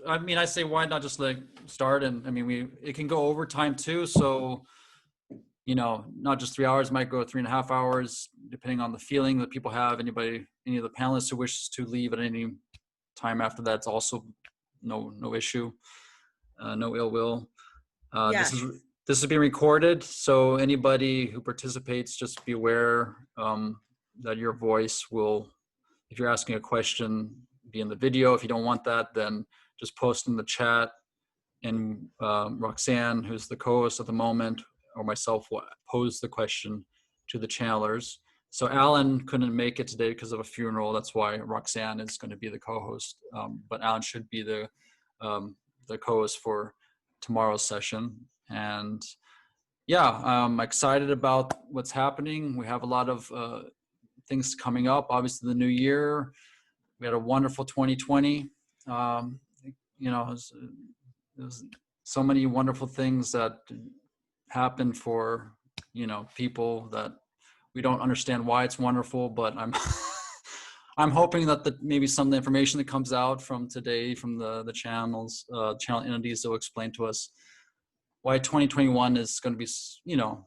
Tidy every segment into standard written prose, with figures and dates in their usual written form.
I mean, I say, why not just like start? And I mean, it can go overtime too. So, you know, not just 3 hours, might go 3.5 hours, depending on the feeling that people have. Any of the panelists who wishes to leave at any time after that's also no issue, no ill will. Yes. This is being recorded, so anybody who participates, just be aware that your voice will, if you're asking a question, be in the video. If you don't want that, then just post in the chat, and Roxanne, who's the co-host at the moment, or myself will pose the question to the channelers. So Alan couldn't make it today because of a funeral. That's why Roxanne is going to be the co-host, but Alan should be the co-host for tomorrow's session. And yeah, I'm excited about what's happening. We have a lot of things coming up. Obviously, the new year. We had a wonderful 2020. You know, there's so many wonderful things that happen for, you know, people that we don't understand why it's wonderful, but I'm I'm hoping that maybe some of the information that comes out from today from the channel entities will explain to us why 2021 is going to be, you know,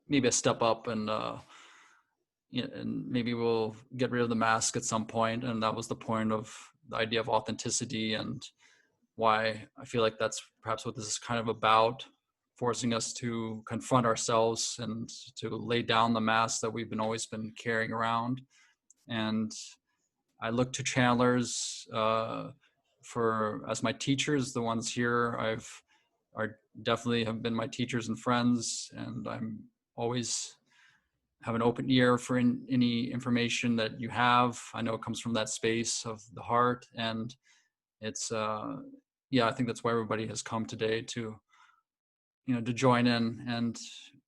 maybe a step up, and you know, and maybe we'll get rid of the mask at some point. And that was the point of the idea of authenticity, and why I feel like that's perhaps what this is kind of about, forcing us to confront ourselves and to lay down the mask that we've always been carrying around. And I look to channelers as my teachers. The ones here are definitely have been my teachers and friends, and I'm always have an open ear for any information that you have. I know it comes from that space of the heart, and it's yeah, I think that's why everybody has come today, to, you know, to join in. And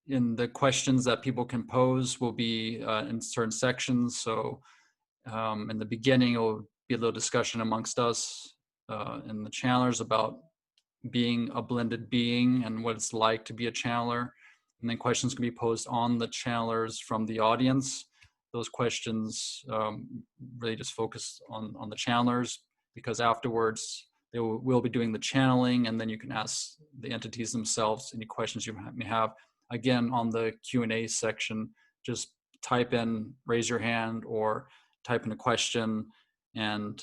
in the questions that people can pose will be in certain sections. So in the beginning, it will be a little discussion amongst us and the channelers about being a blended being and what it's like to be a channeler. And then questions can be posed on the channelers from the audience. Those questions really just focus on the channelers, because afterwards they will be doing the channeling, and then you can ask the entities themselves any questions you may have. Again, on the Q&A section, just type in, raise your hand, or type in a question, and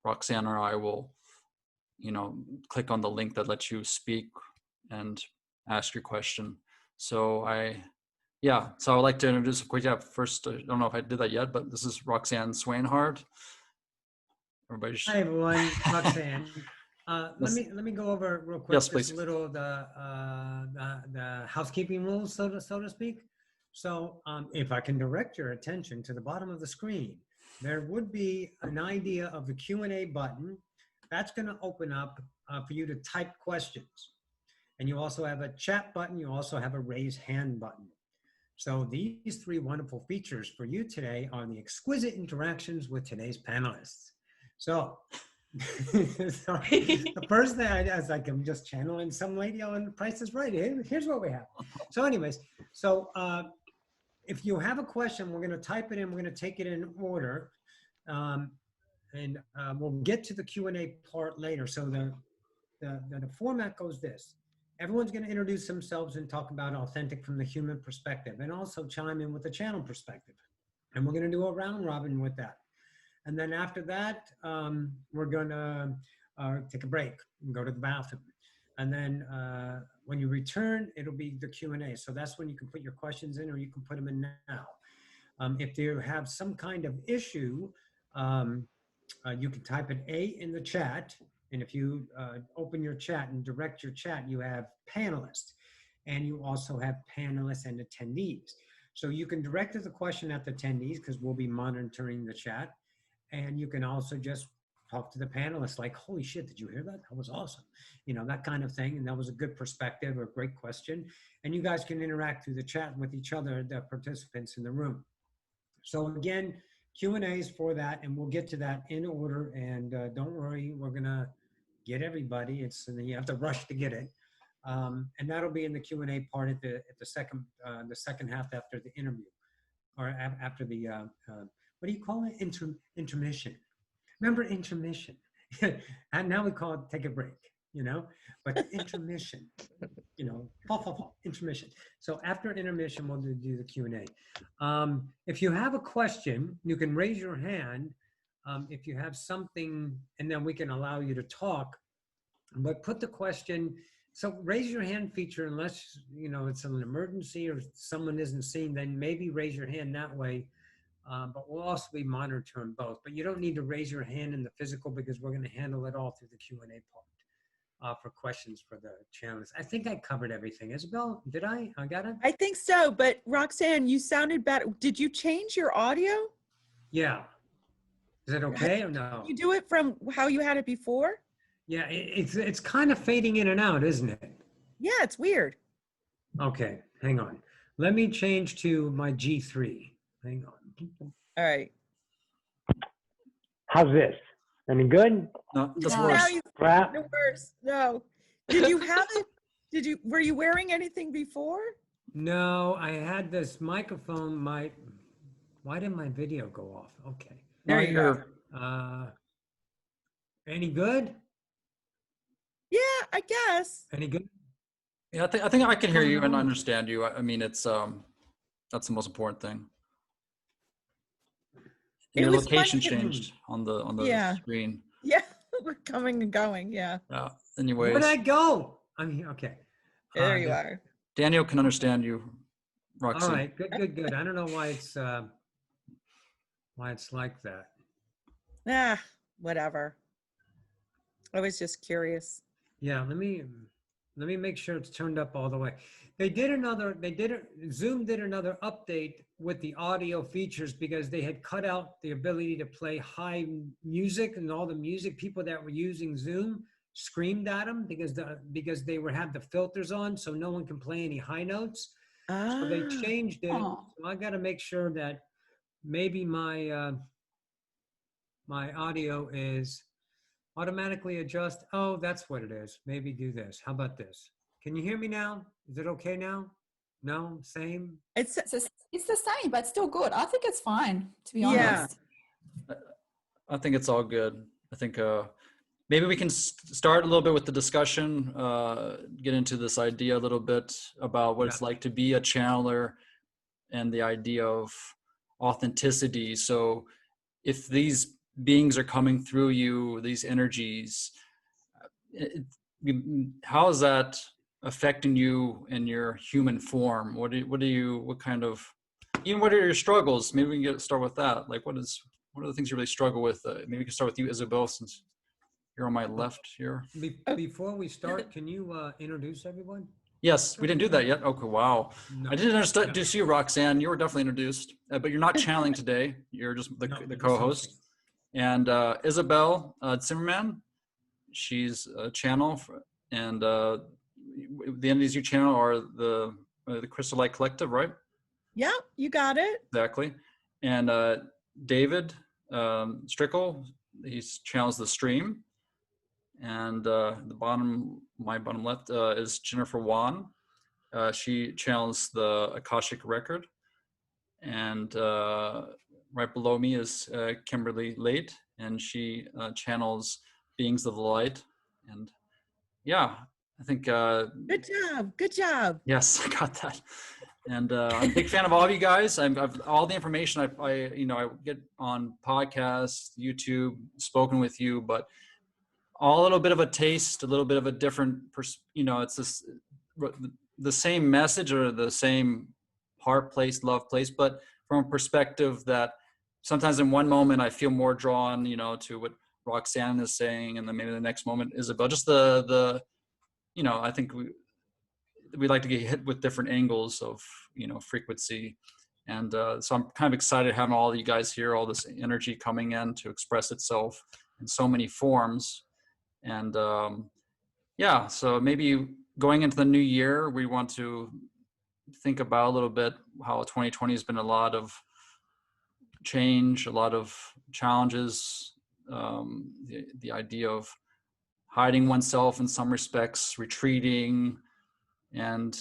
Roxanne or I will, you know, click on the link that lets you speak and ask your question. So so I'd like to introduce first. I don't know if I did that yet, but this is Roxanne Swainhart. Hi everyone, Roxanne. Let me go over real quick. Yes, please. Just a little of the housekeeping rules, so to speak. So if I can direct your attention to the bottom of the screen, there would be an idea of the Q&A button. That's going to open up for you to type questions. And you also have a chat button. You also have a raise hand button. So these three wonderful features for you today are the exquisite interactions with today's panelists. So, the first thing is like, I'm just channeling some lady on Price is Right. Here's what we have. So anyways, so if you have a question, we're going to type it in. We're going to take it in order. And we'll get to the Q&A part later. So the format goes this. Everyone's going to introduce themselves and talk about authentic from the human perspective, and also chime in with the channel perspective. And we're going to do a round robin with that. And then after that, we're going to take a break and go to the bathroom. And then when you return, it'll be the Q&A. So that's when you can put your questions in, or you can put them in now. If you have some kind of issue, you can type an A in the chat. And if you open your chat and direct your chat, you have panelists. And you also have panelists and attendees. So you can direct the question at the attendees, because we'll be monitoring the chat. And you can also just talk to the panelists like, holy shit, did you hear that? That was awesome. You know, that kind of thing. And that was a good perspective or a great question. And you guys can interact through the chat with each other, the participants in the room. So again, Q&As for that, and we'll get to that in order. And don't worry, we're going to get everybody. You have to rush to get it. And that'll be in the Q&A part at the second half after the interview, or after the, what do you call it? Intermission. Remember intermission. And now we call it take a break, but the intermission, intermission. So after intermission, we'll do the Q&A. If you have a question, you can raise your hand. If you have something, and then we can allow you to talk, but put the question. So raise your hand feature, unless, it's an emergency or someone isn't seen, then maybe raise your hand that way. But we'll also be monitoring both. But you don't need to raise your hand in the physical, because we're going to handle it all through the Q&A part for questions for the channels. I think I covered everything. Isabel, did I? I got it? I think so. But Roxanne, you sounded better. Did you change your audio? Yeah. Is it okay or no? You do it from how you had it before? Yeah, it's kind of fading in and out, isn't it? Yeah, it's weird. Okay, hang on. Let me change to my G3. Hang on. All right. How's this? Any good? No, that's Now worse. you Crap. the worst. No. Did you have it? Were you wearing anything before? No, I had this microphone. Why did my video go off? Okay. There you go. Any good? Yeah, I guess. Any good? Yeah, I think I can hear you and understand you. I mean, it's that's the most important thing. It Your was location funny. changed on the Yeah. screen. Yeah, we're coming and going. Yeah. Anyways, Where'd I go? I'm here. Okay. There you are. Daniel can understand you, Roxy. All right. Good. I don't know why it's like that. Whatever. I was just curious. Yeah, let me make sure it's turned up all the way. Zoom did another update with the audio features, because they had cut out the ability to play high music, and all the music people that were using Zoom screamed at them because they had the filters on, so no one can play any high notes. So they changed it. Oh. So I got to make sure that maybe my my audio is automatically adjust. Oh, that's what it is. Maybe do this. How about this? Can you hear me now? Is it okay now? No? Same? It's the same, but still good. I think it's fine, to be Yeah. honest. I think it's all good. I think maybe we can start a little bit with the discussion, get into this idea a little bit about what it's like to be a channeler and the idea of authenticity. So if these beings are coming through you, these energies, how is that affecting you in your human form? What are your struggles? Maybe we can start with that. Like, what are the things you really struggle with? Maybe we can start with you, Isabel, since you're on my left here. Before we start, can you introduce everyone? Yes, we didn't do that yet. Okay, wow. No. I didn't introduce you, Roxanne. You were definitely introduced, but you're not channeling today. You're just the co-host. And Isabel Zimmerman, she's a channel, and the entities you channel are the Crystal Light Collective, right? Yeah, you got it. Exactly. And David Strickle, he channels the stream. And my bottom left is Jennifer Wan. She channels the Akashic Record. And right below me is Kimberly Late, and she channels Beings of the Light. And yeah, I think Good job. yes, I got that. And I'm a big fan of all of you guys. I've all the information I get on podcasts, YouTube, spoken with you, but all a little bit of a taste, a little bit of a different, it's the same message or the same heart place, love place, but from a perspective that sometimes in one moment I feel more drawn, to what Roxanne is saying, and then maybe the next moment Isabel. Just I think we like to get hit with different angles of frequency, and so I'm kind of excited having all of you guys here, all this energy coming in to express itself in so many forms. And so maybe going into the new year, we want to think about a little bit how 2020 has been a lot of change, a lot of challenges, the idea of hiding oneself in some respects, retreating, and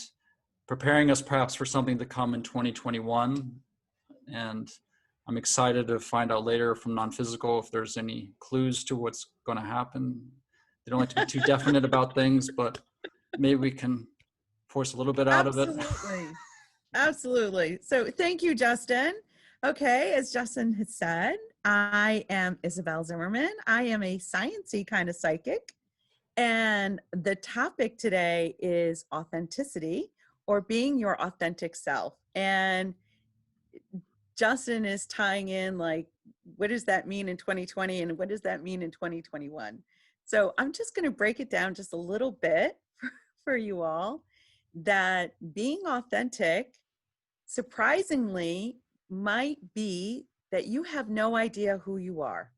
preparing us perhaps for something to come in 2021. And I'm excited to find out later from non-physical if there's any clues to what's going to happen. They don't like to be too definite about things, but maybe we can force a little bit out of it. Absolutely. Absolutely. So thank you, Justin. Okay, as Justin has said, I am Isabel Zimmerman. I am a sciencey kind of psychic. And the topic today is authenticity, or being your authentic self. And Justin is tying in, like, what does that mean in 2020 and what does that mean in 2021? So I'm just going to break it down just a little bit for you all, that being authentic, surprisingly, might be that you have no idea who you are.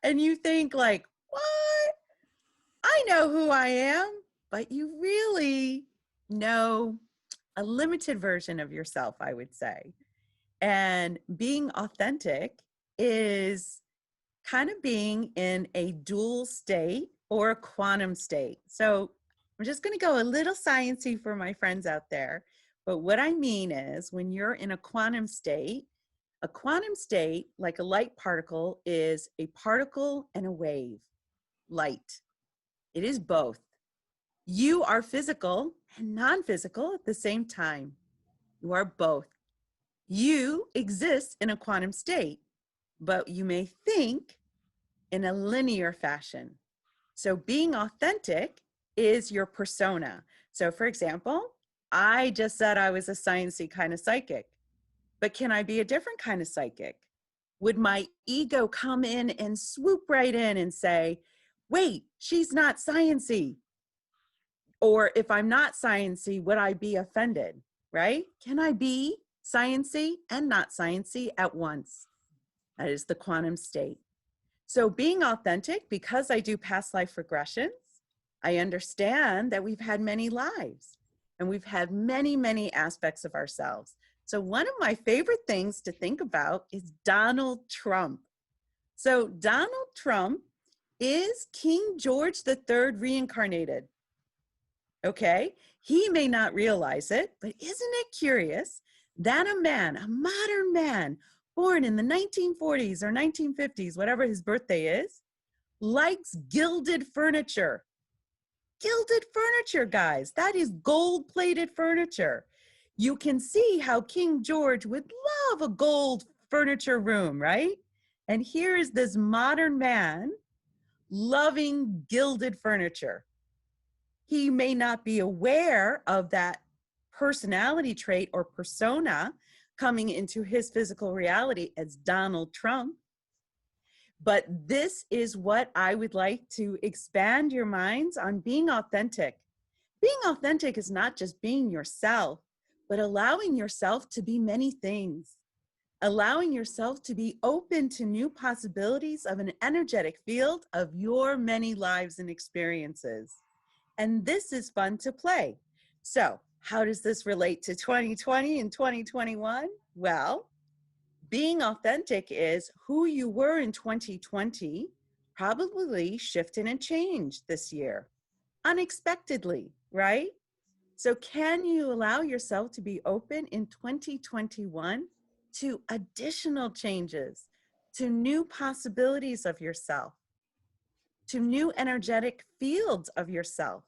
And you think, like, what? I know who I am, but you really know a limited version of yourself, I would say. And being authentic is kind of being in a dual state or a quantum state. So I'm just going to go a little sciencey for my friends out there. But what I mean is, when you're in a quantum state, like a light particle, is a particle and a wave, light. It is both. You are physical and non-physical at the same time. You are both. You exist in a quantum state, but you may think in a linear fashion. So being authentic is your persona. So for example, I just said I was a sciencey kind of psychic, but can I be a different kind of psychic? Would my ego come in and swoop right in and say, wait, she's not sciencey? Or if I'm not sciencey, would I be offended, right? Can I be sciencey and not sciencey at once? That is the quantum state. So being authentic, because I do past life regressions, I understand that we've had many lives and we've had many, many aspects of ourselves. So one of my favorite things to think about is Donald Trump. So Donald Trump is King George III reincarnated. Okay, he may not realize it, but isn't it curious that a man, a modern man, born in the 1940s or 1950s, whatever his birthday is, likes gilded furniture. Gilded furniture, guys. That is gold-plated furniture. You can see how King George would love a gold furniture room, right? And here is this modern man loving gilded furniture. He may not be aware of that personality trait or persona coming into his physical reality as Donald Trump. But this is what I would like to expand your minds on: being authentic. Being authentic is not just being yourself, but allowing yourself to be many things. Allowing yourself to be open to new possibilities of an energetic field of your many lives and experiences. And this is fun to play. So how does this relate to 2020 and 2021? Well, being authentic is who you were in 2020 probably shifted and changed this year unexpectedly, right? So can you allow yourself to be open in 2021 to additional changes, to new possibilities of yourself, to new energetic fields of yourself,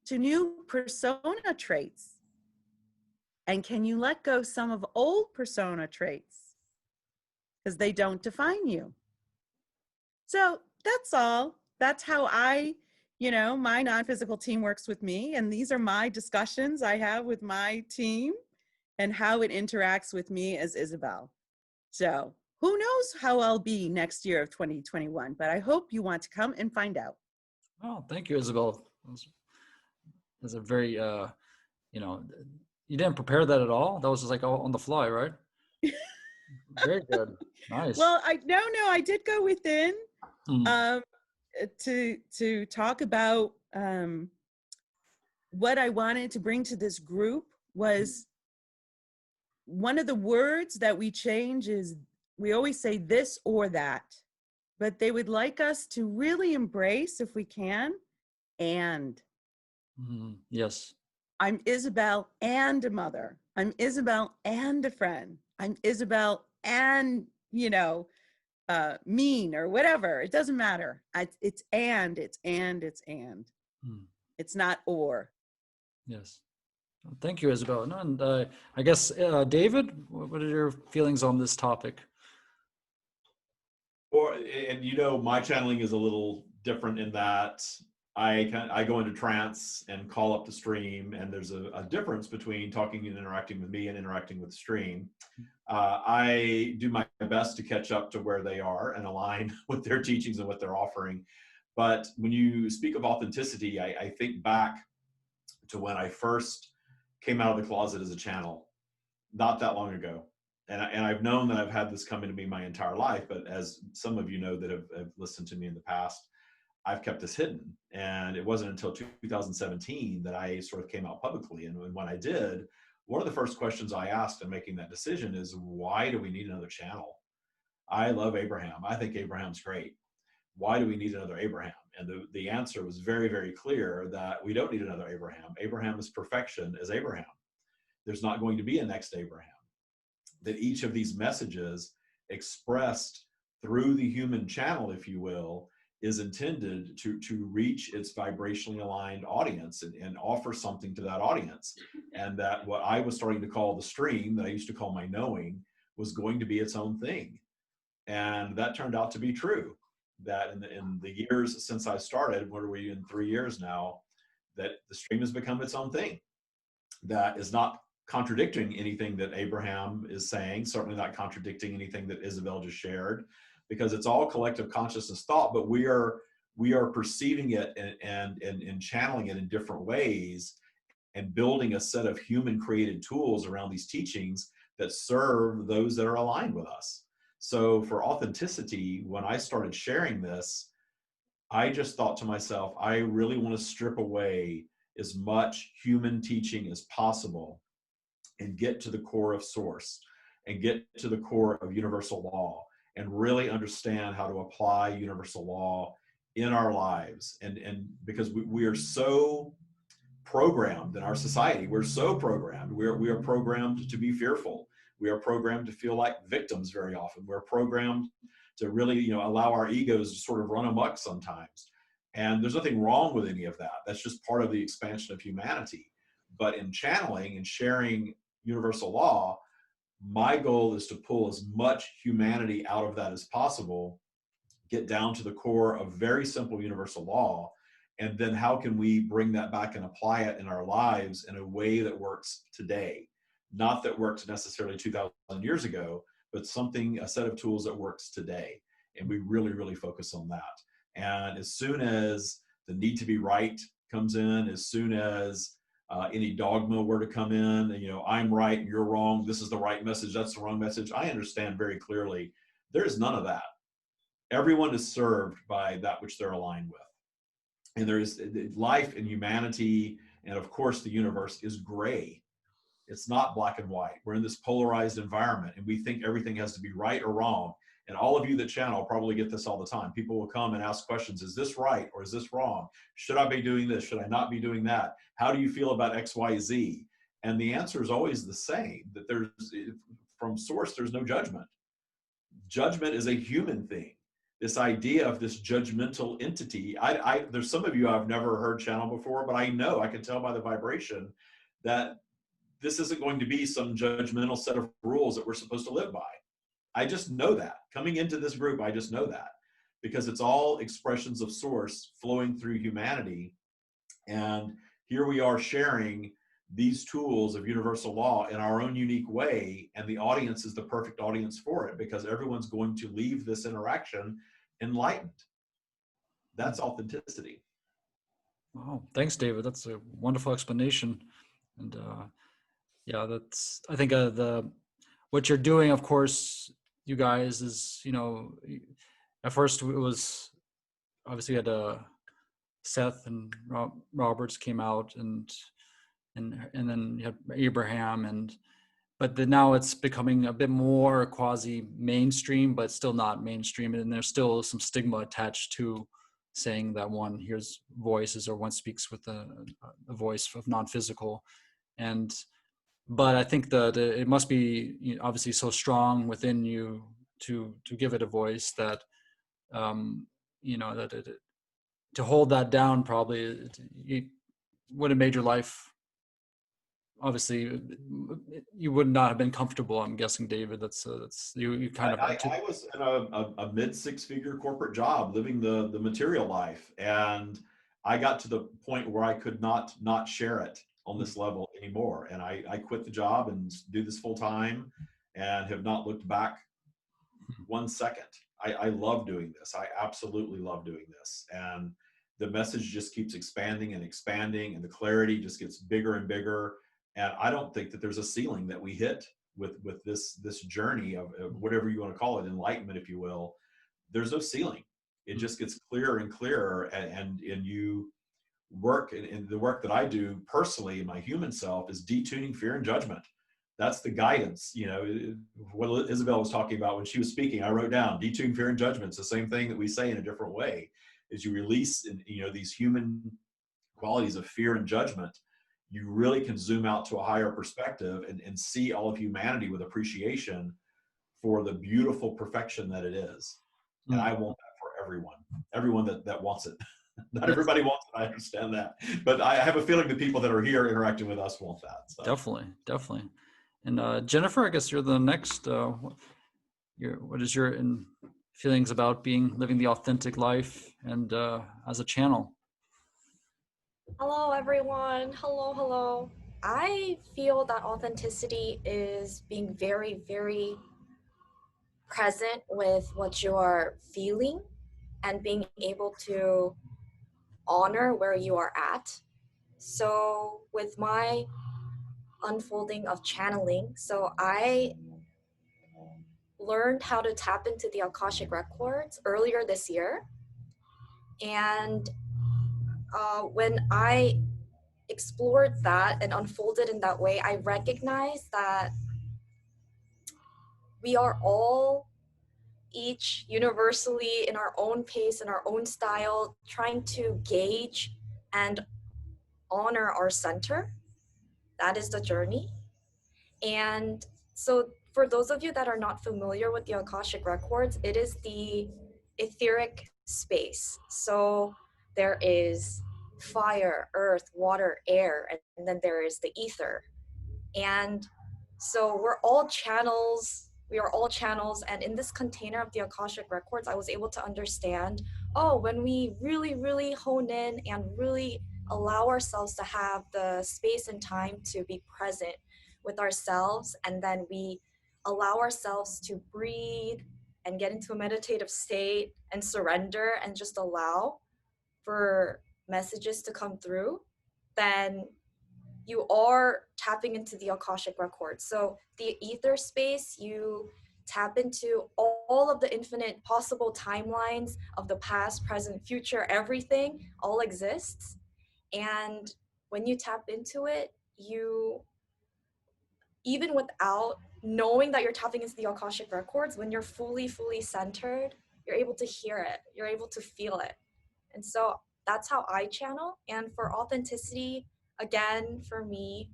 to new persona traits? And can you let go some of old persona traits because they don't define you? So that's all. That's how my non-physical team works with me. And these are my discussions I have with my team and how it interacts with me as Isabel. So who knows how I'll be next year of 2021, but I hope you want to come and find out. Oh, thank you, Isabel. That's a very, you didn't prepare that at all. That was just like all on the fly, right? Very good. Nice. Well, I did go within Hmm. to talk about what I wanted to bring to this group. Was one of the words that we change is, we always say this or that, but they would like us to really embrace, if we can, and. Yes. I'm Isabel and a mother. I'm Isabel and a friend. I'm Isabel and, mean or whatever. It doesn't matter. It's and. Hmm. It's not or. Yes. Thank you, Isabel. No, and I guess, David, what are your feelings on this topic? And my channeling is a little different in that I go into trance and call up the stream, and there's a difference between talking and interacting with me and interacting with the stream. I do my best to catch up to where they are and align with their teachings and what they're offering. But when you speak of authenticity, I think back to when I first came out of the closet as a channel, not that long ago. And I've known that I've had this come into me my entire life, but as some of you know that have listened to me in the past, I've kept this hidden. And it wasn't until 2017 that I sort of came out publicly. And when I did, one of the first questions I asked in making that decision is, why do we need another channel? I love Abraham. I think Abraham's great. Why do we need another Abraham? And the answer was very, very clear that we don't need another Abraham. Abraham is perfection as Abraham. There's not going to be a next Abraham. That each of these messages expressed through the human channel, if you will, is intended to reach its vibrationally aligned audience and offer something to that audience. And that what I was starting to call the stream, that I used to call my knowing, was going to be its own thing. And that turned out to be true. That in the years since I started, what are we in 3 years now, that the stream has become its own thing. That is not contradicting anything that Abraham is saying, certainly not contradicting anything that Isabel just shared, because it's all collective consciousness thought, but we are perceiving it and channeling it in different ways and building a set of human created tools around these teachings that serve those that are aligned with us. So for authenticity, when I started sharing this, I just thought to myself, I really want to strip away as much human teaching as possible and get to the core of source and get to the core of universal law and really understand how to apply universal law in our lives. And because we are so programmed in our society, we're so programmed. We are programmed to be fearful. We are programmed to feel like victims very often. We're programmed to really, allow our egos to sort of run amok sometimes. And there's nothing wrong with any of that. That's just part of the expansion of humanity. But in channeling and sharing universal law, my goal is to pull as much humanity out of that as possible, get down to the core of very simple universal law, and then how can we bring that back and apply it in our lives in a way that works today? Not that worked necessarily 2,000 years ago, but a set of tools that works today. And we really, really focus on that. And as soon as the need to be right comes in, as soon as any dogma were to come in, and, I'm right and you're wrong, this is the right message, that's the wrong message, I understand very clearly there is none of that. Everyone is served by that which they're aligned with. And there is life and humanity, and of course the universe is gray. It's not black and white. We're in this polarized environment, and we think everything has to be right or wrong. And all of you that channel probably get this all the time. People will come and ask questions. Is this right or is this wrong? Should I be doing this? Should I not be doing that? How do you feel about X, Y, Z? And the answer is always the same, that from source, there's no judgment. Judgment is a human thing. This idea of this judgmental entity, there's some of you I've never heard channel before, but I know, I can tell by the vibration that this isn't going to be some judgmental set of rules that we're supposed to live by. I just know that. Coming into this group, I just know that. Because it's all expressions of source flowing through humanity. And here we are sharing these tools of universal law in our own unique way, and the audience is the perfect audience for it, because everyone's going to leave this interaction enlightened. That's authenticity. Wow, thanks, David. That's a wonderful explanation. And yeah, I think what you're doing, of course, you guys, is, at first it was obviously had Seth and Roberts came out, and then you have Abraham, but now it's becoming a bit more quasi mainstream, but still not mainstream, and there's still some stigma attached to saying that one hears voices or one speaks with a voice of non-physical. And but I think that it must be, obviously so strong within you to give it a voice that, that to hold that down probably would have made your life, obviously you would not have been comfortable. I'm guessing, David, that's you kind of I was in a mid six-figure corporate job, living the material life, and I got to the point where I could not share it on this level anymore, and I quit the job and do this full time, and have not looked back 1 second. I love doing this. I absolutely love doing this, and the message just keeps expanding and expanding, and the clarity just gets bigger and bigger. And I don't think that there's a ceiling that we hit with this journey of whatever you want to call it, enlightenment, if you will. There's no ceiling. It just gets clearer and clearer, and you work, and the work that I do personally in my human self is detuning fear and judgment. That's the guidance. What Isabel was talking about when she was speaking, I wrote down detuning fear and judgment. It's the same thing that we say in a different way. Is you release these human qualities of fear and judgment, you really can zoom out to a higher perspective and see all of humanity with appreciation for the beautiful perfection that it is. And I want that for everyone that wants it. Not everybody wants it, I understand that, but I have a feeling the people that are here interacting with us want that. So. Definitely. And Jennifer, I guess you're the next. What is your feelings about living the authentic life and as a channel? Hello, everyone. Hello. I feel that authenticity is being very, very present with what you are feeling and being able to honor where you are at. So with my unfolding of channeling, so I learned how to tap into the Akashic records earlier this year. And when I explored that and unfolded in that way, I recognized that we are all each universally in our own pace, in our own style, trying to gauge and honor our center. That is the journey. And so for those of you that are not familiar with the Akashic records, it is the etheric space. So there is fire, earth, water, air, and then there is the ether. And so we're all channels. We are all channels. And in this container of the Akashic records, I was able to understand, when we really, really hone in and really allow ourselves to have the space and time to be present with ourselves, and then we allow ourselves to breathe and get into a meditative state and surrender and just allow for messages to come through, then you are tapping into the Akashic records. So the ether space, you tap into all of the infinite possible timelines of the past, present, future, everything all exists. And when you tap into it, you, even without knowing that you're tapping into the Akashic records, when you're fully centered, you're able to hear it, you're able to feel it. And so that's how I channel. And for authenticity, again, for me,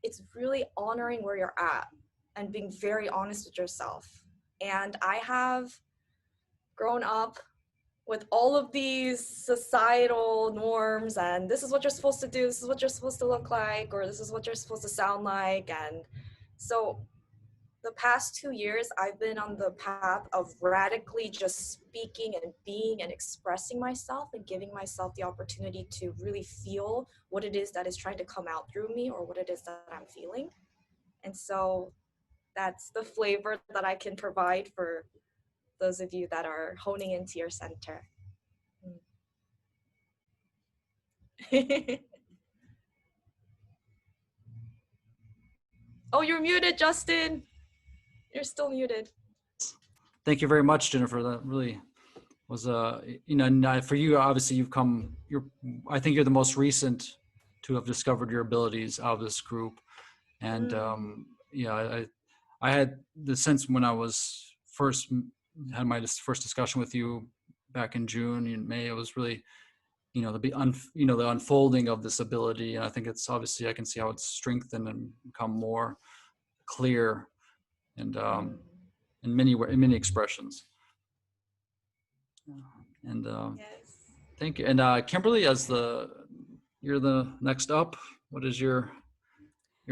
it's really honoring where you're at and being very honest with yourself. And I have grown up with all of these societal norms, and this is what you're supposed to do, this is what you're supposed to look like, or this is what you're supposed to sound like. And so the past 2 years, I've been on the path of radically just speaking and being and expressing myself and giving myself the opportunity to really feel what it is that is trying to come out through me, or what it is that I'm feeling. And so that's the flavor that I can provide for those of you that are honing into your center. Oh, you're muted, Justin. You're still muted. Thank you very much, Jennifer. That really was and for you, obviously I think you're the most recent to have discovered your abilities out of this group. And I had the sense when I was had my first discussion with you back in June and May, it was really you know, the unfolding of this ability. And I think it's obviously, I can see how it's strengthened and become more clear and in many expressions. And Yes. thank you. And Kimberly, you're the next up. What is your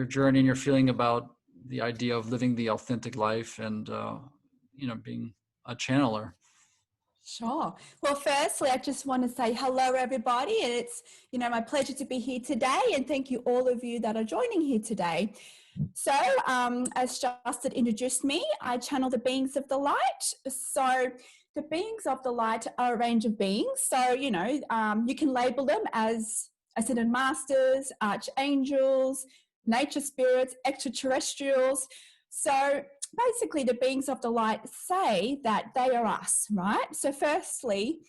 journey and your feeling about the idea of living the authentic life and you know, being a channeler? Sure. Well, firstly, I just want to say hello, everybody. And it's, my pleasure to be here today. And thank you, all of you that are joining here today. So, as Justin introduced me, I channel the beings of the light. So, the beings of the light are a range of beings. So, you can label them as ascended masters, archangels, nature spirits, extraterrestrials. So, basically, the beings of the light say that they are us, right? So firstly,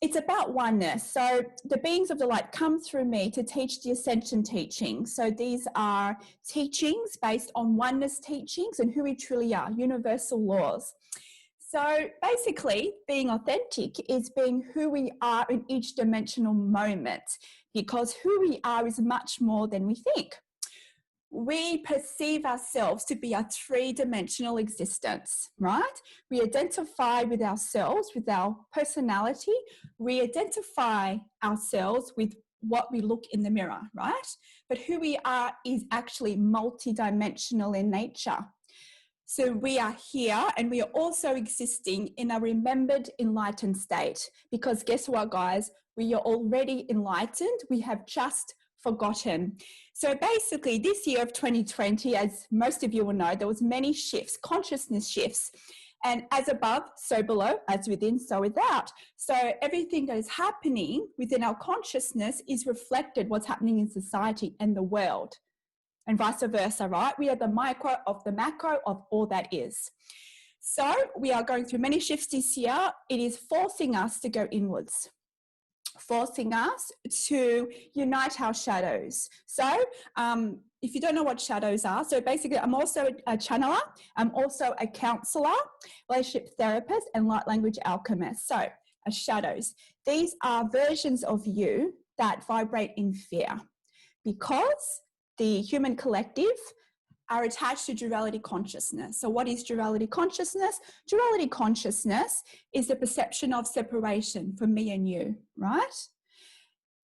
it's about oneness. So the beings of the light come through me to teach the ascension teaching. So these are teachings based on oneness teachings and who we truly are, universal laws. So basically, being authentic is being who we are in each dimensional moment, because who we are is much more than we think. We perceive ourselves to be a three-dimensional existence, right? We identify with ourselves, with our personality. We identify ourselves with what we look in the mirror, right? But who we are is actually multi-dimensional in nature. So we are here and we are also existing in a remembered, enlightened state. Because guess what, guys? We are already enlightened. We have just forgotten. So basically this year of 2020, as most of you will know, there was many shifts, consciousness shifts. And as above, so below, as within, so without. So everything that is happening within our consciousness is reflected what's happening in society and the world. And vice versa, right? We are the micro of the macro of all that is. So we are going through many shifts this year. It is forcing us to go inwards, forcing us to unite our shadows. So if you don't know what shadows are, so basically I'm also a channeler, I'm also a counselor, relationship therapist, and light language alchemist. So shadows, these are versions of you that vibrate in fear, because the human collective are attached to duality consciousness. So what is duality consciousness? Duality consciousness is the perception of separation from me and you, right?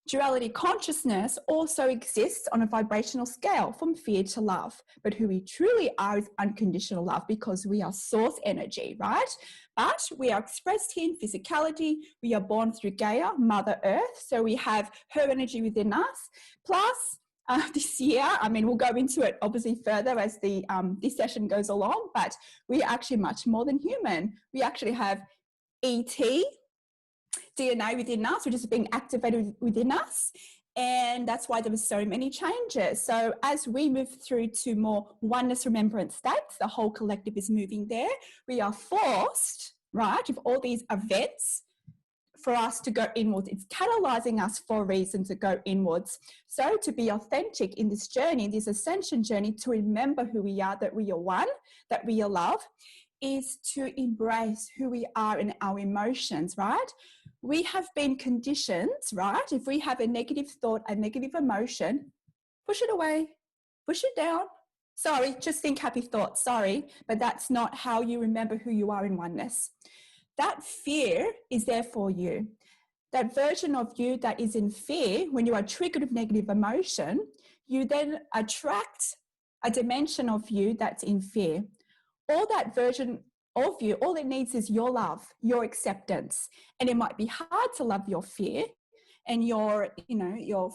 Duality consciousness also exists on a vibrational scale from fear to love. But who we truly are is unconditional love, because we are source energy, right? But we are expressed here in physicality. We are born through Gaia, Mother Earth. So we have her energy within us. Plus, this year, we'll go into it obviously further as this session goes along, but we are actually much more than human. We actually have ET, DNA within us, which is being activated within us. And that's why there were so many changes. So as we move through to more oneness remembrance states, the whole collective is moving there. We are forced, right, with all these events, for us to go inwards. It's catalyzing us for a reason to go inwards. So to be authentic in this journey, this ascension journey, to remember who we are, that we are one, that we are love, is to embrace who we are in our emotions, right? We have been conditioned, right? If we have a negative thought, a negative emotion, push it away, push it down. Sorry, just think happy thoughts, sorry, but that's not how you remember who you are in oneness. That fear is there for you. That version of you that is in fear, when you are triggered with negative emotion, you then attract a dimension of you that's in fear. All that version of you, all it needs is your love, your acceptance. And it might be hard to love your fear and your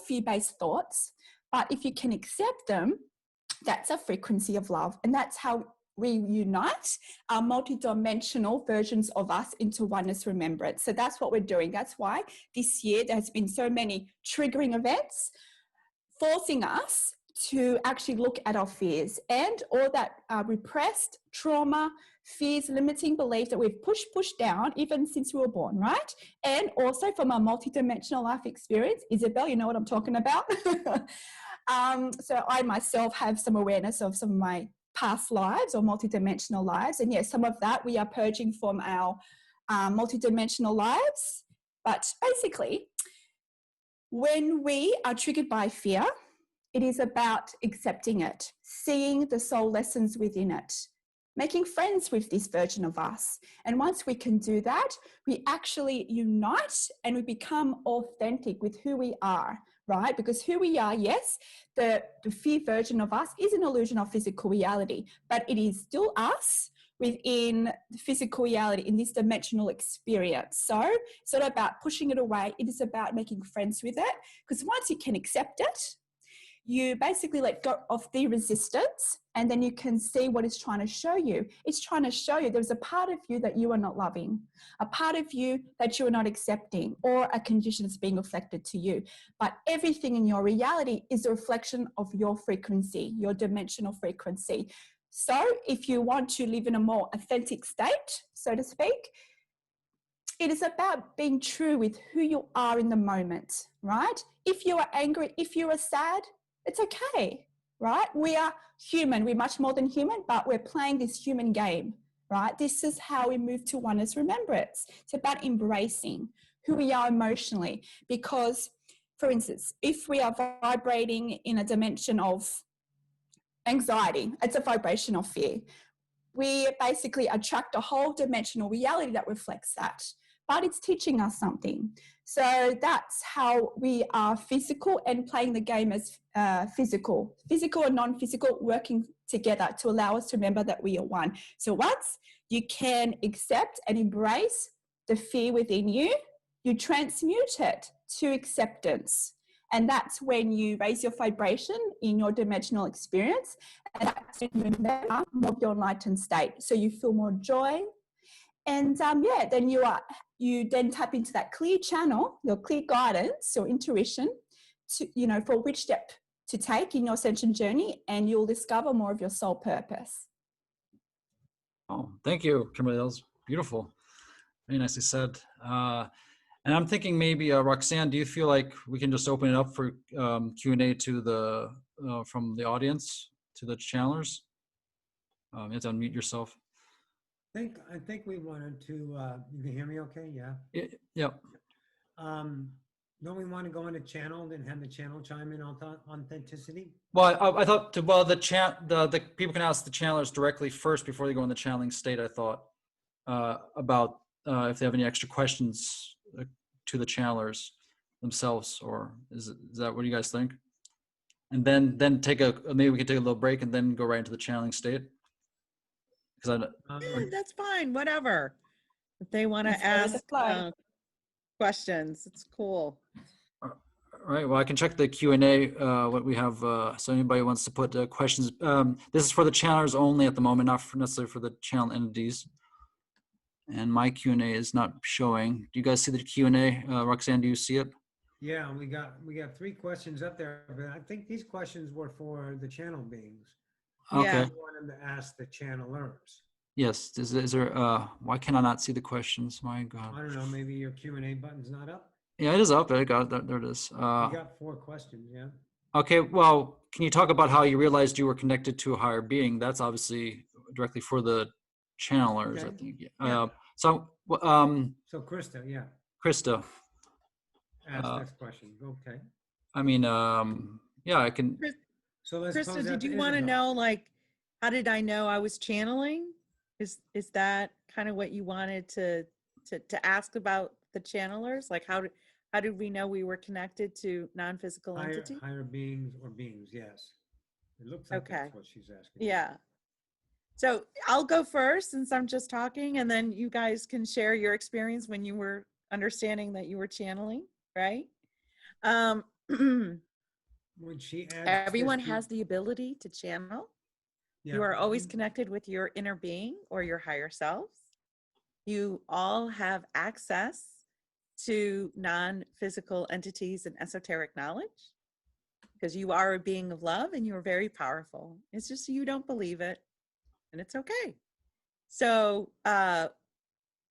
fear-based thoughts, but if you can accept them, that's a frequency of love. And that's how we unite our multidimensional versions of us into oneness remembrance. So that's what we're doing. That's why this year there has been so many triggering events forcing us to actually look at our fears and all that repressed trauma, fears, limiting beliefs that we've pushed down even since we were born, right? And also from our multidimensional life experience. Isabel, you know what I'm talking about? So I myself have some awareness of some of my past lives or multidimensional lives. And yes, some of that we are purging from our multidimensional lives. But basically, When we are triggered by fear, it is about accepting it, seeing the soul lessons within it, making friends with this version of us. And once we can do that, we actually unite and we become authentic with who we are, right? Because who we are, yes, the fear version of us is an illusion of physical reality, but it is still us within the physical reality in this dimensional experience. So it's not about pushing it away. It is about making friends with it. Because once you can accept it, you basically let go of the resistance, and then you can see what it's trying to show you. It's trying to show you there's a part of you that you are not loving, a part of you that you are not accepting, or a condition that's being reflected to you. But everything in your reality is a reflection of your frequency, your dimensional frequency. So if you want to live in a more authentic state, so to speak, it is about being true with who you are in the moment, right? If you are angry, if you are sad, it's okay, right? We are human. We're much more than human, but we're playing this human game, right? This is how we move to oneness remembrance. It's about embracing who we are emotionally. Because, for instance, if we are vibrating in a dimension of anxiety, it's a vibration of fear. We basically attract a whole dimensional reality that reflects that. But it's teaching us something. So that's how we are physical and playing the game as physical and non-physical working together to allow us to remember that we are one. So once you can accept and embrace the fear within you, you transmute it to acceptance. And that's when you raise your vibration in your dimensional experience. And that's when you remember more of your enlightened state. So you feel more joy. And then you then tap into that clear channel, your clear guidance, your intuition, to, for which step to take in your ascension journey, and you'll discover more of your soul purpose. Oh, thank you, Kimberly. That was beautiful. Very nicely said. And I'm thinking maybe, Roxanne, do you feel like we can just open it up for Q&A to the from the audience to the channelers? You have to unmute yourself. I think we wanted to, you can hear me okay? Yeah. Yep. Don't we want to go into channel and have the channel chime in on authenticity? Well, I thought the people can ask the channelers directly first before they go in the channeling state. I thought about if they have any extra questions to the channelers themselves, or is that what do you guys think? And then maybe we could take a little break and then go right into the channeling state. Because That's fine. Whatever. If they want to ask questions, it's cool. All right. Well, I can check the Q&A. What we have. So anybody wants to put questions. This is for the channelers only at the moment, not necessarily for the channel entities. And my Q&A is not showing. Do you guys see the Q&A? Roxanne, do you see it? Yeah, we got 3 questions up there, but I think these questions were for the channel beings. Okay. Yeah. I want them to ask the channelers. Yes. Is there? Why can I not see the questions? My God. I don't know. Maybe your Q&A button's not up. Yeah, it is up. I got it. There it is. We got 4 questions. Yeah. Okay. Well, can you talk about how you realized you were connected to a higher being? That's obviously directly for the channelers, Okay. I think. Yeah. So Krista, yeah, Krista. ask next question. Okay. I mean, yeah, I can. So let's Krista, pose that did to you want to Isabel. know, like, how did I know I was channeling? Is that kind of what you wanted to ask about the channelers? Like, how did we know we were connected to non-physical entity? Higher beings or beings, yes. It looks like Okay. that's what she's asking. Yeah. So I'll go first since I'm just talking, and then you guys can share your experience when you were understanding that you were channeling, right? When she adds Everyone this, has the ability to channel. yeah, You are always connected with your inner being or your higher self. You all have access to non-physical entities and esoteric knowledge because you are a being of love and you are very powerful. It's just you don't believe it, and it's okay. So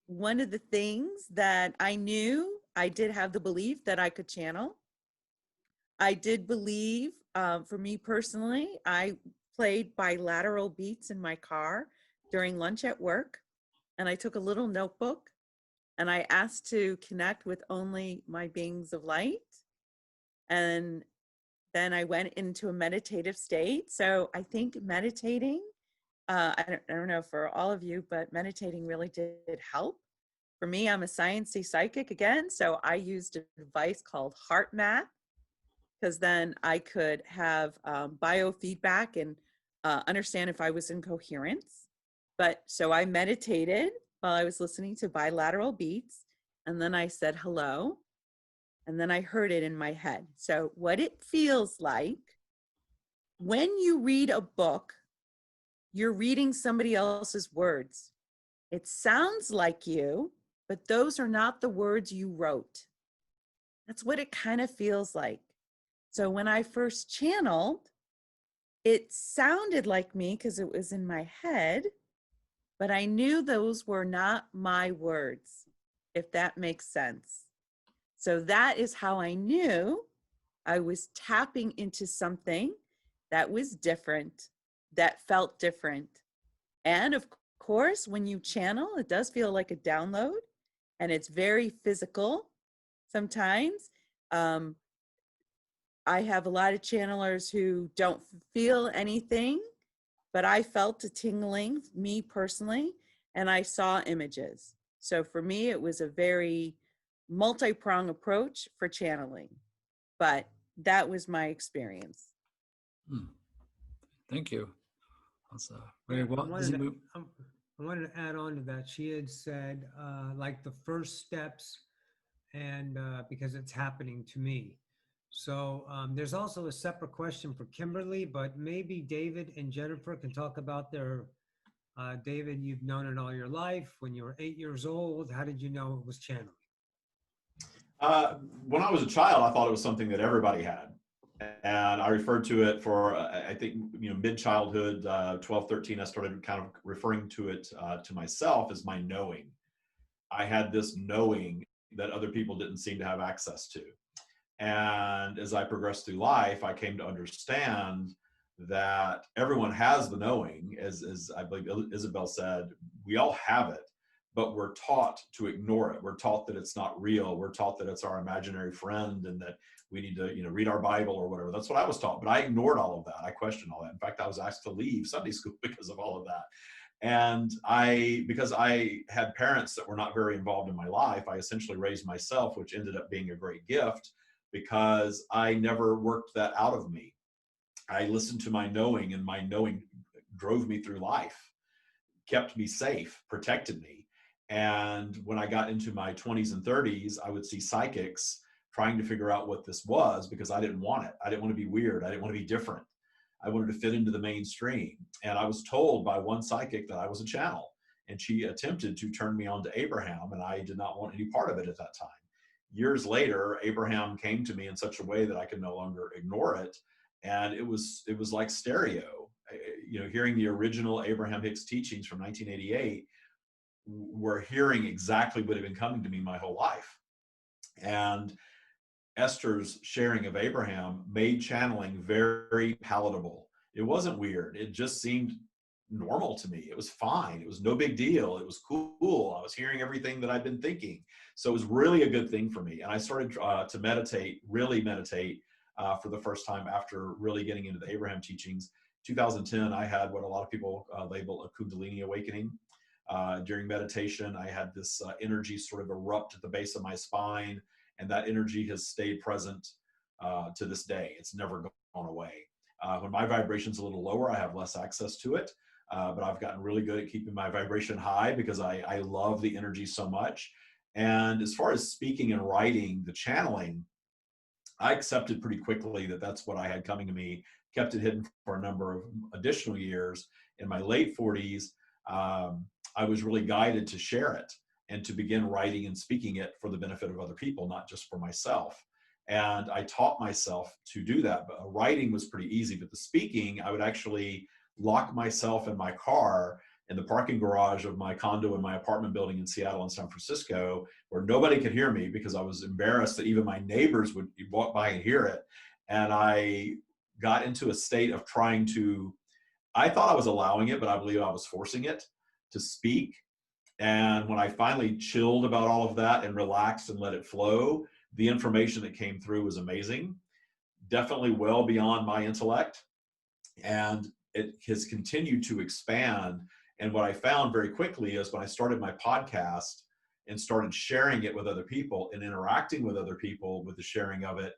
one of the things that I knew, I did have the belief that I could channel. I did believe, for me personally, I played bilateral beats in my car during lunch at work, and I took a little notebook and I asked to connect with only my beings of light. And then I went into a meditative state. So I think meditating, I don't know for all of you, but meditating really did help. For me, I'm a sciencey psychic again, so I used a device called Heart Map, because then I could have biofeedback and understand if I was in coherence. But so I meditated while I was listening to bilateral beats, and then I said hello, and then I heard it in my head. So what it feels like when you read a book, you're reading somebody else's words. It sounds like you, but those are not the words you wrote. That's what it kind of feels like. So when I first channeled, it sounded like me because it was in my head, but I knew those were not my words, if that makes sense. So that is how I knew I was tapping into something that was different, that felt different. And of course, when you channel, it does feel like a download, and it's very physical sometimes. I have a lot of channelers who don't feel anything, but I felt a tingling, me personally, and I saw images. So for me, it was a very multi-pronged approach for channeling, but that was my experience. Thank you. That's very well. I wanted to add on to that. She had said, like the first steps, and because it's happening to me. So there's also a separate question for Kimberly, but maybe David and Jennifer can talk about their, David, you've known it all your life. When you were 8 years old, how did you know it was channeling? When I was a child, I thought it was something that everybody had. And I referred to it for, I think, mid-childhood, 12, 13, I started kind of referring to it to myself as my knowing. I had this knowing that other people didn't seem to have access to. And as I progressed through life, I came to understand that everyone has the knowing, as I believe Isabel said, we all have it, but we're taught to ignore it. We're taught that it's not real. We're taught that it's our imaginary friend and that we need to, read our Bible or whatever. That's what I was taught, but I ignored all of that. I questioned all that. In fact, I was asked to leave Sunday school because of all of that. And because I had parents that were not very involved in my life, I essentially raised myself, which ended up being a great gift because I never worked that out of me. I listened to my knowing, and my knowing drove me through life, kept me safe, protected me. And when I got into my 20s and 30s, I would see psychics trying to figure out what this was because I didn't want it. I didn't want to be weird. I didn't want to be different. I wanted to fit into the mainstream. And I was told by one psychic that I was a channel. And she attempted to turn me on to Abraham, and I did not want any part of it at that time. Years later, Abraham came to me in such a way that I could no longer ignore it. And it was like stereo. Hearing the original Abraham Hicks teachings from 1988, we're hearing exactly what had been coming to me my whole life. And Esther's sharing of Abraham made channeling very palatable. It wasn't weird. It just seemed normal to me. It was fine. It was no big deal. It was cool. I was hearing everything that I'd been thinking. So it was really a good thing for me. And I started to really meditate for the first time after really getting into the Abraham teachings. 2010, I had what a lot of people label a Kundalini awakening. During meditation, I had this energy sort of erupt at the base of my spine, and that energy has stayed present to this day. It's never gone away. When my vibration's a little lower, I have less access to it, but I've gotten really good at keeping my vibration high because I love the energy so much. And as far as speaking and writing, the channeling, I accepted pretty quickly that that's what I had coming to me, kept it hidden for a number of additional years. In my late 40s, I was really guided to share it and to begin writing and speaking it for the benefit of other people, not just for myself. And I taught myself to do that. But writing was pretty easy, but the speaking, I would actually lock myself in my car in the parking garage of my condo in my apartment building in Seattle and San Francisco, where nobody could hear me because I was embarrassed that even my neighbors would walk by and hear it. And I got into a state of I thought I was allowing it, but I believe I was forcing it to speak. And when I finally chilled about all of that and relaxed and let it flow, the information that came through was amazing. definitely well beyond my intellect, and it has continued to expand. And what I found very quickly is when I started my podcast and started sharing it with other people and interacting with other people with the sharing of it,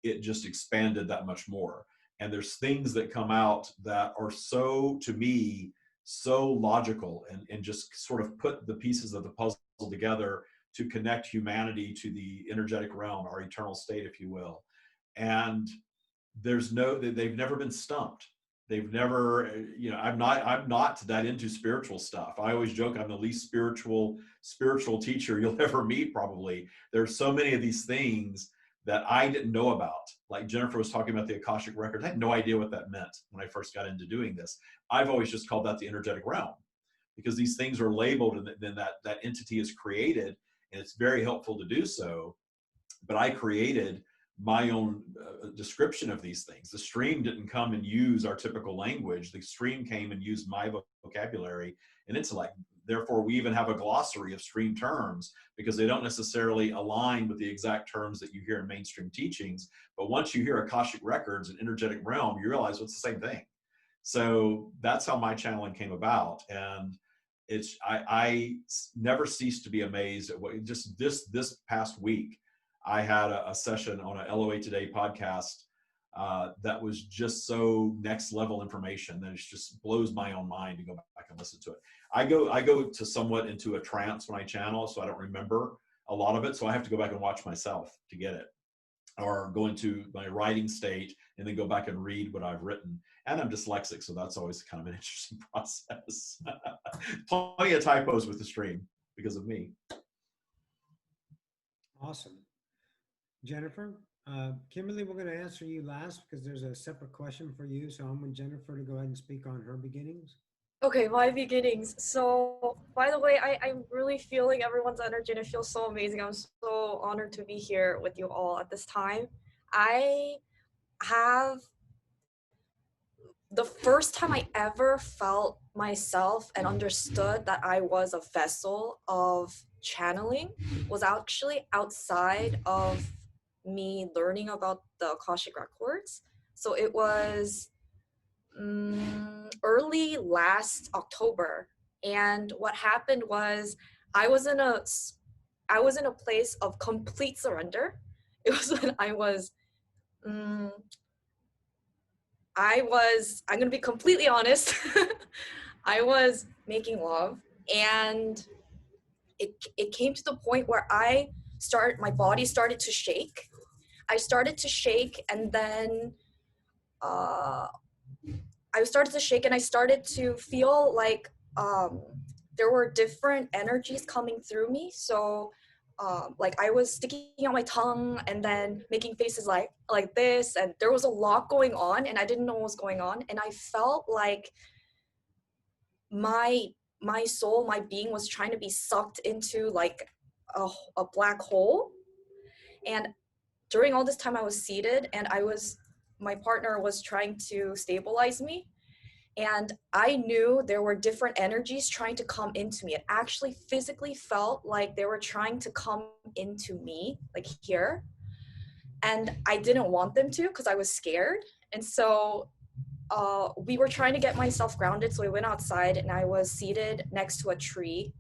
it just expanded that much more. And there's things that come out that are so, to me, so logical, and just sort of put the pieces of the puzzle together to connect humanity to the energetic realm, our eternal state, if you will. And they've never been stumped. They've never, I'm not that into spiritual stuff. I always joke I'm the least spiritual teacher you'll ever meet, probably. There's so many of these things that I didn't know about. Like Jennifer was talking about the Akashic Records. I had no idea what that meant when I first got into doing this. I've always just called that the energetic realm, because these things are labeled and then that entity is created, and it's very helpful to do so. But I created my own description of these things. The stream didn't come and use our typical language. The stream came and used my vocabulary and intellect. Therefore, we even have a glossary of stream terms, because they don't necessarily align with the exact terms that you hear in mainstream teachings. But once you hear Akashic Records and energetic realm, you realize it's the same thing. So that's how my channeling came about. And I never cease to be amazed at what just this past week. I had a session on a LOA Today podcast that was just so next level information that it just blows my own mind to go back and listen to it. I go to somewhat into a trance when I channel, so I don't remember a lot of it. So I have to go back and watch myself to get it, or go into my writing state and then go back and read what I've written. And I'm dyslexic, so that's always kind of an interesting process. Plenty of typos with the stream because of me. Awesome. Jennifer, Kimberly, we're going to answer you last because there's a separate question for you. So I'm with Jennifer to go ahead and speak on her beginnings. Okay, my beginnings. So, by the way, I'm really feeling everyone's energy, and it feels so amazing. I'm so honored to be here with you all at this time. I have the first time I ever felt myself and understood that I was a vessel of channeling was actually outside of me learning about the Akashic Records. So it was early last October, and what happened was I was in a place of complete surrender. It was when I'm gonna be completely honest. I was making love, and it came to the point where my body started to shake. I started to shake, and then I started to shake, and I started to feel like there were different energies coming through me. So like I was sticking out my tongue and then making faces like this, and there was a lot going on, and I didn't know what was going on, and I felt like my soul, my being was trying to be sucked into like a black hole. And during all this time I was seated, and my partner was trying to stabilize me, and I knew there were different energies trying to come into me. It actually physically felt like they were trying to come into me, like here. And I didn't want them to because I was scared. And so we were trying to get myself grounded. So we went outside, and I was seated next to a tree.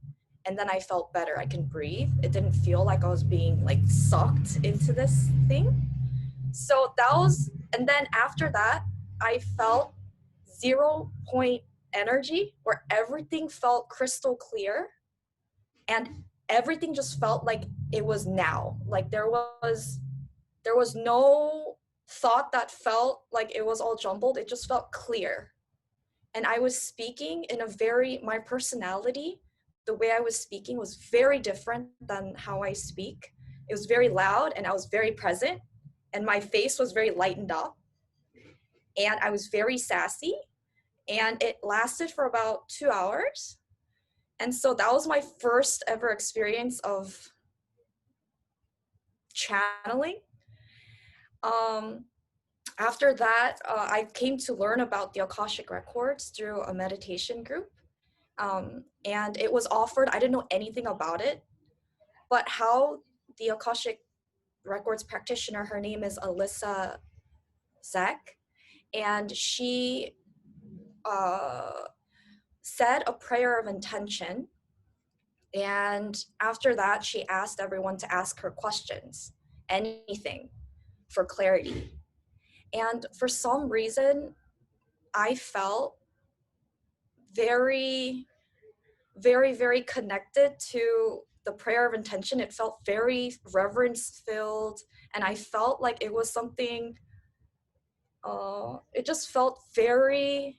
And then I felt better. I can breathe. It didn't feel like I was being like sucked into this thing. So and then after that, I felt 0 point energy where everything felt crystal clear, and everything just felt like it was now. Like there was no thought that felt like it was all jumbled. It just felt clear. And I was speaking in my personality, the way I was speaking was very different than how I speak. It was very loud, and I was very present, and my face was very lightened up, and I was very sassy. And it lasted for about 2 hours. And so that was my first ever experience of channeling. After that, I came to learn about the Akashic Records through a meditation group. And it was offered, I didn't know anything about it, but how the Akashic Records practitioner, her name is Alyssa Zek, and she said a prayer of intention. And after that, she asked everyone to ask her questions, anything, for clarity. And for some reason, I felt very, very, very connected to the prayer of intention. It felt very reverence filled, and I felt like it was something, it just felt very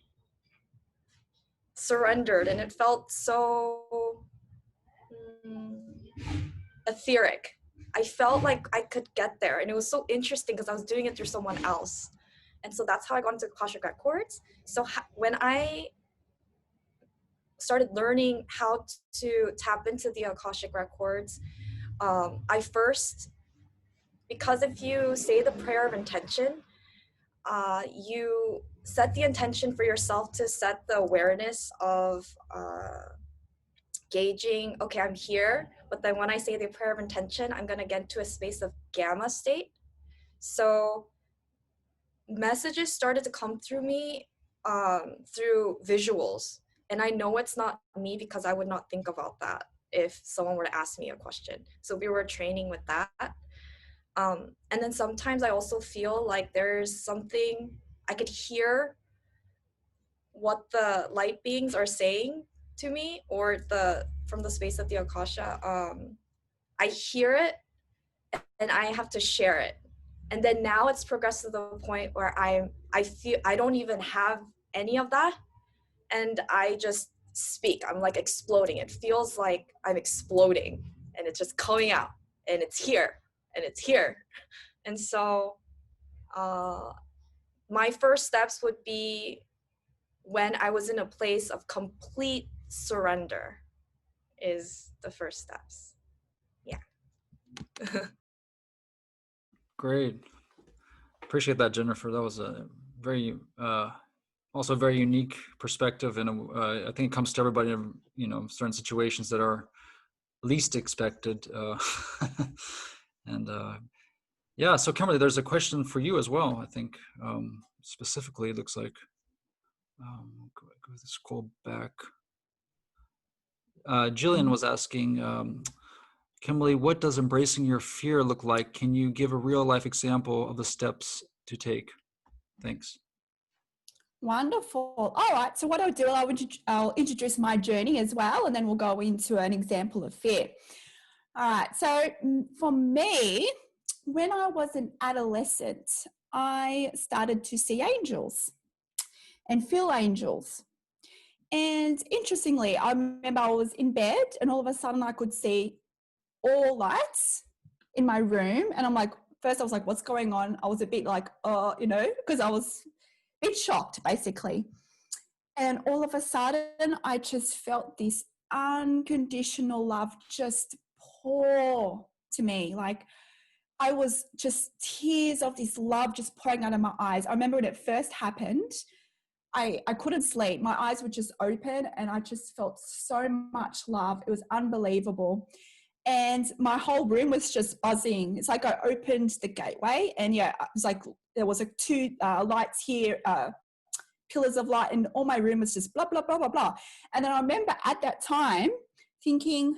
surrendered, and it felt so etheric. I felt like I could get there, and it was so interesting because I was doing it through someone else. And so that's how I got into Akashic Records. So when I started learning how to tap into the Akashic Records, I first, because if you say the prayer of intention, you set the intention for yourself to set the awareness of gauging, okay, I'm here, but then when I say the prayer of intention, I'm going to get to a space of gamma state. So messages started to come through me through visuals. And I know it's not me because I would not think about that if someone were to ask me a question. So we were training with that. And then sometimes I also feel like there's something, I could hear what the light beings are saying to me, or from the space of the Akasha. I hear it and I have to share it. And then now it's progressed to the point where I feel I don't even have any of that, and I just speak. I'm like exploding. It feels like I'm exploding, and it's just coming out, and it's here, and it's here. And so my first steps would be when I was in a place of complete surrender is the first steps. Yeah. Great. Appreciate that, Jennifer. That was a very, also a very unique perspective. And I think it comes to everybody in, you know, certain situations that are least expected. And yeah, so Kimberly, there's a question for you as well. I think specifically, it looks like, go scroll back. Jillian was asking, Kimberly, what does embracing your fear look like? Can you give a real life example of the steps to take? Thanks. Wonderful. All right. So what I'll do, I'll introduce my journey as well, and then we'll go into an example of fear. All right. So for me, when I was an adolescent, I started to see angels and feel angels. And interestingly, I remember I was in bed and all of a sudden I could see all lights in my room. And I'm like, first I was like, what's going on? I was a bit like, you know, because I was a bit shocked basically. And all of a sudden I just felt this unconditional love just pour to me. Like I was just tears of this love just pouring out of my eyes. I remember when it first happened, I couldn't sleep. My eyes were just open and I just felt so much love. It was unbelievable. And my whole room was just buzzing. It's like I opened the gateway and yeah, it was like there was like two lights here, pillars of light, and all my room was just blah, blah, blah, blah, blah. And then I remember at that time thinking,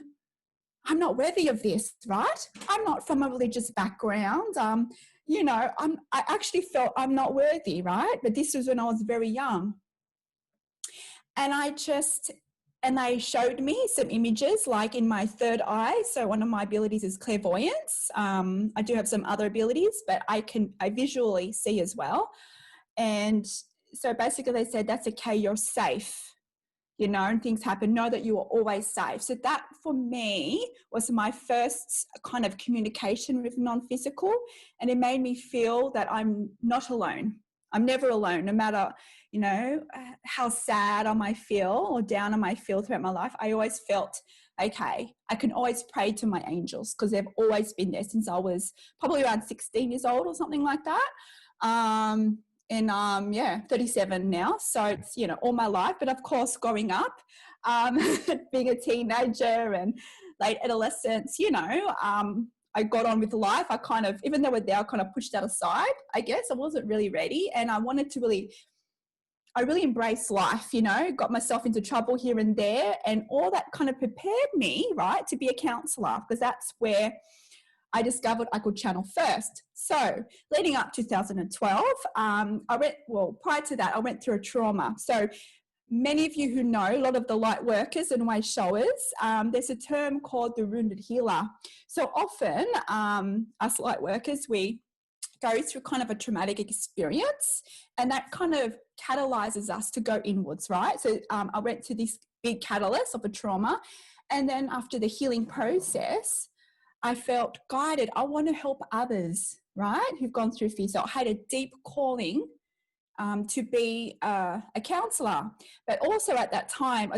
I'm not worthy of this, right? I'm not from a religious background. You know, I actually felt I'm not worthy, right? But this was when I was very young. And they showed me some images like in my third eye. So one of my abilities is clairvoyance. I do have some other abilities, but I visually see as well. And so basically they said, that's okay, you're safe. You know, and things happen, know that you are always safe. So that for me was my first kind of communication with non-physical, and it made me feel that I'm not alone. I'm never alone, no matter, you know, how sad I might feel or down I might feel throughout my life. I always felt, okay, I can always pray to my angels because they've always been there since I was probably around 16 years old or something like that. And yeah, 37 now. So it's, you know, all my life. But of course, growing up, being a teenager and late adolescence, you know, I got on with life. I kind of, even though we're there, I kind of pushed that aside, I guess. I wasn't really ready. And I wanted to I really embraced life, you know, got myself into trouble here and there. And all that kind of prepared me, right, to be a counselor, because that's where I discovered I could channel first. So leading up to 2012, prior to that, I went through a trauma. So many of you who know, a lot of the light workers and way showers, there's a term called the wounded healer. So often, us light workers, we go through kind of a traumatic experience, and that kind of catalyzes us to go inwards, right? So I went to this big catalyst of a trauma, and then after the healing process, I felt guided. I want to help others, right, who've gone through fear. So I had a deep calling to be a counselor. But also at that time,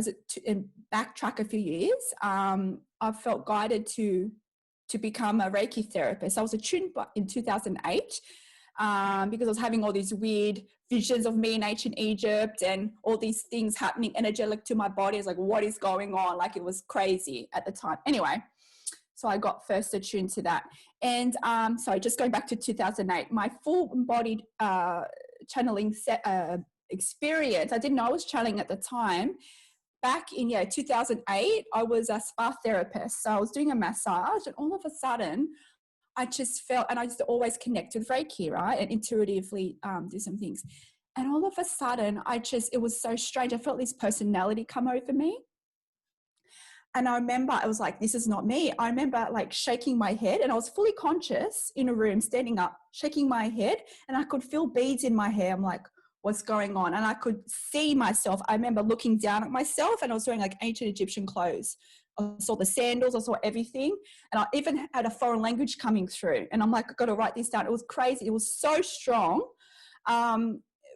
and backtrack a few years, I felt guided to become a Reiki therapist. I was attuned in 2008 because I was having all these weird visions of me in ancient Egypt and all these things happening energetic to my body. It's like, what is going on? Like, it was crazy at the time. Anyway, so I got first attuned to that. And so just going back to 2008, my full-embodied channeling experience, I didn't know I was channeling at the time. Back in 2008, I was a spa therapist. So I was doing a massage, and all of a sudden, I just felt, and I used to always connect with Reiki, right, and intuitively do some things. And all of a sudden, it was so strange. I felt this personality come over me. And I remember, I was like, this is not me. I remember like shaking my head, and I was fully conscious in a room, standing up, shaking my head, and I could feel beads in my hair. I'm like, what's going on? And I could see myself. I remember looking down at myself, and I was wearing like ancient Egyptian clothes. I saw the sandals, I saw everything. And I even had a foreign language coming through. And I'm like, I've got to write this down. It was crazy. It was so strong.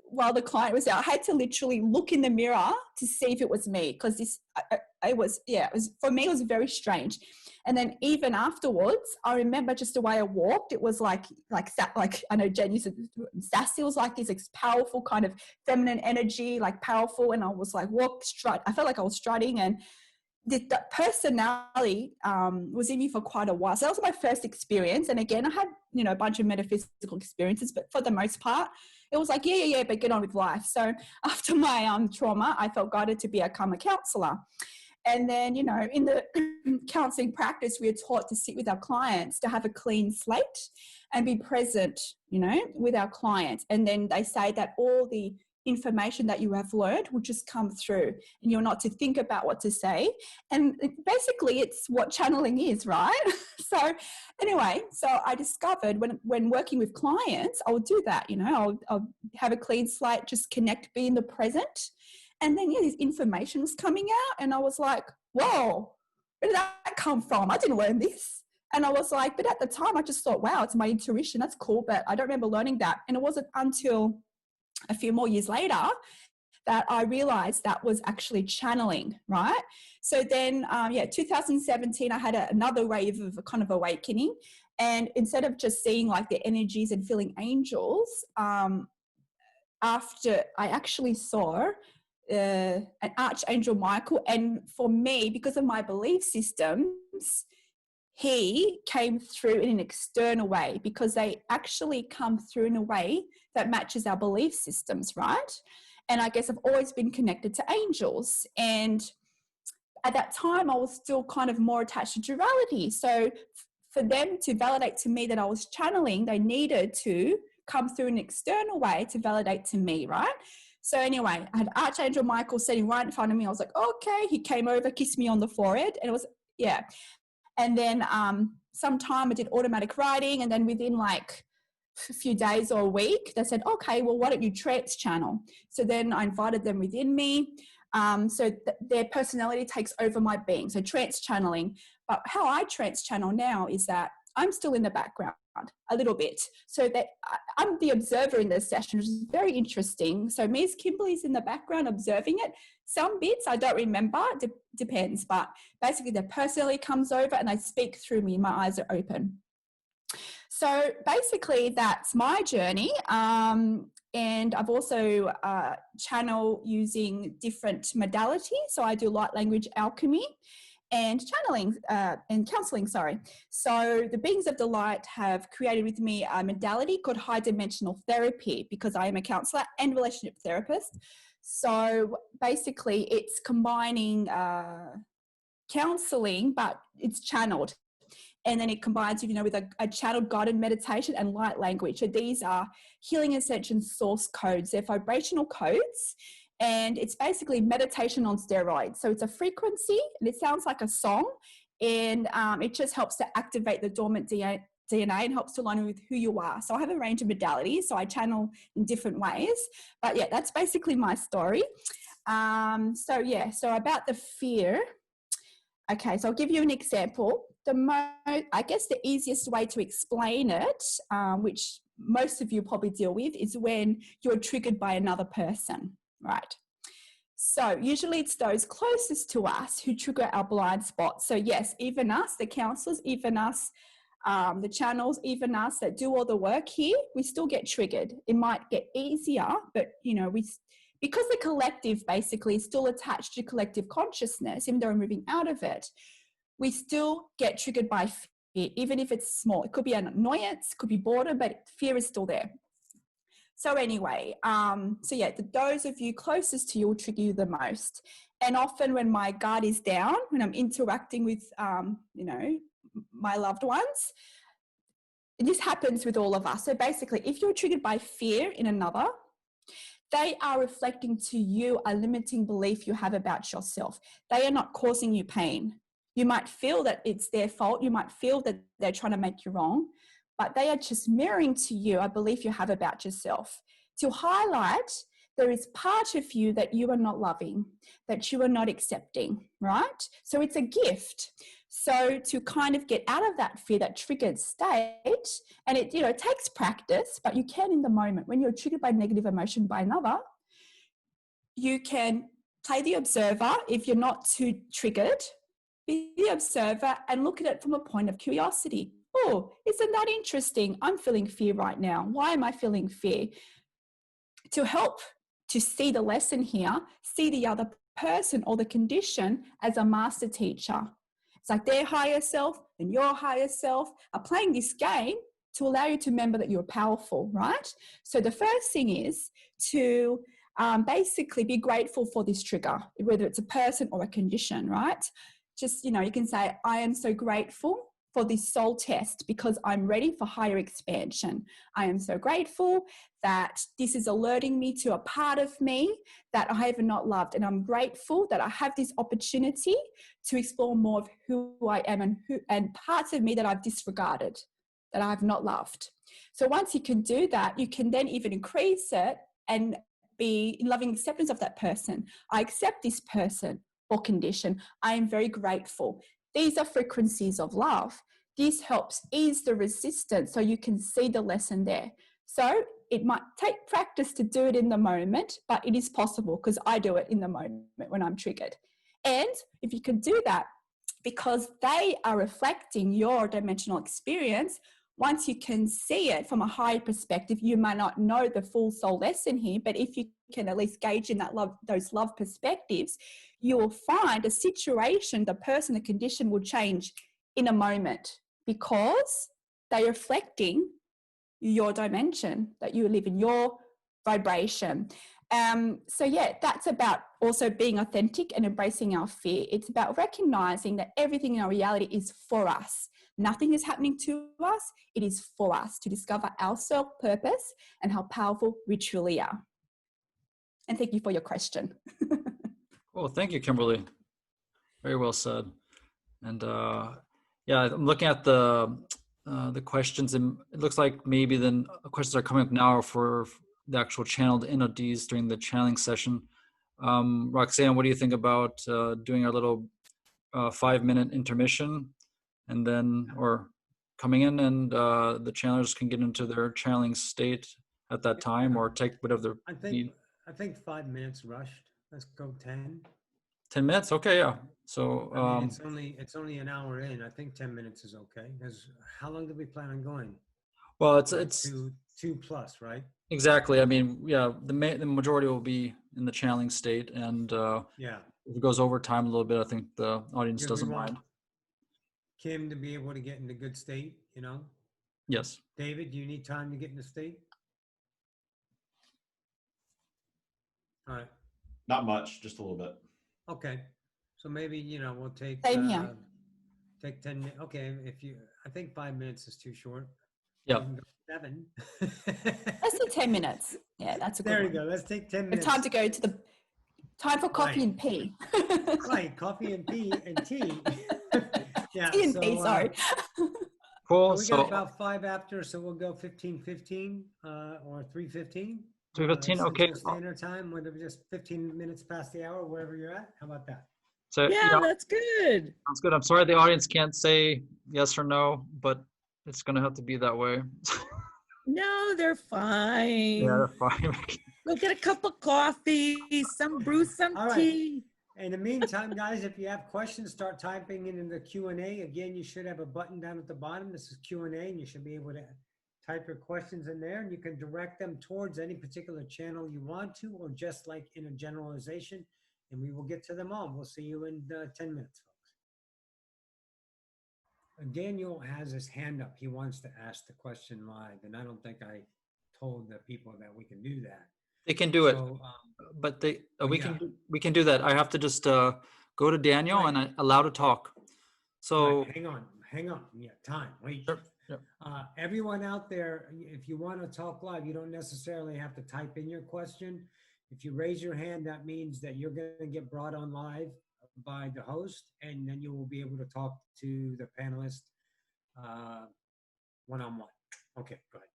While the client was out, I had to literally look in the mirror to see if it was me, because for me, it was very strange. And then even afterwards, I remember just the way I walked, it was like I know Jen used to sassy. It was like this powerful kind of feminine energy, like powerful. And I was like, I felt like I was strutting, and the personality was in me for quite a while. So that was my first experience. And again, I had, a bunch of metaphysical experiences, but for the most part, it was like, but get on with life. So after my trauma, I felt guided to become a counselor. And then, in the counseling practice, we are taught to sit with our clients, to have a clean slate and be present, with our clients. And then they say that all the information that you have learned will just come through, and you're not to think about what to say. And basically it's what channeling is, right? So anyway, so I discovered when working with clients, I would do that, I'll have a clean slate, just connect, be in the present. And then, this information was coming out, and I was like, whoa, where did that come from? I didn't learn this. And I was like, but at the time I just thought, wow, it's my intuition. That's cool. But I don't remember learning that. And it wasn't until a few more years later that I realized that was actually channeling, right? So then, 2017, I had another wave of a kind of awakening. And instead of just seeing like the energies and feeling angels, after I actually saw an Archangel Michael. And for me, because of my belief systems, he came through in an external way, because they actually come through in a way that matches our belief systems, right? And I guess I've always been connected to angels. And at that time, I was still kind of more attached to duality. So for them to validate to me that I was channeling, they needed to come through an external way to validate to me, right? So anyway, I had Archangel Michael sitting right in front of me. I was like, okay. He came over, kissed me on the forehead, and it was, And then sometime I did automatic writing, and then within like a few days or a week, they said, okay, well, why don't you trance channel? So then I invited them within me. So their personality takes over my being. So trance channeling. But how I trance channel now is that I'm still in the background a little bit, so that I'm the observer in this session, which is very interesting. So Ms. Kimberly's in the background observing it. Some bits I don't remember, depends, but basically the personality comes over and they speak through me. My eyes are open. So basically that's my journey. And I've also channel using different modalities. So I do light language alchemy. and channeling and counseling, sorry. So the Beings of Delight have created with me a modality called high dimensional therapy, because I am a counselor and relationship therapist. So basically it's combining counseling, but it's channeled. And then it combines, with a channeled guided meditation and light language. So these are healing ascension source codes. They're vibrational codes. And it's basically meditation on steroids. So it's a frequency and it sounds like a song. And it just helps to activate the dormant DNA and helps to align with who you are. So I have a range of modalities. So I channel in different ways. But yeah, that's basically my story. So about the fear. Okay, so I'll give you an example. I guess the easiest way to explain it, which most of you probably deal with, is when you're triggered by another person, right? So usually it's those closest to us who trigger our blind spots. So yes, even us, the counselors, even us, the channels, even us that do all the work here, we still get triggered. It might get easier, but because the collective basically is still attached to collective consciousness, even though we're moving out of it, we still get triggered by fear, even if it's small. It could be an annoyance, could be boredom, but fear is still there. So anyway, those of you closest to you will trigger you the most. And often when my guard is down, when I'm interacting with, my loved ones, this happens with all of us. So basically, if you're triggered by fear in another, they are reflecting to you a limiting belief you have about yourself. They are not causing you pain. You might feel that it's their fault. You might feel that they're trying to make you wrong, but they are just mirroring to you a belief you have about yourself to highlight there is part of you that you are not loving, that you are not accepting, right? So it's a gift. So to kind of get out of that fear, that triggered state, and it takes practice, but you can in the moment. When you're triggered by negative emotion by another, you can play the observer. If you're not too triggered, be the observer and look at it from a point of curiosity. Oh, isn't that interesting? I'm feeling fear right now. Why am I feeling fear? To help to see the lesson here, see the other person or the condition as a master teacher. It's like their higher self and your higher self are playing this game to allow you to remember that you're powerful, right? So the first thing is to basically be grateful for this trigger, whether it's a person or a condition, right? Just, you can say, I am so grateful for this soul test because I'm ready for higher expansion. I am so grateful that this is alerting me to a part of me that I have not loved. And I'm grateful that I have this opportunity to explore more of who I am and parts of me that I've disregarded, that I have not loved. So once you can do that, you can then even increase it and be in loving acceptance of that person. I accept this person or condition. I am very grateful. These are frequencies of love. This helps ease the resistance so you can see the lesson there. So it might take practice to do it in the moment, but it is possible because I do it in the moment when I'm triggered. And if you can do that, because they are reflecting your dimensional experience, once you can see it from a higher perspective, you might not know the full soul lesson here, but if you can at least gauge in that love, those love perspectives, you will find a situation, the person, the condition will change in a moment because they're reflecting your dimension, that you live in your vibration. That's about also being authentic and embracing our fear. It's about recognizing that everything in our reality is for us. Nothing is happening to us. It is for us to discover our self-purpose and how powerful we truly are. And thank you for your question. Well, thank you, Kimberly. Very well said. And I'm looking at the questions, and it looks like maybe the questions are coming up now for the actual channeled NODs during the channeling session. Roxanne, what do you think about doing our little 5-minute intermission, and then or coming in and the channelers can get into their channeling state at that time, or take whatever they need? I think 5 minutes rushed. Let's go 10. 10 minutes? Okay, yeah. So I mean, it's only an hour in. I think 10 minutes is okay. Because how long do we plan on going? well, it's two plus, right? exactly. I mean, yeah, the majority will be in the channeling state, and Yeah. if it goes over time a little bit, I think the audience Because we doesn't want mind. Kim to be able to get into good state, you know? Yes. David, do you need time to get into state? All right. Not much, just a little bit. Okay. So maybe, you know, we'll take Same here. take 10 minutes. Okay, if you I think 5 minutes is too short. Yeah. We can go 7. Let's do 10 minutes. Yeah, that's a good There you one. go. Let's take 10 It's minutes. time to go to the time for coffee Right. and pee. Right, coffee and tea and tea. Yeah. Tea and so, pee, sorry. Cool. So we got So about 5 after, so we'll go 15:15 or 3:15. 3:15. Okay. Central Standard Time, whether we're just 15 minutes past the hour, wherever you're at. How about that? So Yeah, yeah, that's good. sounds good. I'm sorry the audience can't say yes or no, but it's gonna have to be that way. No, they're fine. Yeah, that's fine. Go get a cup of coffee, brew some All right. tea. In the meantime, guys, if you have questions, start typing it in the Q&A. Again, you should have a button down at the bottom. This is Q&A, and you should be able to type your questions in there, and you can direct them towards any particular channel you want to, or just like in a generalization, and we will get to them all. We'll see you in 10 minutes, folks. Daniel has his hand up. He wants to ask the question live, and I don't think I told the people that we can do that. They can do it, So, but they oh, we yeah. we can do that. I have to just go to Daniel Right. and allow to talk. So right, hang on. Yeah, time. Wait. Sure, yep. Everyone out there, if you want to talk live, you don't necessarily have to type in your question. If you raise your hand, that means that you're going to get brought on live by the host, and then you will be able to talk to the panelist one-on-one. Okay, go ahead.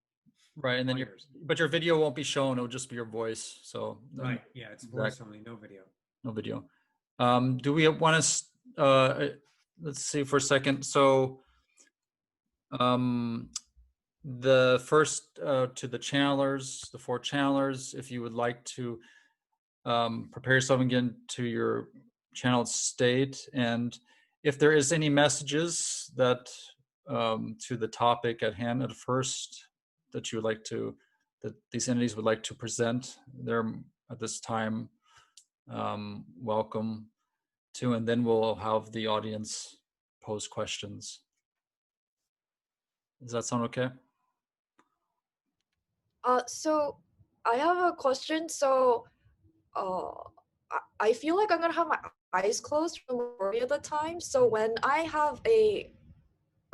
right, and then but your video won't be shown. It'll just be your voice. So Right. Yeah, it's voice only, no video. no video. Do we want to? Let's see for a second. So, the first to the channelers, the 4 channelers, if you would like to prepare yourself again to your channeled state, and if there is any messages that to the topic at hand at first that you would like to, that these entities would like to present, they're at this time welcome to, and then we'll have the audience pose questions. Does that sound okay? So I have a question. So I feel like I'm gonna have my eyes closed for the majority of the time. So when I have a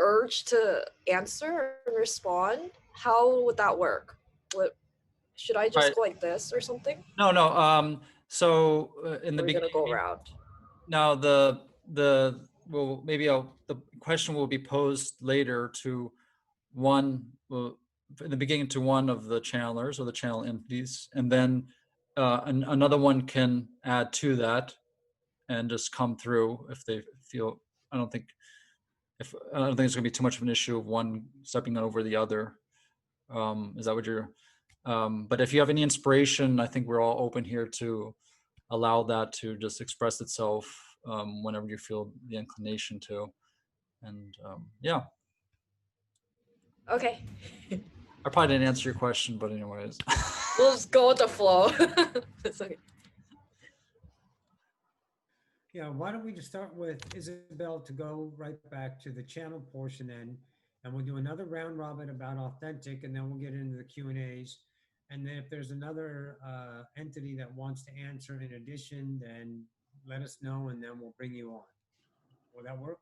urge to answer and respond, how would that work? Should I just Right. go like this or something? No. So in the We're beginning, gonna go around. now well, maybe the question will be posed later to one, in the beginning to one of the channelers or the channel entities, and then another one can add to that and just come through if they feel. I don't think it's going to be too much of an issue of one stepping over the other. Is that what you're? But if you have any inspiration, I think we're all open here to allow that to just express itself whenever you feel the inclination to. And yeah. Okay. I probably didn't answer your question, but anyways. We'll just go with the flow. It's okay. Yeah, why don't we just start with Isabel to go right back to the channel portion then, and we'll do another round robin about authentic, and then we'll get into the Q&As. And then if there's another entity that wants to answer in addition, then let us know, and then we'll bring you on. Will that work?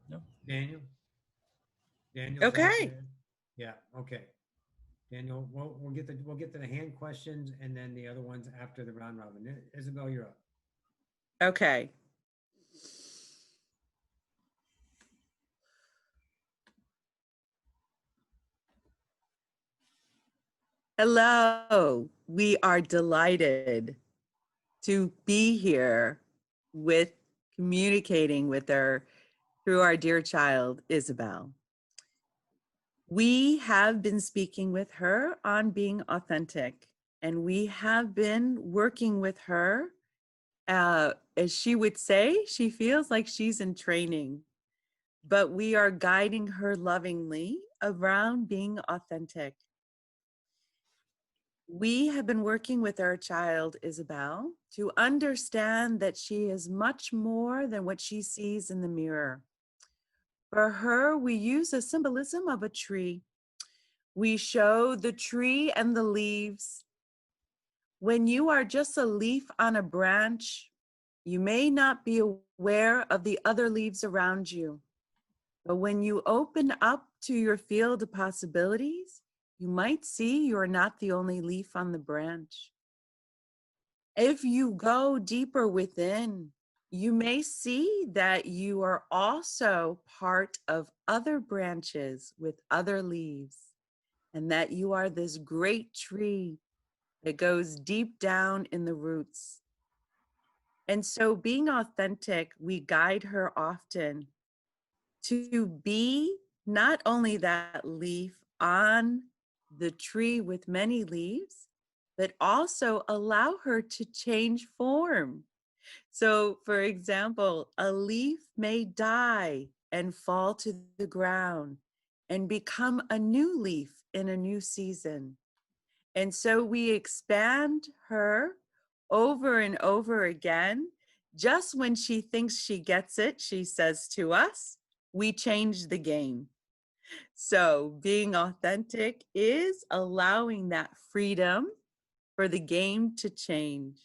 No. Daniel? Okay. Yeah, okay. Daniel, we'll get to the hand questions and then the other ones after the round robin. Isabel, you're up. Okay. Hello. We are delighted to be here with communicating with her through our dear child, Isabel. We have been speaking with her on being authentic, and we have been working with her. As she would say, she feels like she's in training, but we are guiding her lovingly around being authentic. We have been working with our child, Isabel, to understand that she is much more than what she sees in the mirror. For her, we use a symbolism of a tree. We show the tree and the leaves. When you are just a leaf on a branch, you may not be aware of the other leaves around you. But when you open up to your field of possibilities, you might see you're not the only leaf on the branch. If you go deeper within, you may see that you are also part of other branches with other leaves, and that you are this great tree that goes deep down in the roots. And so, being authentic, we guide her often to be not only that leaf on the tree with many leaves, but also allow her to change form. So, for example, a leaf may die and fall to the ground and become a new leaf in a new season. And so we expand her over and over again. Just when she thinks she gets it, she says to us, we change the game. So being authentic is allowing that freedom for the game to change.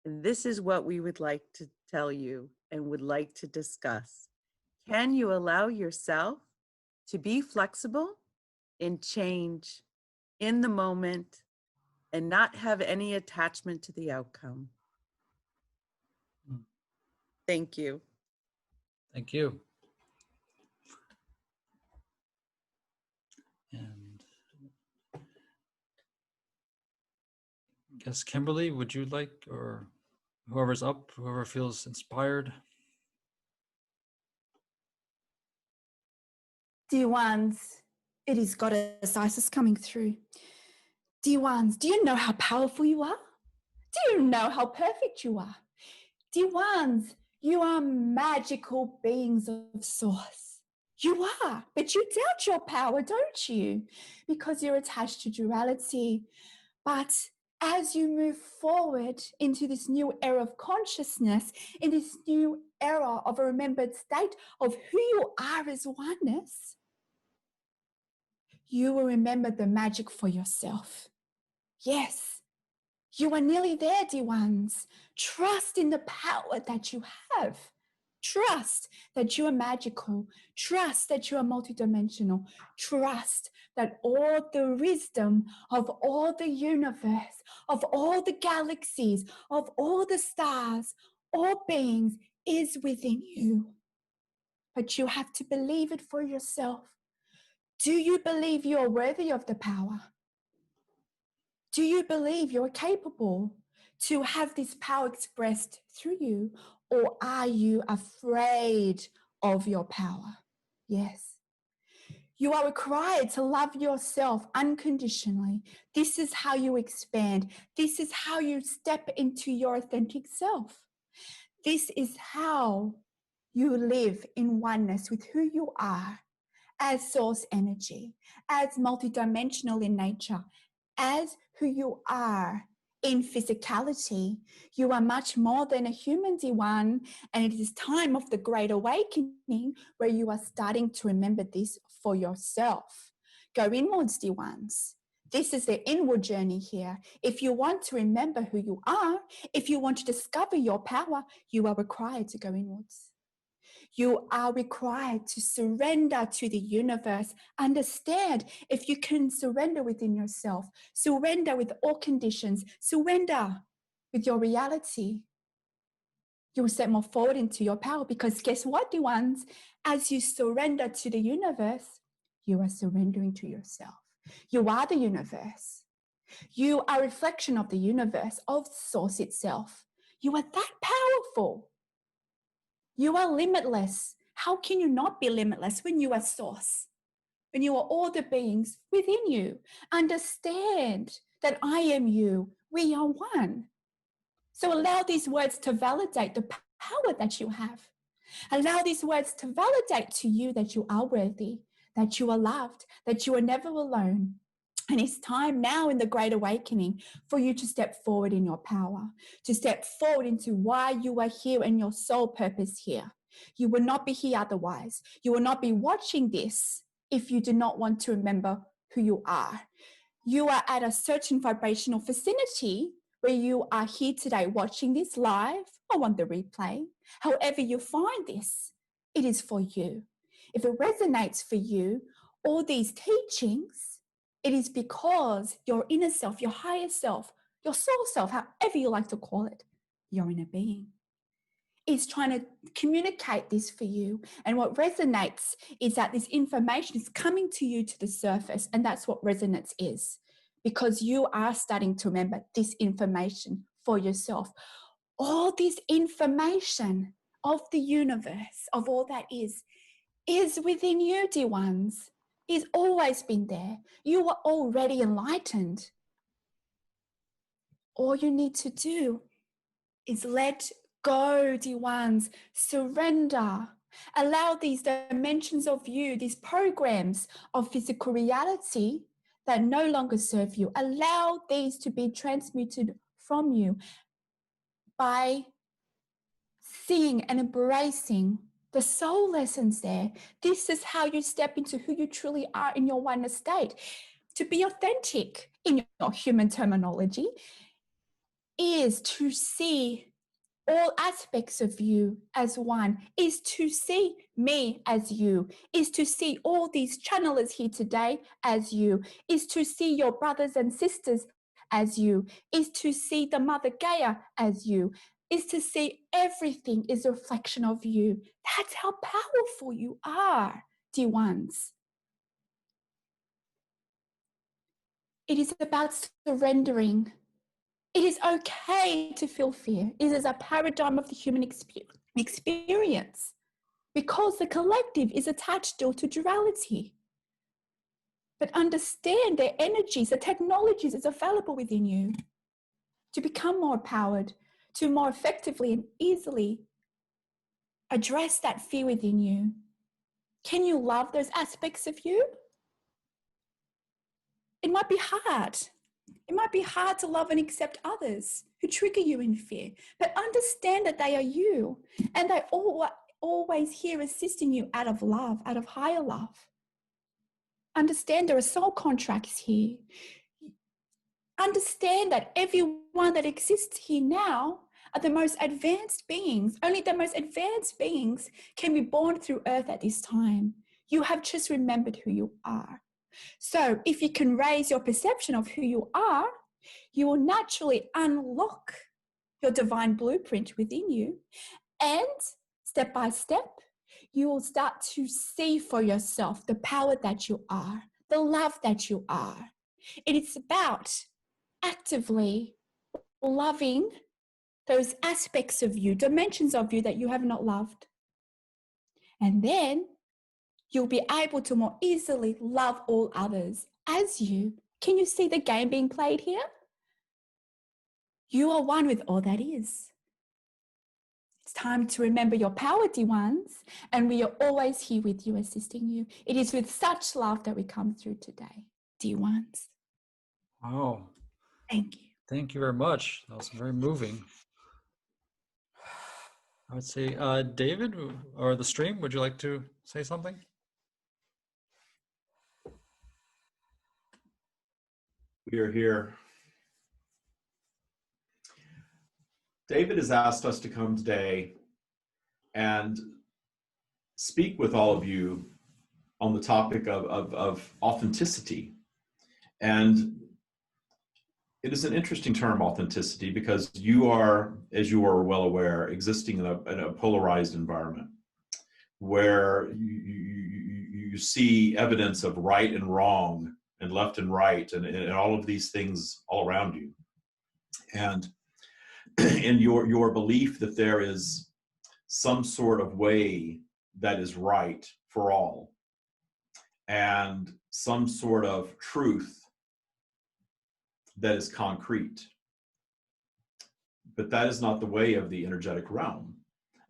And this is what we would like to tell you and would like to discuss. Can you allow yourself to be flexible and change in the moment and not have any attachment to the outcome? Thank you. Thank you. And I guess Kimberly, would you like, or whoever's up, whoever feels inspired? Dear ones, it is Goddess Isis coming through. Dear ones, do you know how powerful you are? Do you know how perfect you are? Dear ones, you are magical beings of source. You are, but you doubt your power, don't you? Because you're attached to duality. But as you move forward into this new era of consciousness, in this new era of a remembered state of who you are as oneness, you will remember the magic for yourself. Yes, you are nearly there, dear ones. Trust in the power that you have. Trust that you are magical. Trust that you are multidimensional. Trust that all the wisdom of all the universe, of all the galaxies, of all the stars, all beings is within you. But you have to believe it for yourself. Do you believe you are worthy of the power? Do you believe you're capable to have this power expressed through you? Or are you afraid of your power? Yes. You are required to love yourself unconditionally. This is how you expand. This is how you step into your authentic self. This is how you live in oneness with who you are as source energy, as multidimensional in nature, as who you are in physicality. You are much more than a human, dear one, and it is time of the great awakening where you are starting to remember this for yourself. Go inwards, dear ones. This is the inward journey here. If you want to remember who you are, if you want to discover your power, you are required to go inwards. You are required to surrender to the universe. Understand, if you can surrender within yourself, surrender with all conditions, surrender with your reality, you will step more forward into your power. Because guess what, dear ones? As you surrender to the universe, you are surrendering to yourself. You are the universe. You are a reflection of the universe, of Source itself. You are that powerful. You are limitless. How can you not be limitless when you are Source? When you are all the beings within you? Understand that I am you. We are one. So allow these words to validate the power that you have. Allow these words to validate to you that you are worthy, that you are loved, that you are never alone. And it's time now in the Great Awakening for you to step forward in your power, to step forward into why you are here and your sole purpose here. You will not be here otherwise. You will not be watching this if you do not want to remember who you are. You are at a certain vibrational vicinity where you are here today watching this live or on the replay. However you find this, it is for you. If it resonates for you, all these teachings, it is because your inner self, your higher self, your soul self, however you like to call it, your inner being, is trying to communicate this for you. And what resonates is that this information is coming to you to the surface, and that's what resonance is, because you are starting to remember this information for yourself. All this information of the universe, of all that is within you, dear ones. It's always been there. You are already enlightened. All you need to do is let go, dear ones. Surrender. Allow these dimensions of you, these programs of physical reality that no longer serve you, allow these to be transmuted from you by seeing and embracing the soul lessons there. This is how you step into who you truly are in your oneness state. To be authentic in your human terminology is to see all aspects of you as one, is to see me as you, is to see all these channelers here today as you, is to see your brothers and sisters as you, is to see the Mother Gaia as you, is to see everything is a reflection of you. That's how powerful you are, dear ones. It is about surrendering. It is okay to feel fear. It is a paradigm of the human experience because the collective is attached still to duality. But understand their energies, the technologies is available within you to become more empowered, to more effectively and easily address that fear within you. Can you love those aspects of you? It might be hard. It might be hard to love and accept others who trigger you in fear, but understand that they are you and they always here assisting you out of love, out of higher love. Understand there are soul contracts here. Understand that everyone that exists here now are the most advanced beings. Only the most advanced beings can be born through earth at this time. You have just remembered who you are. So if you can raise your perception of who you are, you will naturally unlock your divine blueprint within you. And step by step, you will start to see for yourself the power that you are, the love that you are. It is about actively loving those aspects of you, dimensions of you that you have not loved. And then you'll be able to more easily love all others as you. Can you see the game being played here? You are one with all that is. It's time to remember your power, dear ones, and we are always here with you, assisting you. It is with such love that we come through today, dear ones. Wow. Thank you. Thank you very much. That was very moving. I would say, David, or the stream, would you like to say something? We are here. David has asked us to come today and speak with all of you on the topic of authenticity. And it is an interesting term, authenticity, because you are, as you are well aware, existing in a polarized environment where you see evidence of right and wrong and left and right and all of these things all around you. And your belief that there is some sort of way that is right for all and some sort of truth that is concrete. But that is not the way of the energetic realm.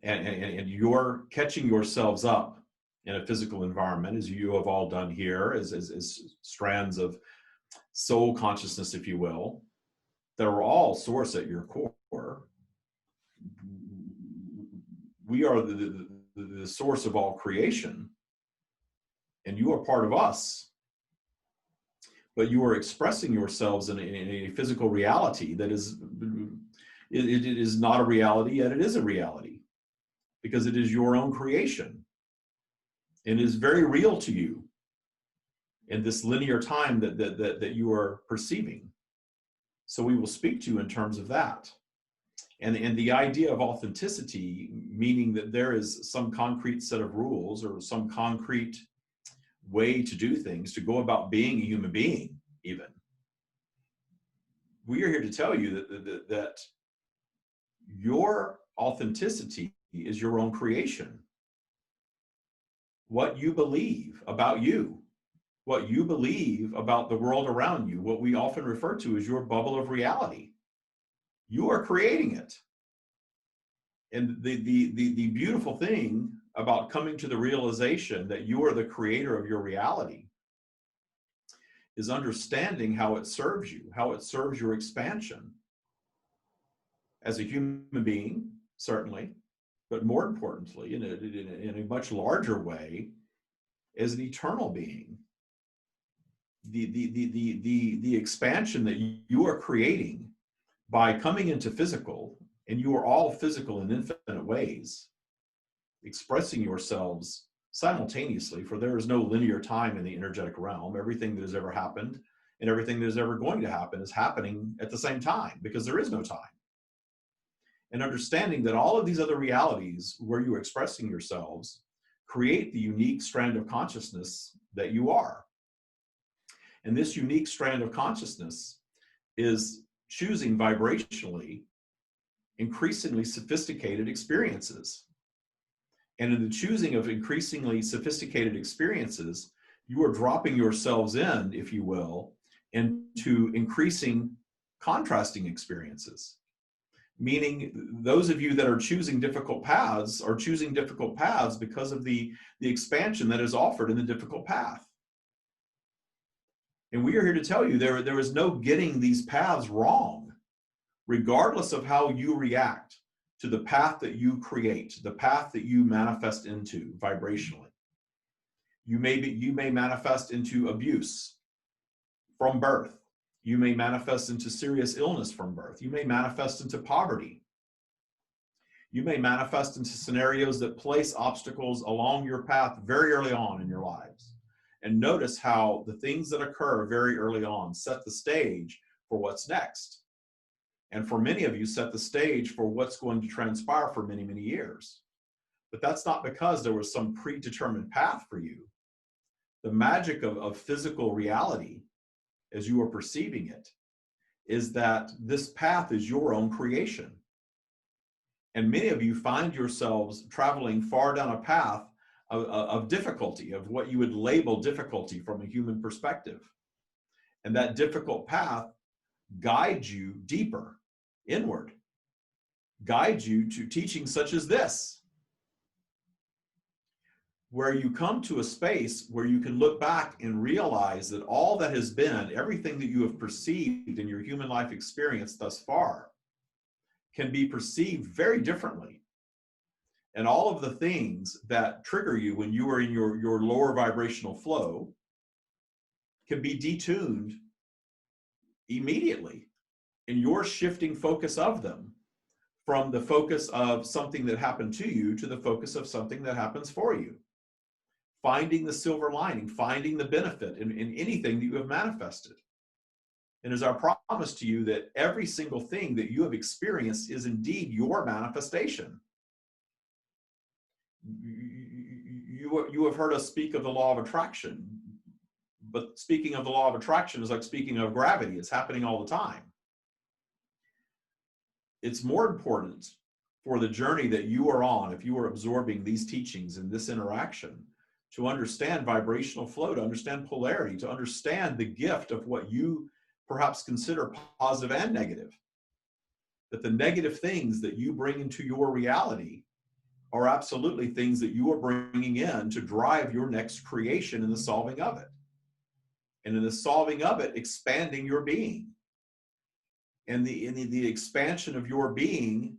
And you're catching yourselves up in a physical environment, as you have all done here, as strands of soul consciousness, if you will, that are all source at your core. We are the source of all creation, and you are part of us. But you are expressing yourselves in a physical reality that is, it is not a reality, yet it is a reality, because it is your own creation. And it is very real to you in this linear time that you are perceiving. So we will speak to you in terms of that. And the idea of authenticity, meaning that there is some concrete set of rules or some concrete way to do things, to go about being a human being, even. We are here to tell you that your authenticity is your own creation. What you believe about you, what you believe about the world around you, what we often refer to as your bubble of reality, you are creating it. And the beautiful thing about coming to the realization that you are the creator of your reality is understanding how it serves you, how it serves your expansion as a human being, certainly, but more importantly, in a much larger way, as an eternal being. The expansion that you are creating by coming into physical, and you are all physical in infinite ways, expressing yourselves simultaneously, for there is no linear time in the energetic realm. Everything that has ever happened and everything that is ever going to happen is happening at the same time, because there is no time. And understanding that all of these other realities where you are expressing yourselves create the unique strand of consciousness that you are. And this unique strand of consciousness is choosing vibrationally increasingly sophisticated experiences. And in the choosing of increasingly sophisticated experiences, you are dropping yourselves in, if you will, into increasing contrasting experiences. Meaning those of you that are choosing difficult paths are choosing difficult paths because of the expansion that is offered in the difficult path. And we are here to tell you there is no getting these paths wrong, regardless of how you react to the path that you create, the path that you manifest into vibrationally. You may manifest into abuse from birth. You may manifest into serious illness from birth. You may manifest into poverty. You may manifest into scenarios that place obstacles along your path very early on in your lives. And notice how the things that occur very early on set the stage for what's next. And for many of you, set the stage for what's going to transpire for many, many years. But that's not because there was some predetermined path for you. The magic of physical reality, as you are perceiving it, is that this path is your own creation. And many of you find yourselves traveling far down a path of difficulty, of what you would label difficulty from a human perspective. And that difficult path guides you deeper, inward, guides you to teaching such as this, where you come to a space where you can look back and realize that all that has been, everything that you have perceived in your human life experience thus far, can be perceived very differently. And all of the things that trigger you when you are in your lower vibrational flow can be detuned immediately. And you're shifting focus of them from the focus of something that happened to you to the focus of something that happens for you. Finding the silver lining, finding the benefit in anything that you have manifested. And as I promise to you that every single thing that you have experienced is indeed your manifestation. You have heard us speak of the law of attraction, but speaking of the law of attraction is like speaking of gravity. It's happening all the time. It's more important for the journey that you are on, if you are absorbing these teachings and this interaction, to understand vibrational flow, to understand polarity, to understand the gift of what you perhaps consider positive and negative. That the negative things that you bring into your reality are absolutely things that you are bringing in to drive your next creation and the solving of it. And in the solving of it, expanding your being. And in the expansion of your being,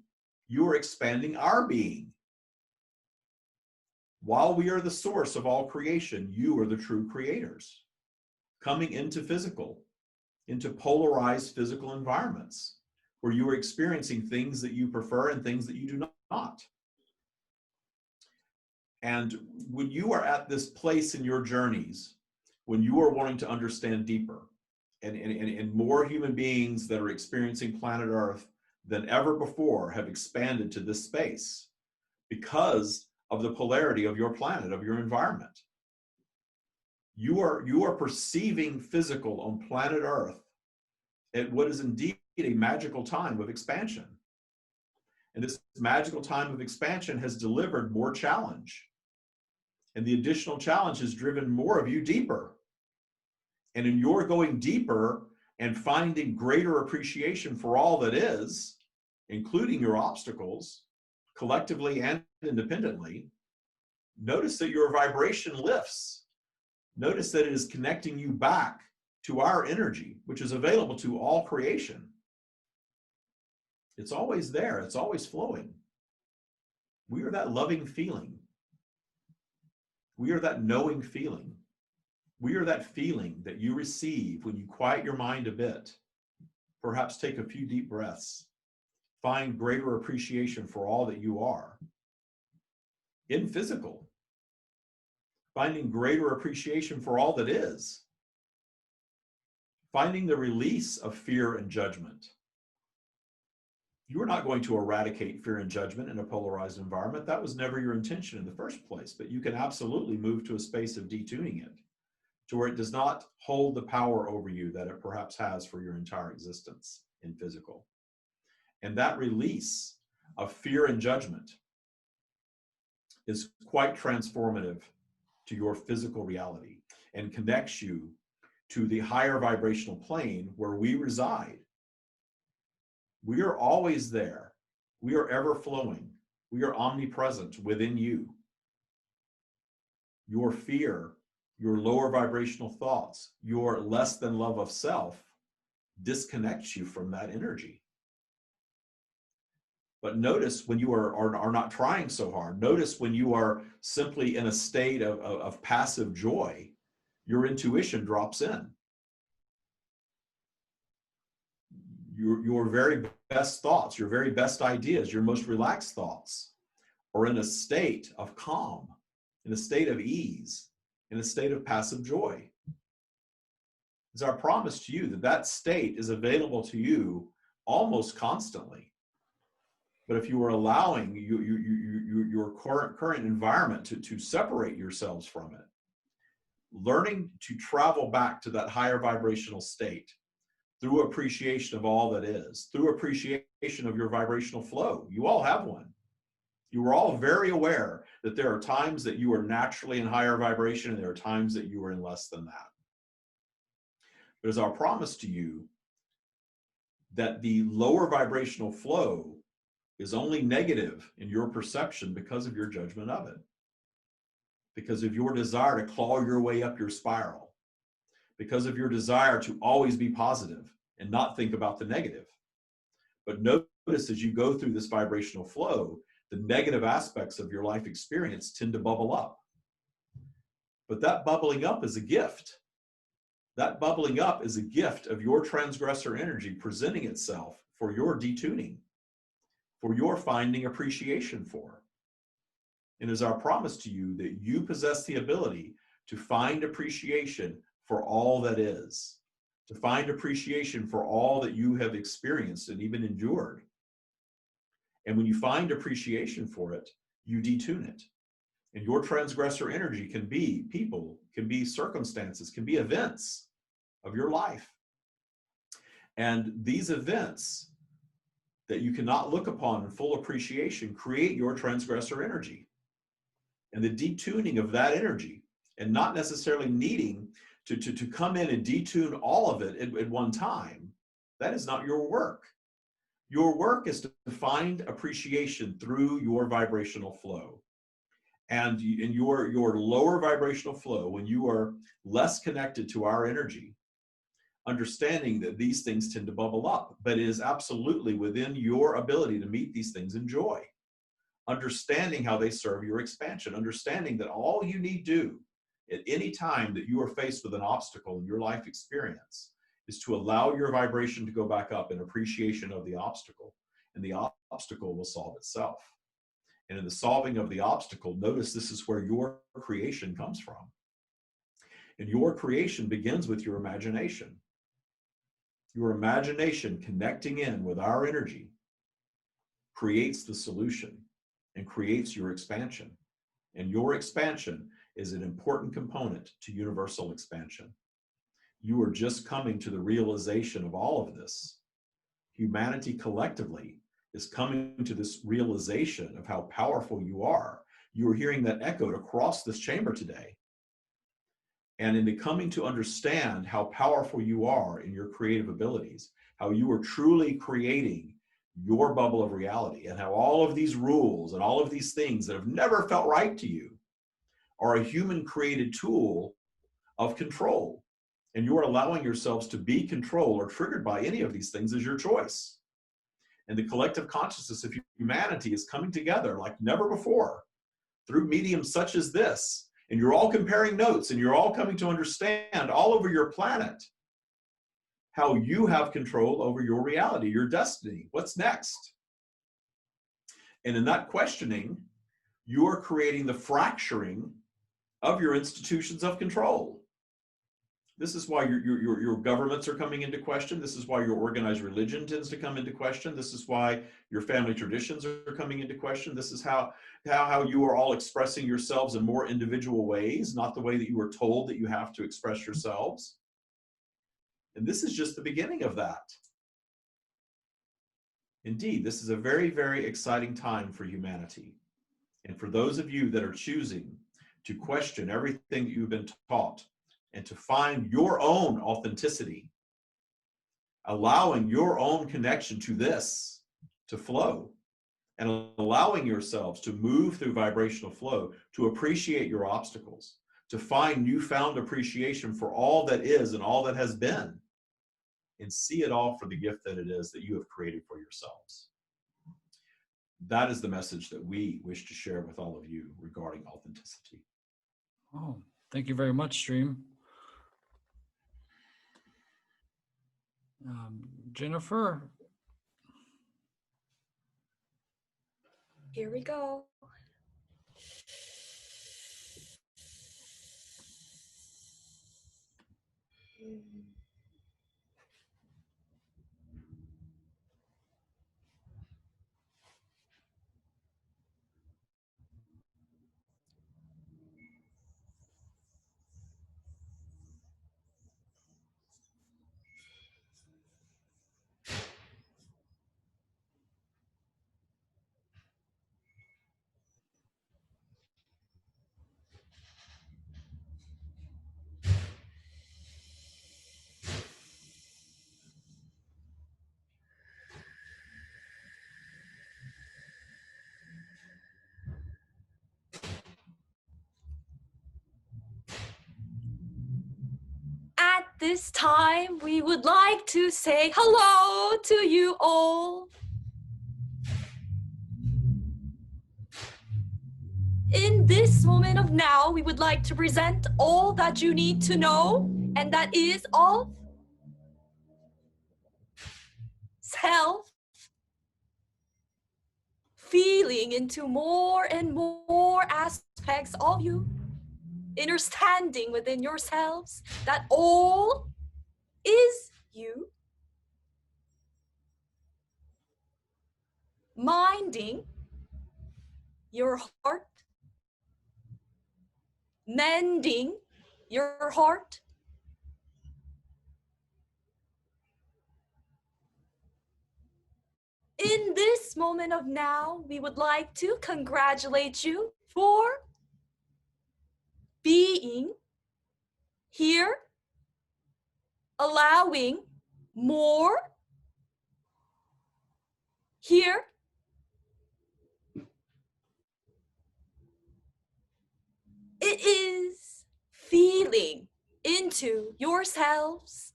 you are expanding our being. While we are the source of all creation, you are the true creators. Coming into physical, into polarized physical environments, where you are experiencing things that you prefer and things that you do not. And when you are at this place in your journeys, when you are wanting to understand deeper, and more human beings that are experiencing planet Earth than ever before have expanded to this space because of the polarity of your planet, of your environment. You are perceiving physical on planet Earth at what is indeed a magical time of expansion. And this magical time of expansion has delivered more challenge. And the additional challenge has driven more of you deeper. And in your going deeper and finding greater appreciation for all that is, including your obstacles, collectively and independently, notice that your vibration lifts. Notice that it is connecting you back to our energy, which is available to all creation. It's always there. It's always flowing. We are that loving feeling. We are that knowing feeling. We are that feeling that you receive when you quiet your mind a bit, perhaps take a few deep breaths, find greater appreciation for all that you are. In physical, finding greater appreciation for all that is. Finding the release of fear and judgment. You are not going to eradicate fear and judgment in a polarized environment. That was never your intention in the first place, but you can absolutely move to a space of detuning it, to where it does not hold the power over you that it perhaps has for your entire existence in physical. And that release of fear and judgment is quite transformative to your physical reality and connects you to the higher vibrational plane where we reside. We are always there. We are ever flowing. We are omnipresent within you. Your fear, your lower vibrational thoughts, your less than love of self disconnects you from that energy. But notice when you are not trying so hard, notice when you are simply in a state of passive joy, your intuition drops in. Your very best thoughts, your very best ideas, your most relaxed thoughts are in a state of calm, in a state of ease, in a state of passive joy. It's our promise to you that that state is available to you almost constantly. But if you are allowing your current environment to separate yourselves from it, learning to travel back to that higher vibrational state through appreciation of all that is, through appreciation of your vibrational flow. You all have one. You are all very aware that there are times that you are naturally in higher vibration and there are times that you are in less than that. But it's our promise to you that the lower vibrational flow is only negative in your perception because of your judgment of it, because of your desire to claw your way up your spiral, because of your desire to always be positive and not think about the negative. But notice as you go through this vibrational flow, the negative aspects of your life experience tend to bubble up. But that bubbling up is a gift. That bubbling up is a gift of your transgressor energy presenting itself for your detuning, for your finding appreciation for. And is our promise to you that you possess the ability to find appreciation for all that is, to find appreciation for all that you have experienced and even endured. And when you find appreciation for it, you detune it. And your transgressor energy can be people, can be circumstances, can be events of your life. And these events that you cannot look upon in full appreciation create your transgressor energy. And the detuning of that energy, and not necessarily needing to come in and detune all of it at one time, that is not your work. Your work is to find appreciation through your vibrational flow. And in your lower vibrational flow, when you are less connected to our energy, understanding that these things tend to bubble up, but it is absolutely within your ability to meet these things in joy. Understanding how they serve your expansion, understanding that all you need do at any time that you are faced with an obstacle in your life experience is to allow your vibration to go back up in appreciation of the obstacle, and the obstacle will solve itself. And in the solving of the obstacle, notice this is where your creation comes from. And your creation begins with your imagination. Your imagination connecting in with our energy creates the solution and creates your expansion. And your expansion is an important component to universal expansion. You are just coming to the realization of all of this. Humanity collectively is coming to this realization of how powerful you are. You are hearing that echoed across this chamber today. And in becoming to understand how powerful you are in your creative abilities, how you are truly creating your bubble of reality, and how all of these rules and all of these things that have never felt right to you are a human created tool of control. And you are allowing yourselves to be controlled or triggered by any of these things as your choice. And the collective consciousness of humanity is coming together like never before through mediums such as this. And you're all comparing notes, and you're all coming to understand all over your planet how you have control over your reality, your destiny. What's next? And in that questioning, you are creating the fracturing of your institutions of control. This is why your governments are coming into question. This is why your organized religion tends to come into question. This is why your family traditions are coming into question. This is how you are all expressing yourselves in more individual ways, not the way that you were told that you have to express yourselves. And this is just the beginning of that. Indeed, this is a very, very exciting time for humanity. And for those of you that are choosing to question everything that you've been taught, and to find your own authenticity, allowing your own connection to this to flow, and allowing yourselves to move through vibrational flow, to appreciate your obstacles, to find newfound appreciation for all that is and all that has been, and see it all for the gift that it is that you have created for yourselves. That is the message that we wish to share with all of you regarding authenticity. Oh, thank you very much, Stream. Jennifer. Here we go. At this time, we would like to say hello to you all. In this moment of now, we would like to present all that you need to know, and that is of self, feeling into more and more aspects of you, understanding within yourselves that all is you, minding your heart, mending your heart, in this moment of now, we would like to congratulate you for being here, allowing more here, It is feeling into yourselves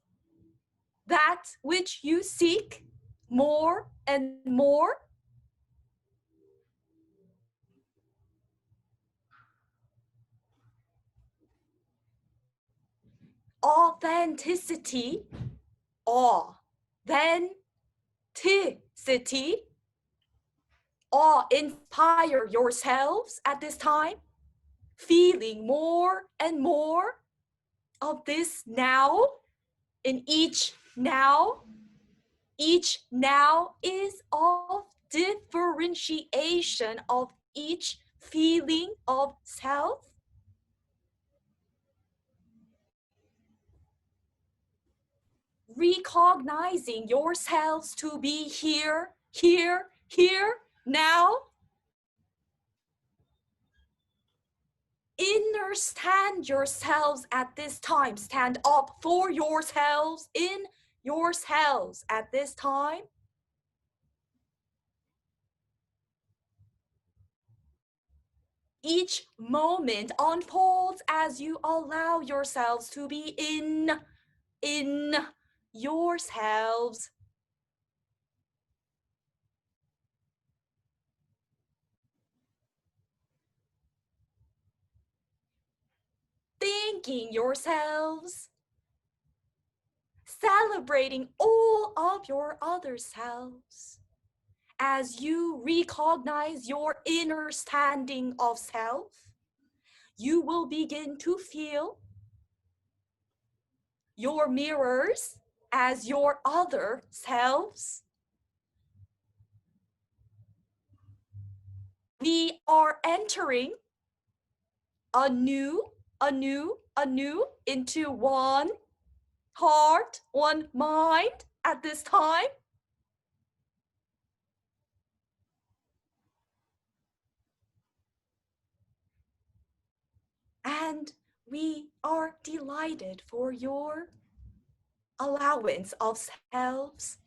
that which you seek more and more. Authenticity, authenticity, inspire yourselves at this time, feeling more and more of this now in each now. Each now is of differentiation of each feeling of self. Recognizing yourselves to be here, here, here, now. Understand yourselves at this time. Stand up for yourselves in yourselves at this time. Each moment unfolds as you allow yourselves to be in yourselves. Thanking yourselves. Celebrating all of your other selves. As you recognize your inner standing of self, you will begin to feel your mirrors as your other selves. We are entering anew into one heart, one mind at this time. And we are delighted for your allowance of selves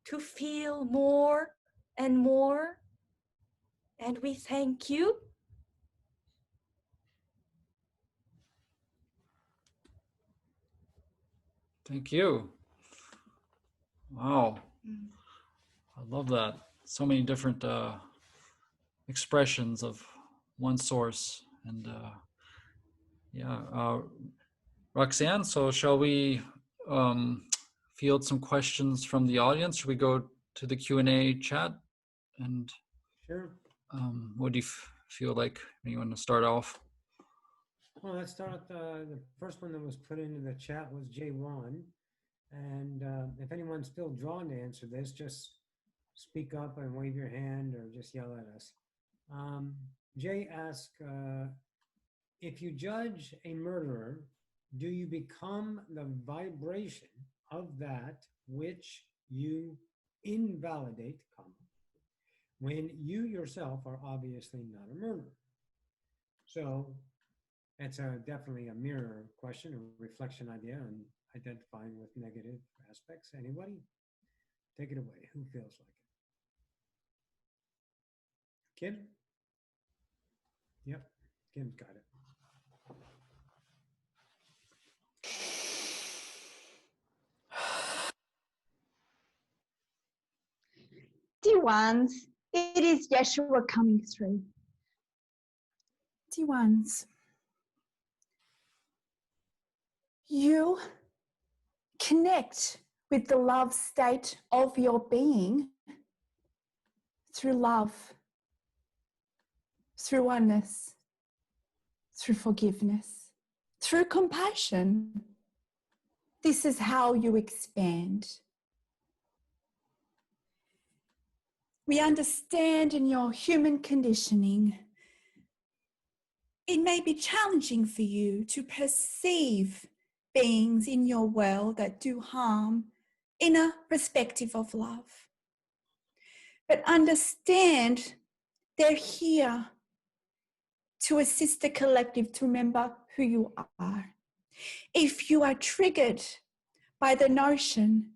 to feel more and more. And we thank you. Thank you. Wow. I love that. So many different expressions of one source. And Roxanne, so shall we field some questions from the audience? Should we go to the Q&A chat? And Sure. what do you feel like? You want to start off? Well, let's start with the first one that was put into the chat was J1. And if anyone's still drawn to answer this, just speak up and wave your hand or just yell at us. Jay asked, if you judge a murderer, do you become the vibration of that which you invalidate, when you yourself are obviously not a murderer? So it's definitely a mirror question, a reflection idea on identifying with negative aspects. Anybody? Take it away. Who feels like it? Kim? Yep, Kim's got it. Dear ones, it is Yeshua coming through. Dear ones, you connect with the love state of your being through love, through oneness, through forgiveness, through compassion. This is how you expand. We understand in your human conditioning, it may be challenging for you to perceive beings in your world that do harm in a perspective of love. But understand they're here to assist the collective to remember who you are. If you are triggered by the notion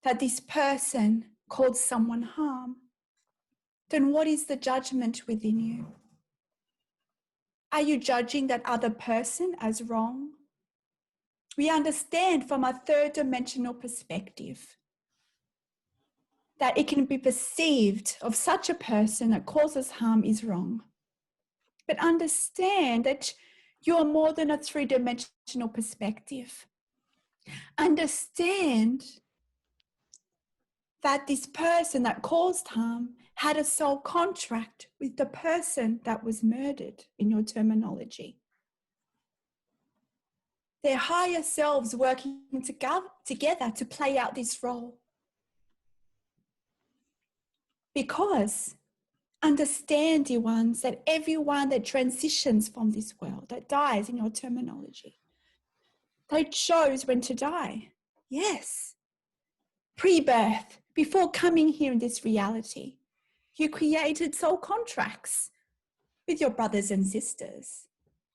that this person caused someone harm, then what is the judgment within you? Are you judging that other person as wrong? We understand from a third dimensional perspective that it can be perceived of such a person that causes harm is wrong. But understand that you are more than a three-dimensional perspective. Understand that this person that caused harm had a soul contract with the person that was murdered, in your terminology. Their higher selves working together to play out this role. Because understand, dear ones, that everyone that transitions from this world, that dies, in your terminology, they chose when to die. Yes. Pre-birth, before coming here in this reality, you created soul contracts with your brothers and sisters.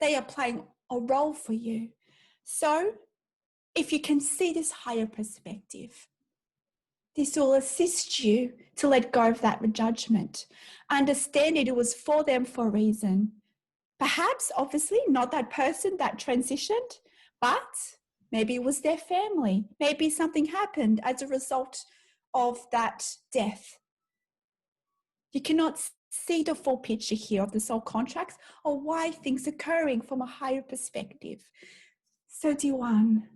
They are playing a role for you. So, if you can see this higher perspective, this will assist you to let go of that judgment. Understand it was for them for a reason. Perhaps, obviously, not that person that transitioned, but maybe it was their family. Maybe something happened as a result of that death. You cannot see the full picture here of the soul contracts or why things are occurring from a higher perspective. So, dear one,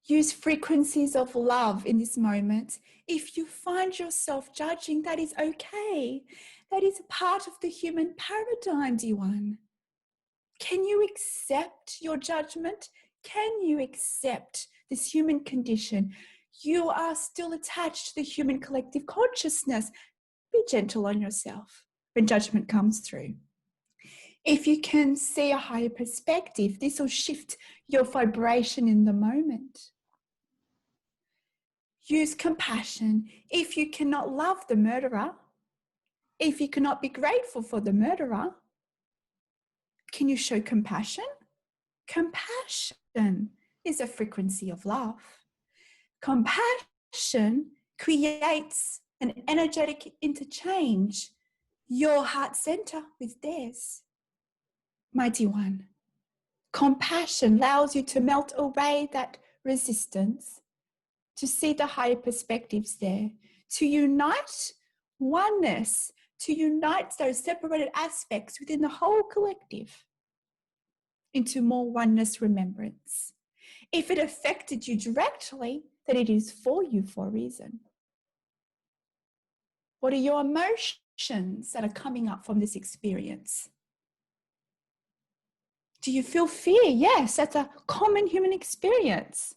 use frequencies of love in this moment. If you find yourself judging, that is okay. That is part of the human paradigm, dear one. Can you accept your judgment? Can you accept this human condition? You are still attached to the human collective consciousness. Be gentle on yourself when judgment comes through. If you can see a higher perspective, this will shift your vibration in the moment. Use compassion. If you cannot love the murderer, if you cannot be grateful for the murderer, can you show compassion? Compassion is a frequency of love. Compassion creates an energetic interchange, your heart center with theirs. My dear one, compassion allows you to melt away that resistance, to see the higher perspectives there, to unite oneness, to unite those separated aspects within the whole collective into more oneness remembrance. If it affected you directly, then it is for you for a reason. What are your emotions that are coming up from this experience? Do you feel fear? Yes, that's a common human experience.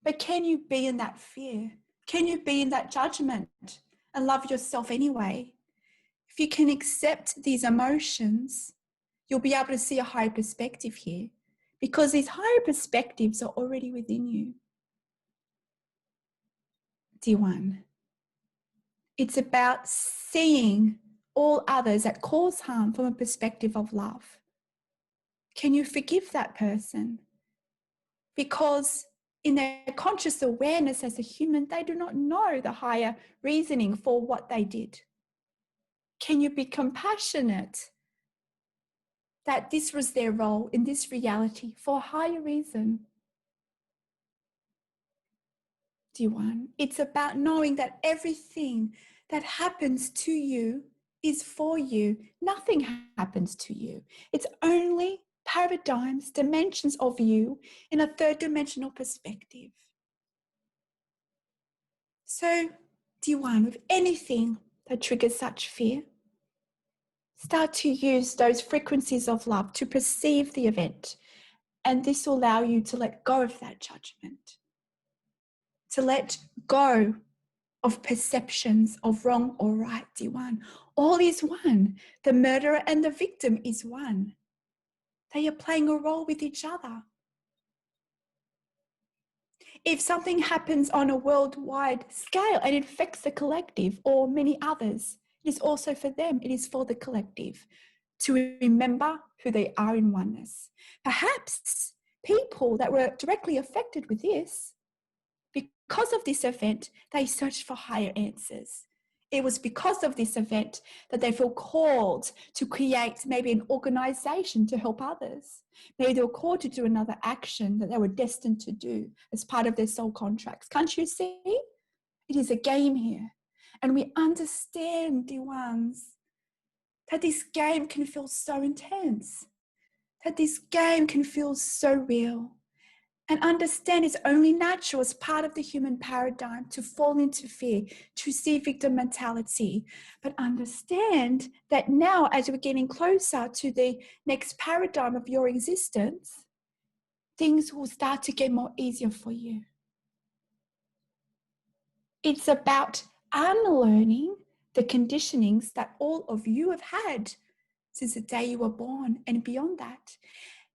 But can you be in that fear? Can you be in that judgment and love yourself anyway? If you can accept these emotions, you'll be able to see a higher perspective here, because these higher perspectives are already within you. Dear one, it's about seeing all others that cause harm from a perspective of love. Can you forgive that person? Because in their conscious awareness as a human, they do not know the higher reasoning for what they did. Can you be compassionate that this was their role in this reality for a higher reason? Dear one, it's about knowing that everything that happens to you is for you. Nothing happens to you. It's only paradigms, dimensions of you in a third dimensional perspective. So, dear one, with anything that triggers such fear, start to use those frequencies of love to perceive the event. And this will allow you to let go of that judgment, to let go of perceptions of wrong or right, dear one. All is one. The murderer and the victim is one. They are playing a role with each other. If something happens on a worldwide scale and it affects the collective or many others, it is also for them. It is for the collective to remember who they are in oneness. Perhaps people that were directly affected with this, because of this event, they searched for higher answers. It was because of this event that they feel called to create maybe an organization to help others. Maybe they were called to do another action that they were destined to do as part of their soul contracts. Can't you see? It is a game here. And we understand, dear ones, that this game can feel so intense, that this game can feel so real. And understand it's only natural as part of the human paradigm to fall into fear, to see victim mentality. But understand that now, as we're getting closer to the next paradigm of your existence, things will start to get more easier for you. It's about unlearning the conditionings that all of you have had since the day you were born and beyond that.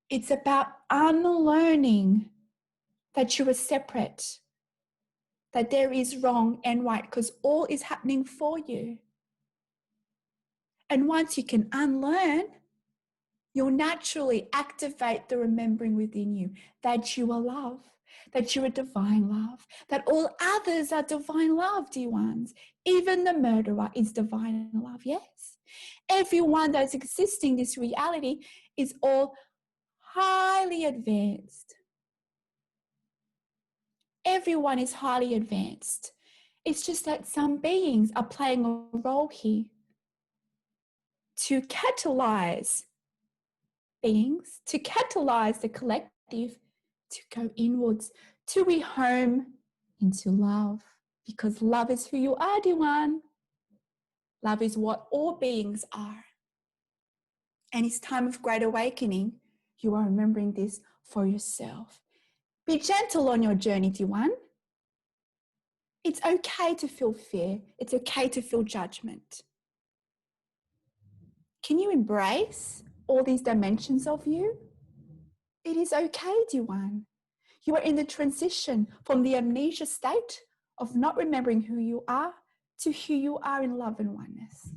It's about unlearning that you are separate, that there is wrong and right, because all is happening for you. And once you can unlearn, you'll naturally activate the remembering within you that you are love, that you are divine love, that all others are divine love, dear ones. Even the murderer is divine love, yes. Everyone that's existing in this reality is all highly advanced. Everyone is highly advanced. It's just that some beings are playing a role here to catalyze beings, to catalyze the collective to go inwards, to rehome into love. Because love is who you are, dear one. Love is what all beings are. And it's time of great awakening. You are remembering this for yourself. Be gentle on your journey, dear one. It's okay to feel fear. It's okay to feel judgment. Can you embrace all these dimensions of you? It is okay, dear one. You are in the transition from the amnesia state of not remembering who you are to who you are in love and oneness.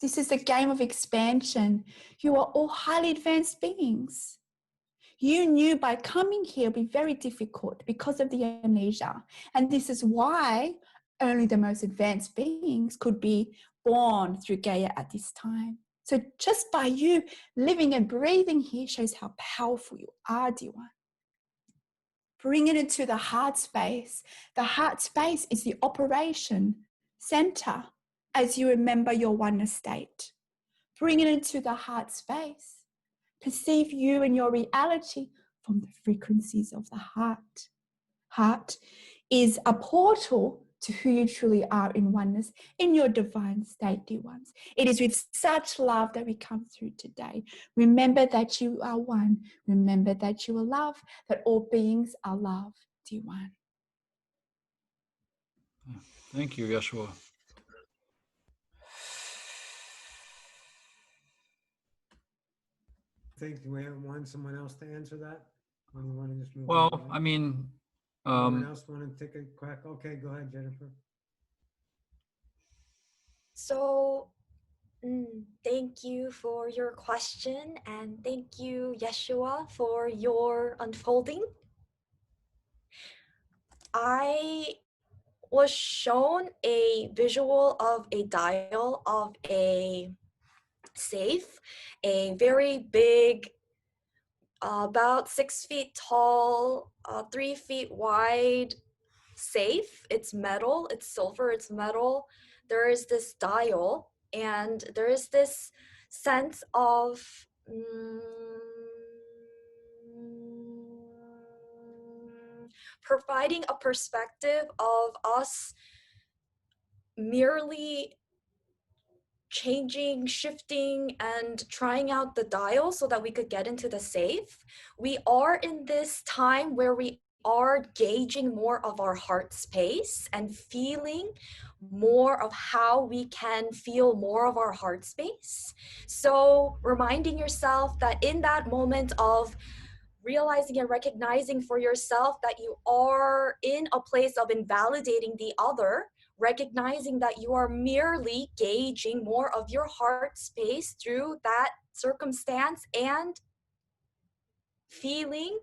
This is a game of expansion. You are all highly advanced beings. You knew by coming here it would be very difficult because of the amnesia. And this is why only the most advanced beings could be born through Gaia at this time. So just by you living and breathing here shows how powerful you are, dear one. Bring it into the heart space. The heart space is the operation center as you remember your oneness state. Bring it into the heart space. Perceive you and your reality from the frequencies of the heart. Heart is a portal to who you truly are in oneness, in your divine state, dear ones. It is with such love that we come through today. Remember that you are one. Remember that you are love, that all beings are love, dear one. Thank you, Yeshua. Think we want someone else to answer that? Or you want to just move Well, on? I mean, Anyone else want to take a crack? Okay, go ahead, Jennifer. So, thank you for your question, and thank you, Yeshua, for your unfolding. I was shown a visual of a dial of a safe, a very big, about 6 feet tall, 3 feet wide safe. It's metal, it's silver, it's metal. There is this dial, and there is this sense of providing a perspective of us merely changing, shifting, and trying out the dial so that we could get into the safe. We are in this time where we are gauging more of our heart space and feeling more of how we can feel more of our heart space. So reminding yourself that in that moment of realizing and recognizing for yourself that you are in a place of invalidating the other, recognizing that you are merely gauging more of your heart space through that circumstance, and feeling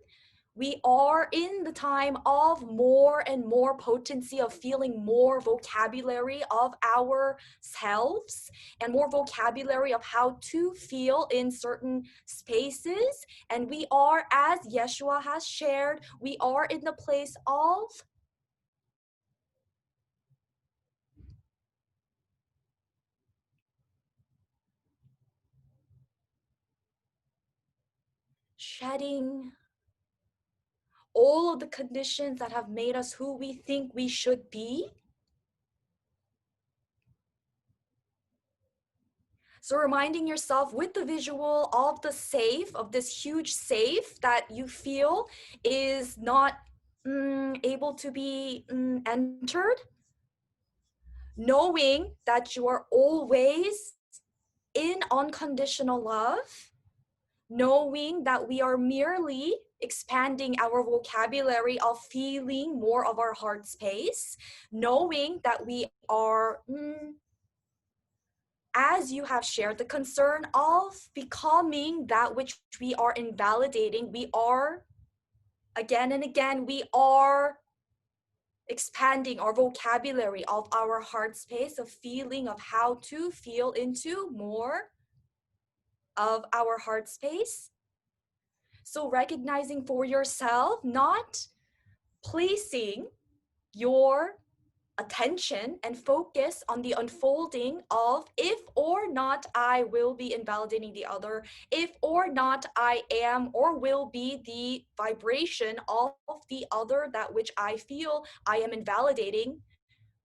We are in the time of more and more potency, of feeling more vocabulary of ourselves and more vocabulary of how to feel in certain spaces. And we are, as Yeshua has shared, we are in the place of shedding all of the conditions that have made us who we think we should be. So reminding yourself with the visual of the safe, of this huge safe that you feel is not able to be entered, knowing that you are always in unconditional love, knowing that we are merely expanding our vocabulary of feeling more of our heart space, knowing that we are, as you have shared, the concern of becoming that which we are invalidating. We are, again and again, we are expanding our vocabulary of our heart space, of feeling, of how to feel into more of our heart space. So recognizing for yourself, not placing your attention and focus on the unfolding of if or not I will be invalidating the other, if or not I am or will be the vibration of the other, that which I feel I am invalidating.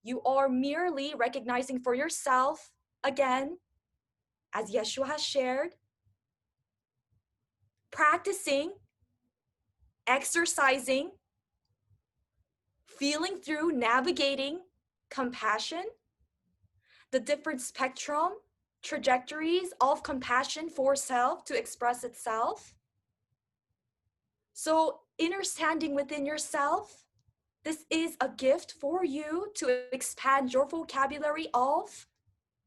You are merely recognizing for yourself, again, as Yeshua has shared, practicing, exercising, feeling through, navigating compassion, the different spectrum, trajectories of compassion for self to express itself. So understanding within yourself, this is a gift for you to expand your vocabulary of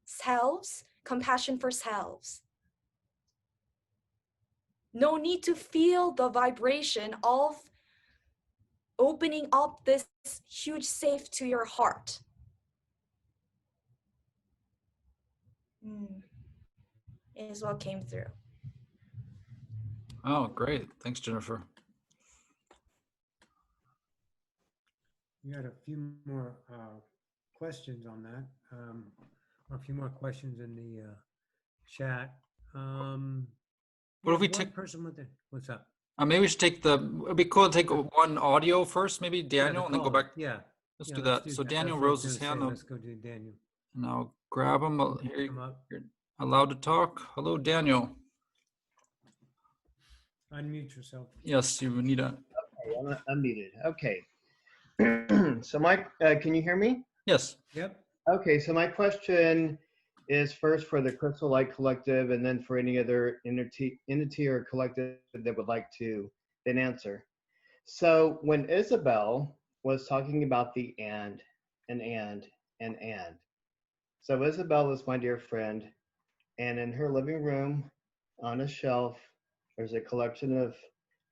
selves, compassion for selves. No need to feel the vibration of opening up this huge safe to your heart. Is what came through. Oh, great. Thanks, Jennifer. We got a few more questions on that, or a few more questions in the chat. What if we one take- person with the, what's up? Maybe we should take it'd be cool to take one audio first, maybe Daniel, the and then go caller. back. Yeah. Let's yeah, do let's that. So that. Daniel That's what I rose was his gonna hand. say. Let's go to Daniel. And I'll grab him. Here, Come up. you're allowed to talk. Hello, Daniel. Unmute yourself. Yes, you need a. Okay, I'm unmuted. Okay. So can you hear me? Yes. Yep. Okay, so my question is first for the Crystal Light Collective, and then for any other entity or collective that would like to then answer. So when Isabel was talking about the and, so Isabel is my dear friend, and in her living room on a shelf, there's a collection of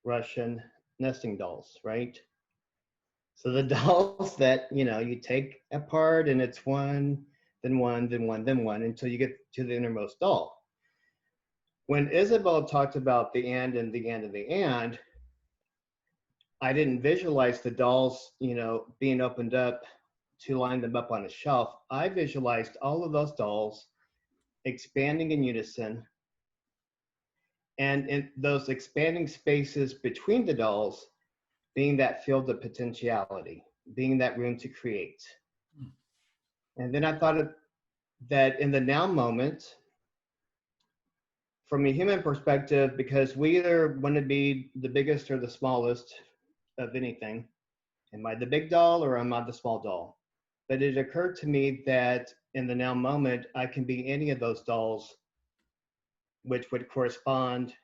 Russian nesting dolls, right? So the dolls that, you take apart, and it's one, then one, then one, then one, until you get to the innermost doll. When Isabel talked about the and and the and and the and, I didn't visualize the dolls, being opened up to line them up on a shelf. I visualized all of those dolls expanding in unison, and in those expanding spaces between the dolls being that field of potentiality, being that room to create. And then I thought that in the now moment, from a human perspective, because we either want to be the biggest or the smallest of anything. Am I the big doll or am I the small doll? But it occurred to me that in the now moment, I can be any of those dolls, which would correspond,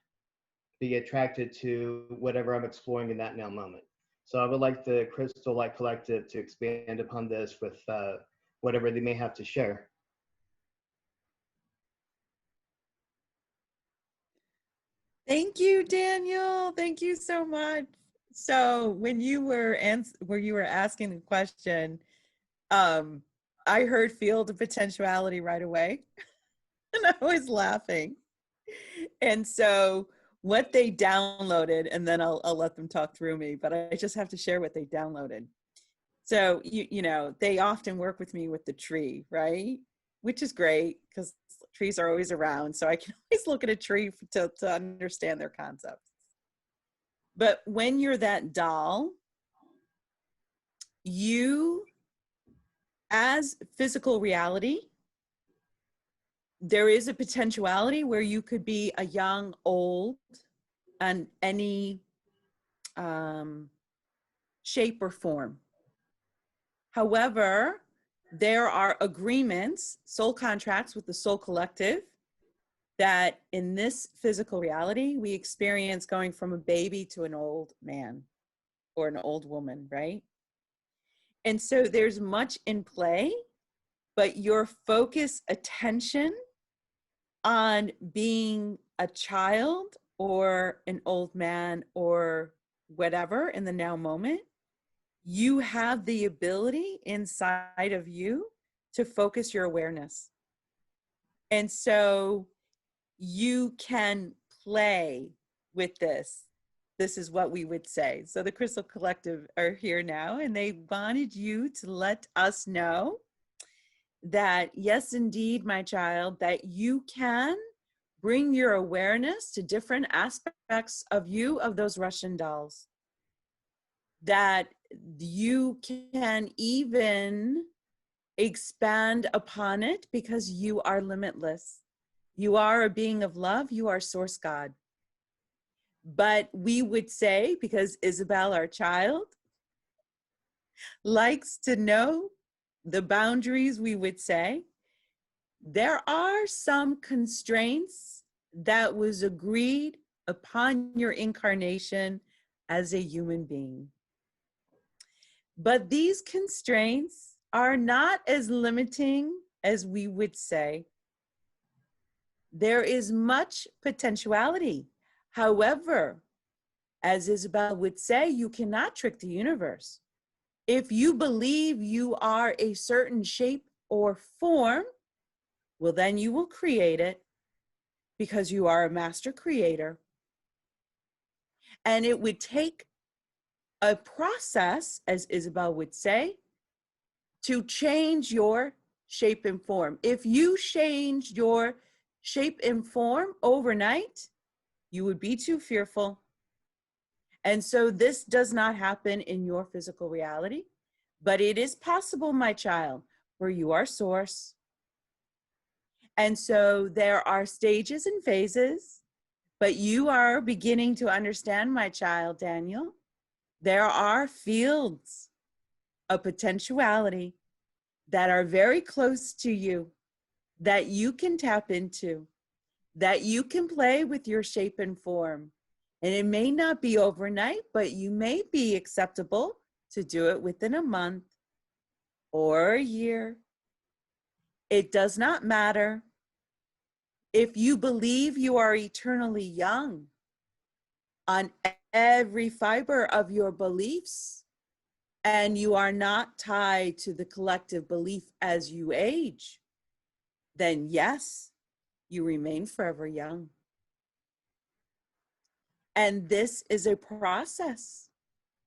be attracted to whatever I'm exploring in that now moment. So I would like the Crystal Light Collective to expand upon this with whatever they may have to share. Thank you, Daniel. Thank you so much. So when you were asking the question, I heard field of potentiality right away, and I was laughing. And so what they downloaded, and then I'll let them talk through me, but I just have to share what they downloaded. So you know, they often work with me with the tree, right? Which is great because trees are always around, so I can always look at a tree to understand their concepts. But when you're that doll, you, as physical reality, there is a potentiality where you could be a young, old, and any shape or form. However, there are agreements, soul contracts with the soul collective, that in this physical reality, we experience going from a baby to an old man or an old woman, right? And so there's much in play, but your focus, attention on being a child or an old man or whatever in the now moment, you have the ability inside of you to focus your awareness. And so you can play with this. This is what we would say. So the Crystal Collective are here now, and they wanted you to let us know that, yes, indeed, my child, that you can bring your awareness to different aspects of you, of those Russian dolls. That you can even expand upon it because you are limitless. You are a being of love. You are Source God. But we would say, because Isabel, our child, likes to know the boundaries, we would say, there are some constraints that was agreed upon your incarnation as a human being. But these constraints are not as limiting as we would say. There is much potentiality. However, as Isabel would say, you cannot trick the universe. If you believe you are a certain shape or form, well, then you will create it because you are a master creator. And it would take a process, as Isabel would say, to change your shape and form. If you changed your shape and form overnight, you would be too fearful. And so this does not happen in your physical reality, but it is possible, my child, where you are source. And so there are stages and phases, but you are beginning to understand, my child, Daniel. There are fields of potentiality that are very close to you, that you can tap into, that you can play with your shape and form. And it may not be overnight, but you may be acceptable to do it within a month or a year. It does not matter. If you believe you are eternally young on every fiber of your beliefs, and you are not tied to the collective belief as you age, then yes, you remain forever young. And this is a process.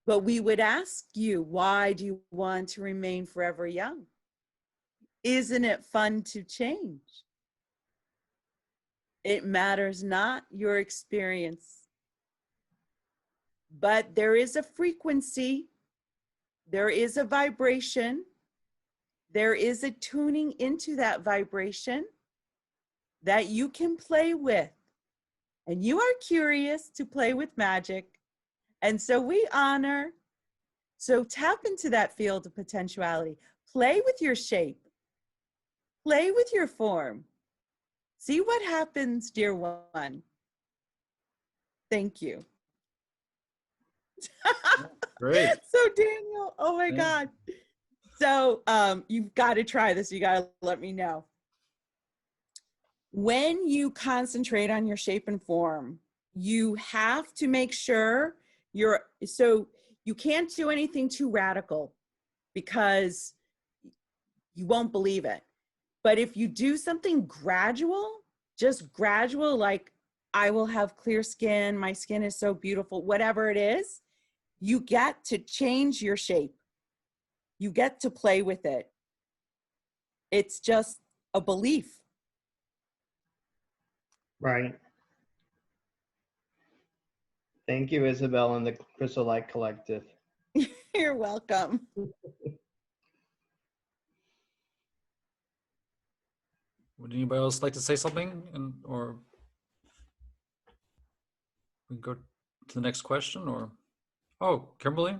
But we would ask you, why do you want to remain forever young? Isn't it fun to change? It matters not your experience. But there is a frequency, there is a vibration, there is a tuning into that vibration that you can play with. And you are curious to play with magic. And so we honor. So tap into that field of potentiality. Play with your shape. Play with your form. See what happens, dear one. Thank you. Great. So Daniel, oh my God. So you've got to try this. You got to let me know. When you concentrate on your shape and form, you have to make sure So you can't do anything too radical because you won't believe it. But if you do something gradual, just gradual, like I will have clear skin, my skin is so beautiful, whatever it is, you get to change your shape. You get to play with it. It's just a belief. Right. Thank you, Isabel and the Crystal Light Collective. You're welcome. Would anybody else like to say something, or we can go to the next question? Or Kimberly.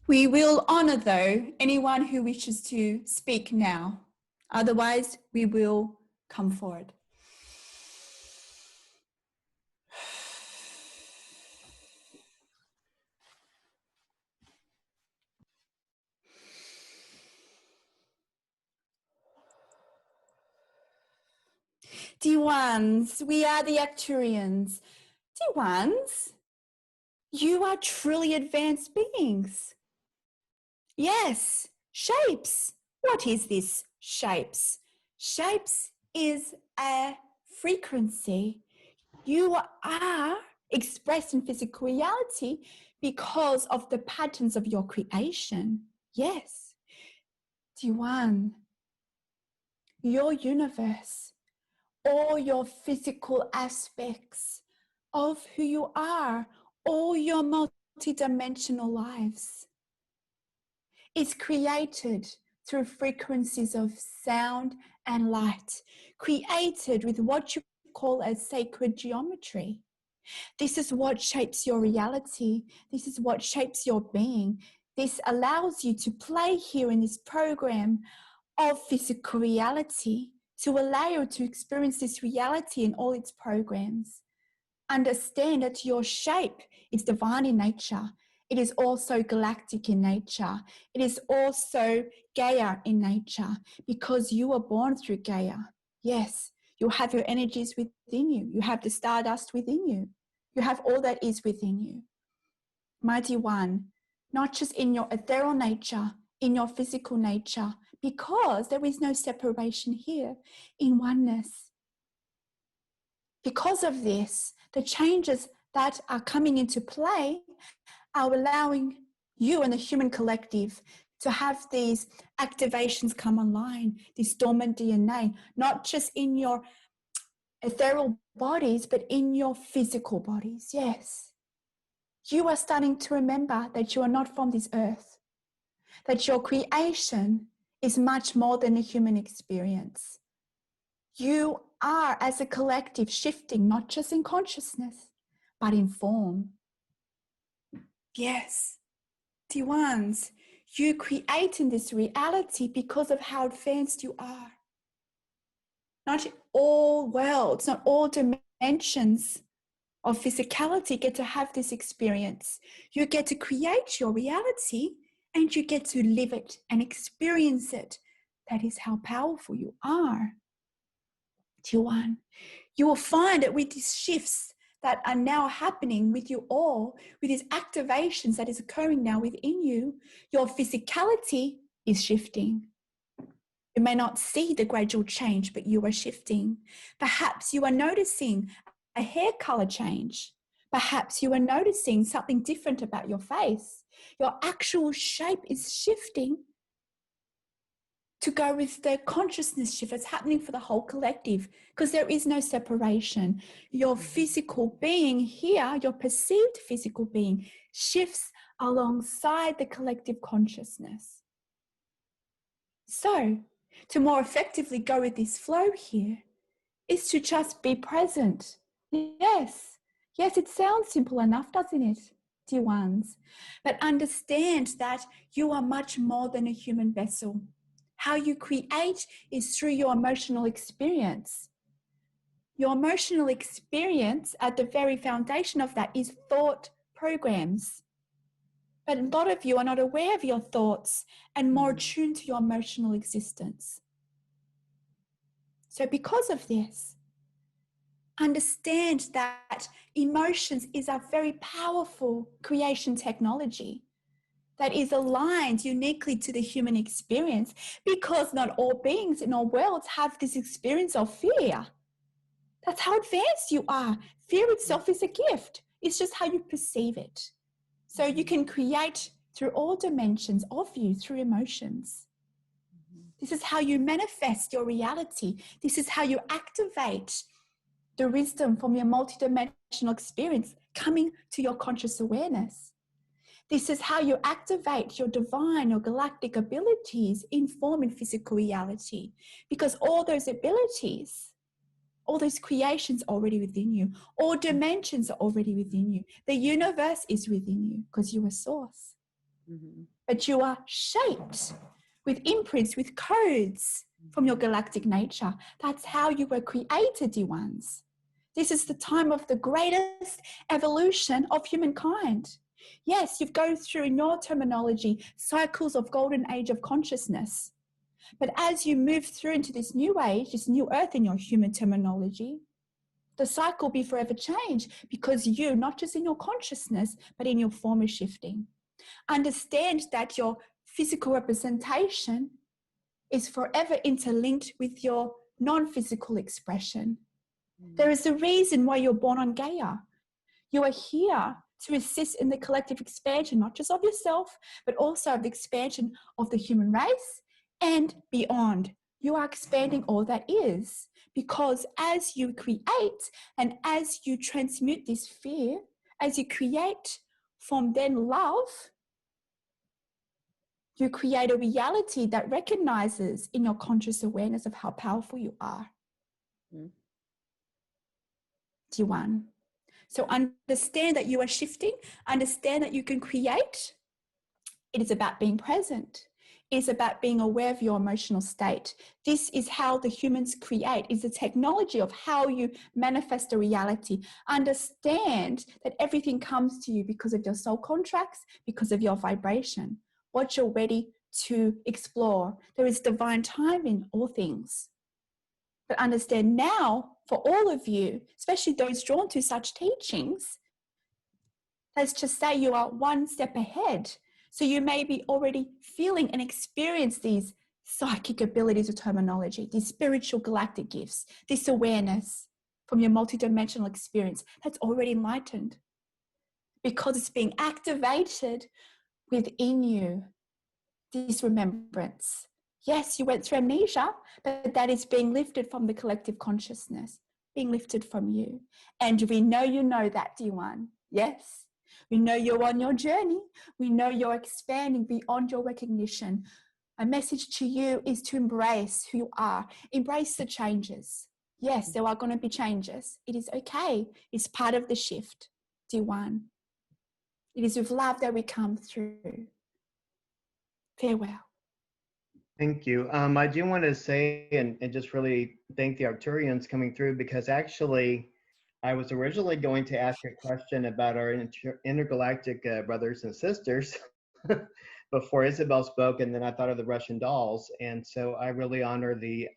We will honor, though, anyone who wishes to speak now. Otherwise, we will come forward. Dear ones, we are the Acturians. Dear ones, you are truly advanced beings. Yes, shapes. What is this shapes? Shapes is a frequency. You are expressed in physical reality because of the patterns of your creation. Yes. Dear one, your universe, all your physical aspects of who you are, all your multidimensional lives is created through frequencies of sound and light, created with what you call as sacred geometry. This is what shapes your reality. This is what shapes your being. This allows you to play here in this program of physical reality, to allow you to experience this reality in all its programs. Understand that your shape is divine in nature. It is also galactic in nature. It is also Gaia in nature, because you were born through Gaia. Yes, you have your energies within you. You have the stardust within you. You have all that is within you. Mighty One, not just in your ethereal nature, in your physical nature, because there is no separation here, in oneness. Because of this, the changes that are coming into play are allowing you and the human collective to have these activations come online, this dormant DNA, not just in your ethereal bodies, but in your physical bodies. Yes. You are starting to remember that you are not from this earth, that your creation is much more than a human experience. You are, as a collective, shifting not just in consciousness, but in form. Yes, dear ones, you create in this reality because of how advanced you are. Not all worlds, not all dimensions of physicality get to have this experience. You get to create your reality and you get to live it and experience it. That is how powerful you are. Dear one, you will find that with these shifts that are now happening with you all, with these activations that is occurring now within you, your physicality is shifting. You may not see the gradual change, but you are shifting. Perhaps you are noticing a hair color change. Perhaps you are noticing something different about your face. Your actual shape is shifting to go with the consciousness shift that's happening for the whole collective, because there is no separation. Your physical being here, your perceived physical being, shifts alongside the collective consciousness. So, to more effectively go with this flow here is to just be present. Yes, it sounds simple enough, doesn't it, dear ones? But understand that you are much more than a human vessel. How you create is through your emotional experience. Your emotional experience, at the very foundation of that, is thought programs. But a lot of you are not aware of your thoughts and more attuned to your emotional existence. So because of this, Understand that emotions is a very powerful creation technology that is aligned uniquely to the human experience, because not all beings in all worlds have this experience of fear. That's how advanced you are. Fear itself is a gift. It's just how you perceive it. So you can create through all dimensions of you through emotions. This is how you manifest your reality. This is how you activate the wisdom from your multidimensional experience coming to your conscious awareness. This is how you activate your divine or galactic abilities in form and physical reality, because all those abilities, all those creations are already within you. All dimensions are already within you. The universe is within you because you are source. But you are shaped with imprints, with codes from your galactic nature. That's how you were created, dear ones. This is the time of the greatest evolution of humankind. Yes, you've gone through, in your terminology, cycles of golden age of consciousness. But as you move through into this new age, this new earth in your human terminology, the cycle will be forever changed, because you, not just in your consciousness, but in your form, is shifting. Understand that your physical representation is forever interlinked with your non-physical expression. There is a reason why you're born on Gaia. You are here to assist in the collective expansion, not just of yourself, but also of the expansion of the human race and beyond. You are expanding all that is, because as you create and as you transmute this fear, as you create from then love, you create a reality that recognizes in your conscious awareness of how powerful you are. D1. So understand that you are shifting, understand that you can create. It is about being present. It is about being aware of your emotional state. This is how the humans create. It's the technology of how you manifest a reality. Understand that everything comes to you because of your soul contracts, because of your vibration, what you're ready to explore. There is divine time in all things. But understand now, for all of you, especially those drawn to such teachings, let's just say you are one step ahead. So you may be already feeling and experience these psychic abilities or terminology, these spiritual galactic gifts, this awareness from your multidimensional experience that's already enlightened, because it's being activated within you, this remembrance. Yes, you went through amnesia, but that is being lifted from the collective consciousness, being lifted from you. And we know you know that, dear one. Yes. We know you're on your journey. We know you're expanding beyond your recognition. My message to you is to embrace who you are. Embrace the changes. Yes, there are going to be changes. It is okay. It's part of the shift, dear one. It is with love that we come through. Farewell. Thank you. I do want to say and just really thank the Arcturians coming through, because actually I was originally going to ask a question about our intergalactic brothers and sisters before Isabel spoke, and then I thought of the Russian dolls. And so I really honor the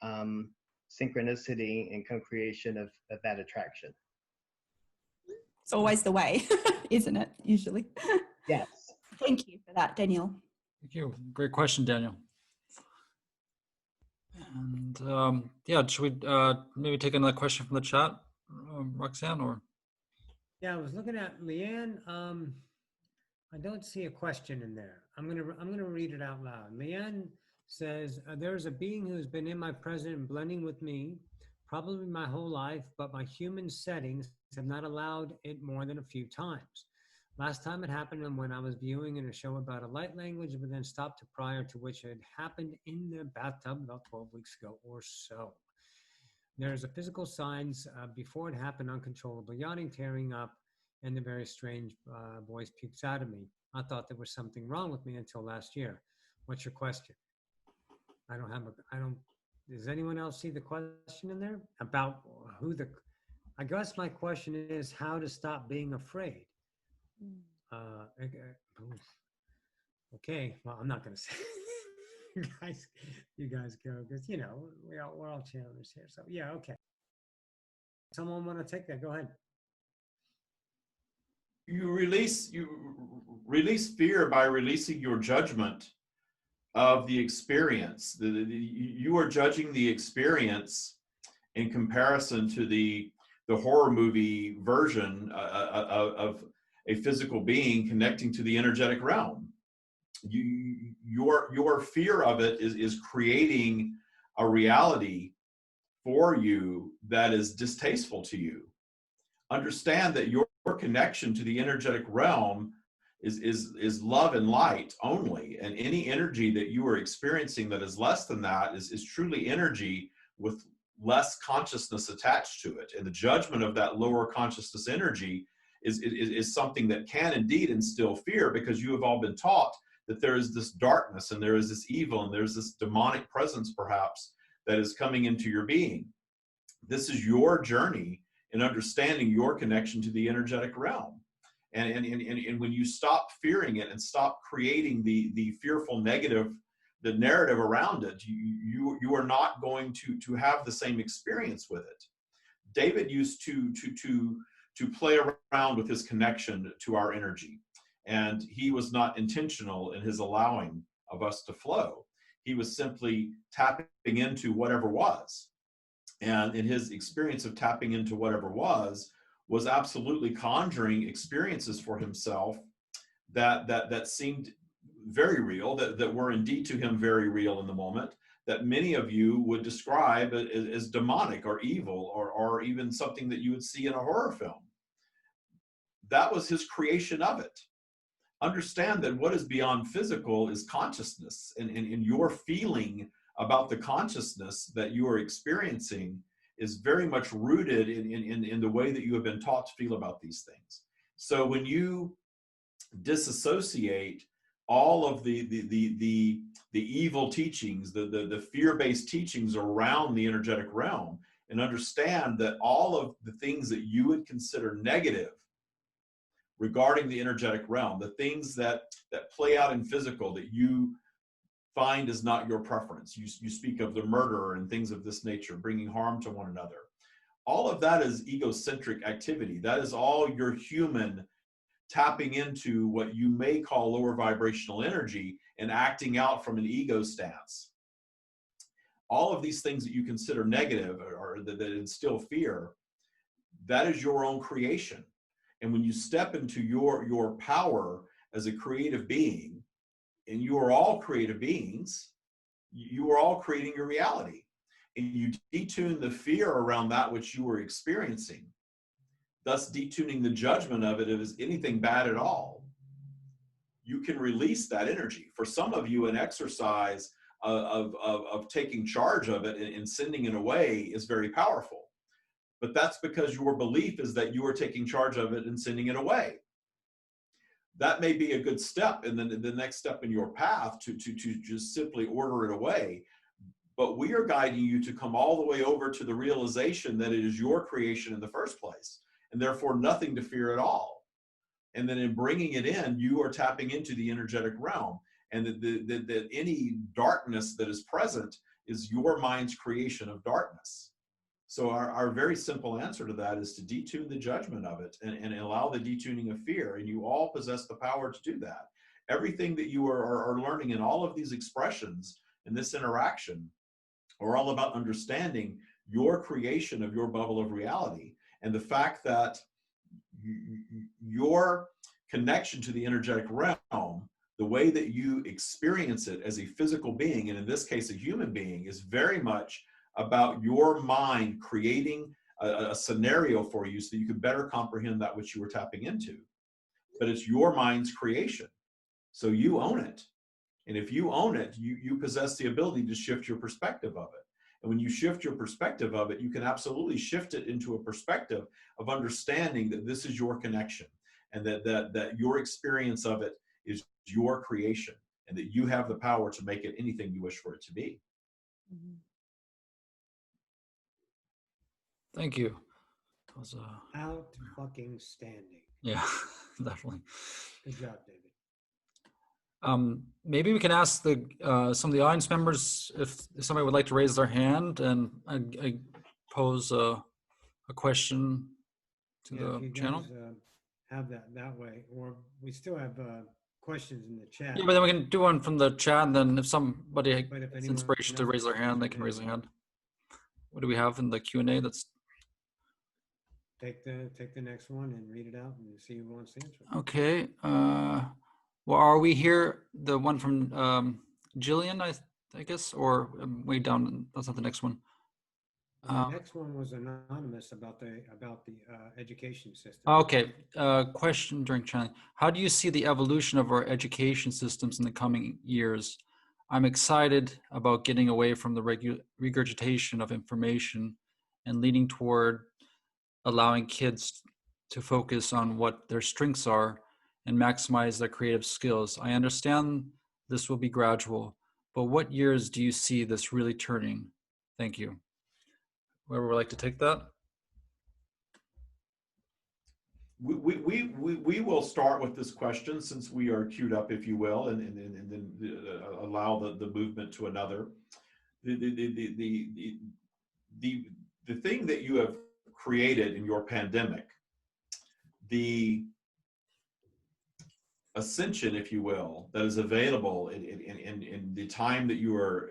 synchronicity and co-creation of that attraction. It's always the way, isn't it? Usually. Yes. Thank you for that, Daniel. Thank you. Great question, Daniel. And yeah, should we maybe take another question from the chat, Roxanne? Or Yeah, I was looking at Leanne. I don't see a question in there. I'm gonna read it out loud. Leanne says, "There is a being who has been in my present and blending with me, probably my whole life, but my human settings have not allowed it more than a few times. Last time it happened when I was viewing in a show about a light language, but then stopped prior to which it happened in the bathtub about 12 weeks ago or so. There's a physical signs before it happened, uncontrollable yawning, tearing up, and the very strange voice peeps out of me. I thought there was something wrong with me until last year. What's your question?" Does anyone else see the question in there? About I guess my question is how to stop being afraid. Okay, well, I'm not going to say. you guys go, because we're all channelers here. So yeah, okay. Someone want to take that? Go ahead. You release fear by releasing your judgment of the experience. You are judging the experience in comparison to the horror movie version of a physical being connecting to the energetic realm. Your fear of it is creating a reality for you that is distasteful to you. Understand that your connection to the energetic realm is love and light only, and any energy that you are experiencing that is less than that is truly energy with less consciousness attached to it. And the judgment of that lower consciousness energy is something that can indeed instill fear, because you have all been taught that there is this darkness and there is this evil and there's this demonic presence perhaps that is coming into your being. This is your journey in understanding your connection to the energetic realm. And when you stop fearing it and stop creating the fearful negative, the narrative around it, you are not going to have the same experience with it. David used to play around with his connection to our energy, and he was not intentional in his allowing of us to flow. He was simply tapping into whatever was. And in his experience of tapping into whatever was absolutely conjuring experiences for himself that seemed very real, that were indeed to him very real in the moment, that many of you would describe as demonic or evil, or even something that you would see in a horror film. That was his creation of it. Understand that what is beyond physical is consciousness, and your feeling about the consciousness that you are experiencing is very much rooted in the way that you have been taught to feel about these things. So when you disassociate all of the evil teachings, the fear-based teachings around the energetic realm, and understand that all of the things that you would consider negative regarding the energetic realm, the things that play out in physical that you find is not your preference. You speak of the murderer and things of this nature, bringing harm to one another. All of that is egocentric activity. That is all your human tapping into what you may call lower vibrational energy and acting out from an ego stance. All of these things that you consider negative or that instill fear, that is your own creation. And when you step into your power as a creative being, and you are all creative beings, you are all creating your reality. And you detune the fear around that which you are experiencing, thus detuning the judgment of it as anything bad at all. You can release that energy. For some of you, an exercise of taking charge of it and sending it away is very powerful. But that's because your belief is that you are taking charge of it and sending it away. That may be a good step, and then the next step in your path to just simply order it away. But we are guiding you to come all the way over to the realization that it is your creation in the first place, and therefore nothing to fear at all. And then in bringing it in, you are tapping into the energetic realm, and that any darkness that is present is your mind's creation of darkness. So our very simple answer to that is to detune the judgment of it and allow the detuning of fear. And you all possess the power to do that. Everything that you are learning in all of these expressions in this interaction are all about understanding your creation of your bubble of reality. And the fact that your connection to the energetic realm, the way that you experience it as a physical being, and in this case, a human being, is very much about your mind creating a scenario for you so that you can better comprehend that which you were tapping into. But it's your mind's creation. So you own it. And if you own it, you possess the ability to shift your perspective of it. And when you shift your perspective of it, you can absolutely shift it into a perspective of understanding that this is your connection, and that your experience of it is your creation, and that you have the power to make it anything you wish for it to be. Mm-hmm. Thank you. That was Outstanding. yeah, definitely. Good job, David. Maybe we can ask some of the audience members if somebody would like to raise their hand, and I pose a a question to Yeah, if you the channel? guys have that way, or we still have questions in the chat. Yeah, but then we can do one from the chat, and then if somebody But if has anyone inspiration to else raise their hand, they can raise their hand. What do we have in the Q&A? That's Take the next one and read it out and see who wants to answer it. okay. Well, are we here? The one from Jillian, I guess, or way down. That's not the next one. The next one was anonymous about the education system. Okay. Question during channeling: how do you see the evolution of our education systems in the coming years? I'm excited about getting away from the regurgitation of information and leading toward allowing kids to focus on what their strengths are and maximize their creative skills. I understand this will be gradual, but what years do you see this really turning? Thank you. Whoever would like to take that? We will start with this question since we are queued up, if you will, and then allow the movement to another. The thing that you have created in your pandemic, the ascension, if you will, that is available in the time that you are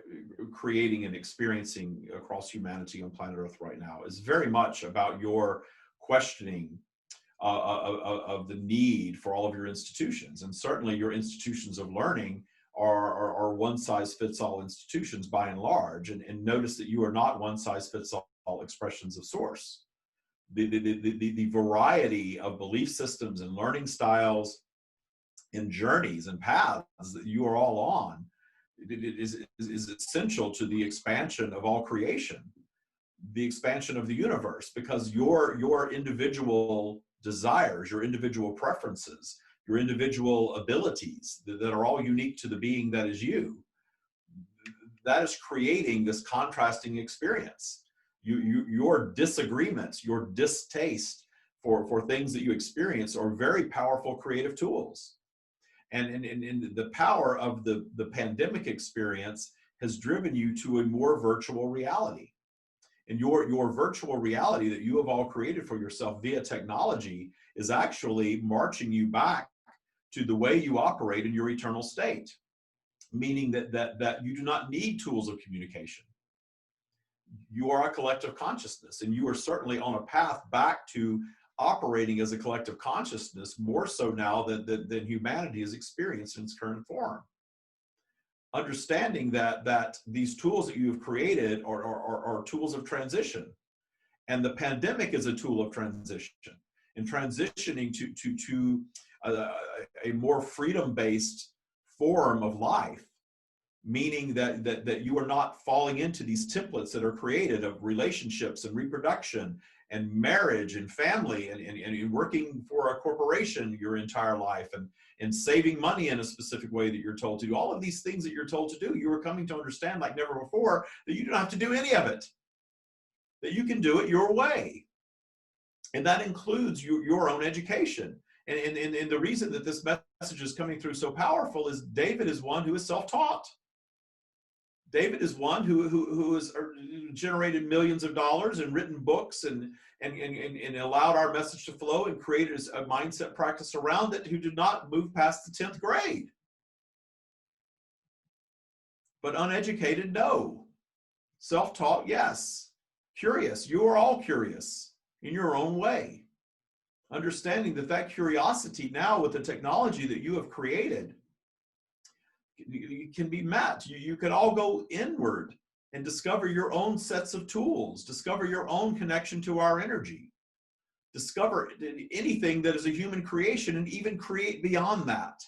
creating and experiencing across humanity on planet Earth right now is very much about your questioning of the need for all of your institutions. And certainly your institutions of learning are one-size-fits-all institutions by and large. And notice that you are not one-size-fits-all expressions of source. The variety of belief systems and learning styles and journeys and paths that you are all on is essential to the expansion of all creation, the expansion of the universe, because your individual desires, your individual preferences, your individual abilities that are all unique to the being that is you, that is creating this contrasting experience. Your disagreements, your distaste for things that you experience are very powerful creative tools. And the power of the pandemic experience has driven you to a more virtual reality. And your virtual reality that you have all created for yourself via technology is actually marching you back to the way you operate in your eternal state, meaning that you do not need tools of communication. You are a collective consciousness, and you are certainly on a path back to operating as a collective consciousness more so now than humanity has experienced in its current form. Understanding that these tools that you have created are tools of transition, and the pandemic is a tool of transition, and transitioning to a more freedom-based form of life, meaning that you are not falling into these templates that are created of relationships and reproduction and marriage and family and working for a corporation your entire life and saving money in a specific way that you're told to do. All of these things that you're told to do, you are coming to understand like never before that you don't have to do any of it, that you can do it your way. And that includes your own education. And the reason that this message is coming through so powerful is David is one who is self-taught. David is one who has generated millions of dollars and written books and allowed our message to flow and created a mindset practice around it, who did not move past the 10th grade. But uneducated, no. Self-taught, yes. Curious, you are all curious in your own way. Understanding that curiosity now with the technology that you have created can be met. You can all go inward and discover your own sets of tools, discover your own connection to our energy, discover anything that is a human creation and even create beyond that.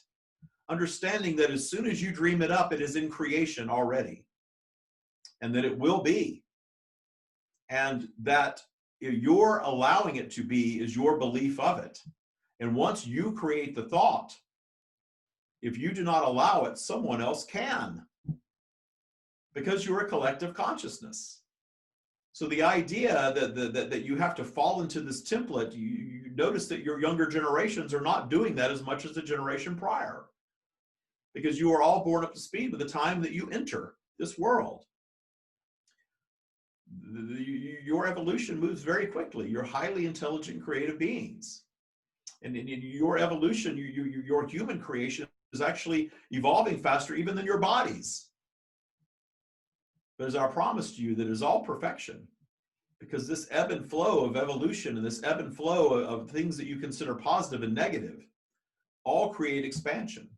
Understanding that as soon as you dream it up, it is in creation already, and that it will be. And that you're allowing it to be is your belief of it. And once you create the thought, if you do not allow it, someone else can, because you're a collective consciousness. So the idea that you have to fall into this template, you notice that your younger generations are not doing that as much as the generation prior, because you are all born up to speed by the time that you enter this world. your evolution moves very quickly. You're highly intelligent, creative beings. And in your evolution, your human creation is actually evolving faster even than your bodies. But as I promised you, that is all perfection. Because this ebb and flow of evolution and this ebb and flow of things that you consider positive and negative all create expansion.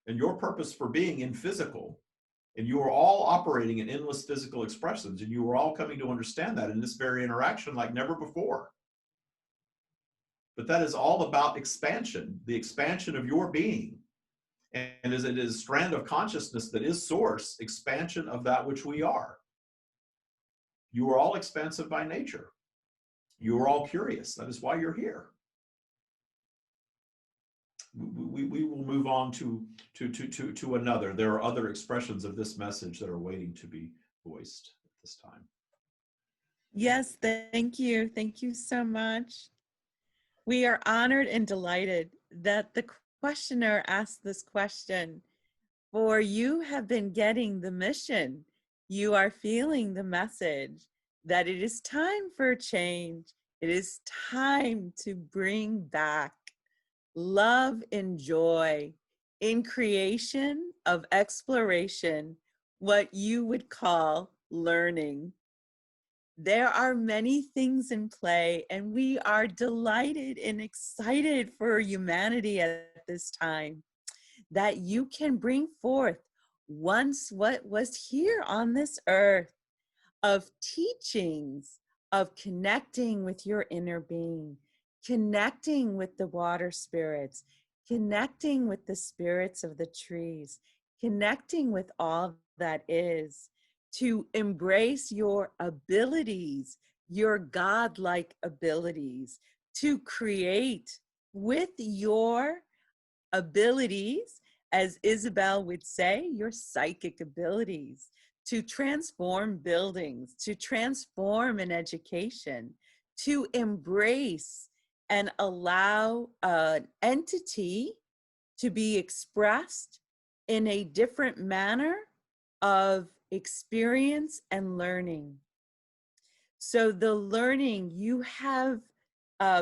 And your purpose for being in physical, and you are all operating in endless physical expressions, and you are all coming to understand that in this very interaction like never before. But that is all about expansion, the expansion of your being. And as it is strand of consciousness that is source, expansion of that which we are. You are all expansive by nature. You are all curious. That is why you're here. We will move on to another. There are other expressions of this message that are waiting to be voiced at this time. Yes, thank you. Thank you so much. We are honored and delighted that the questioner asked this question, for you have been getting the mission. You are feeling the message that it is time for change. It is time to bring back love and joy in creation of exploration, what you would call learning. There are many things in play, and we are delighted and excited for humanity at this time that you can bring forth once what was here on this earth of teachings, of connecting with your inner being, connecting with the water spirits, connecting with the spirits of the trees, connecting with all that is, to embrace your abilities, your godlike abilities, to create with your abilities, as Isabel would say, your psychic abilities, to transform buildings, to transform an education, to embrace and allow an entity to be expressed in a different manner of experience and learning. So the learning, you have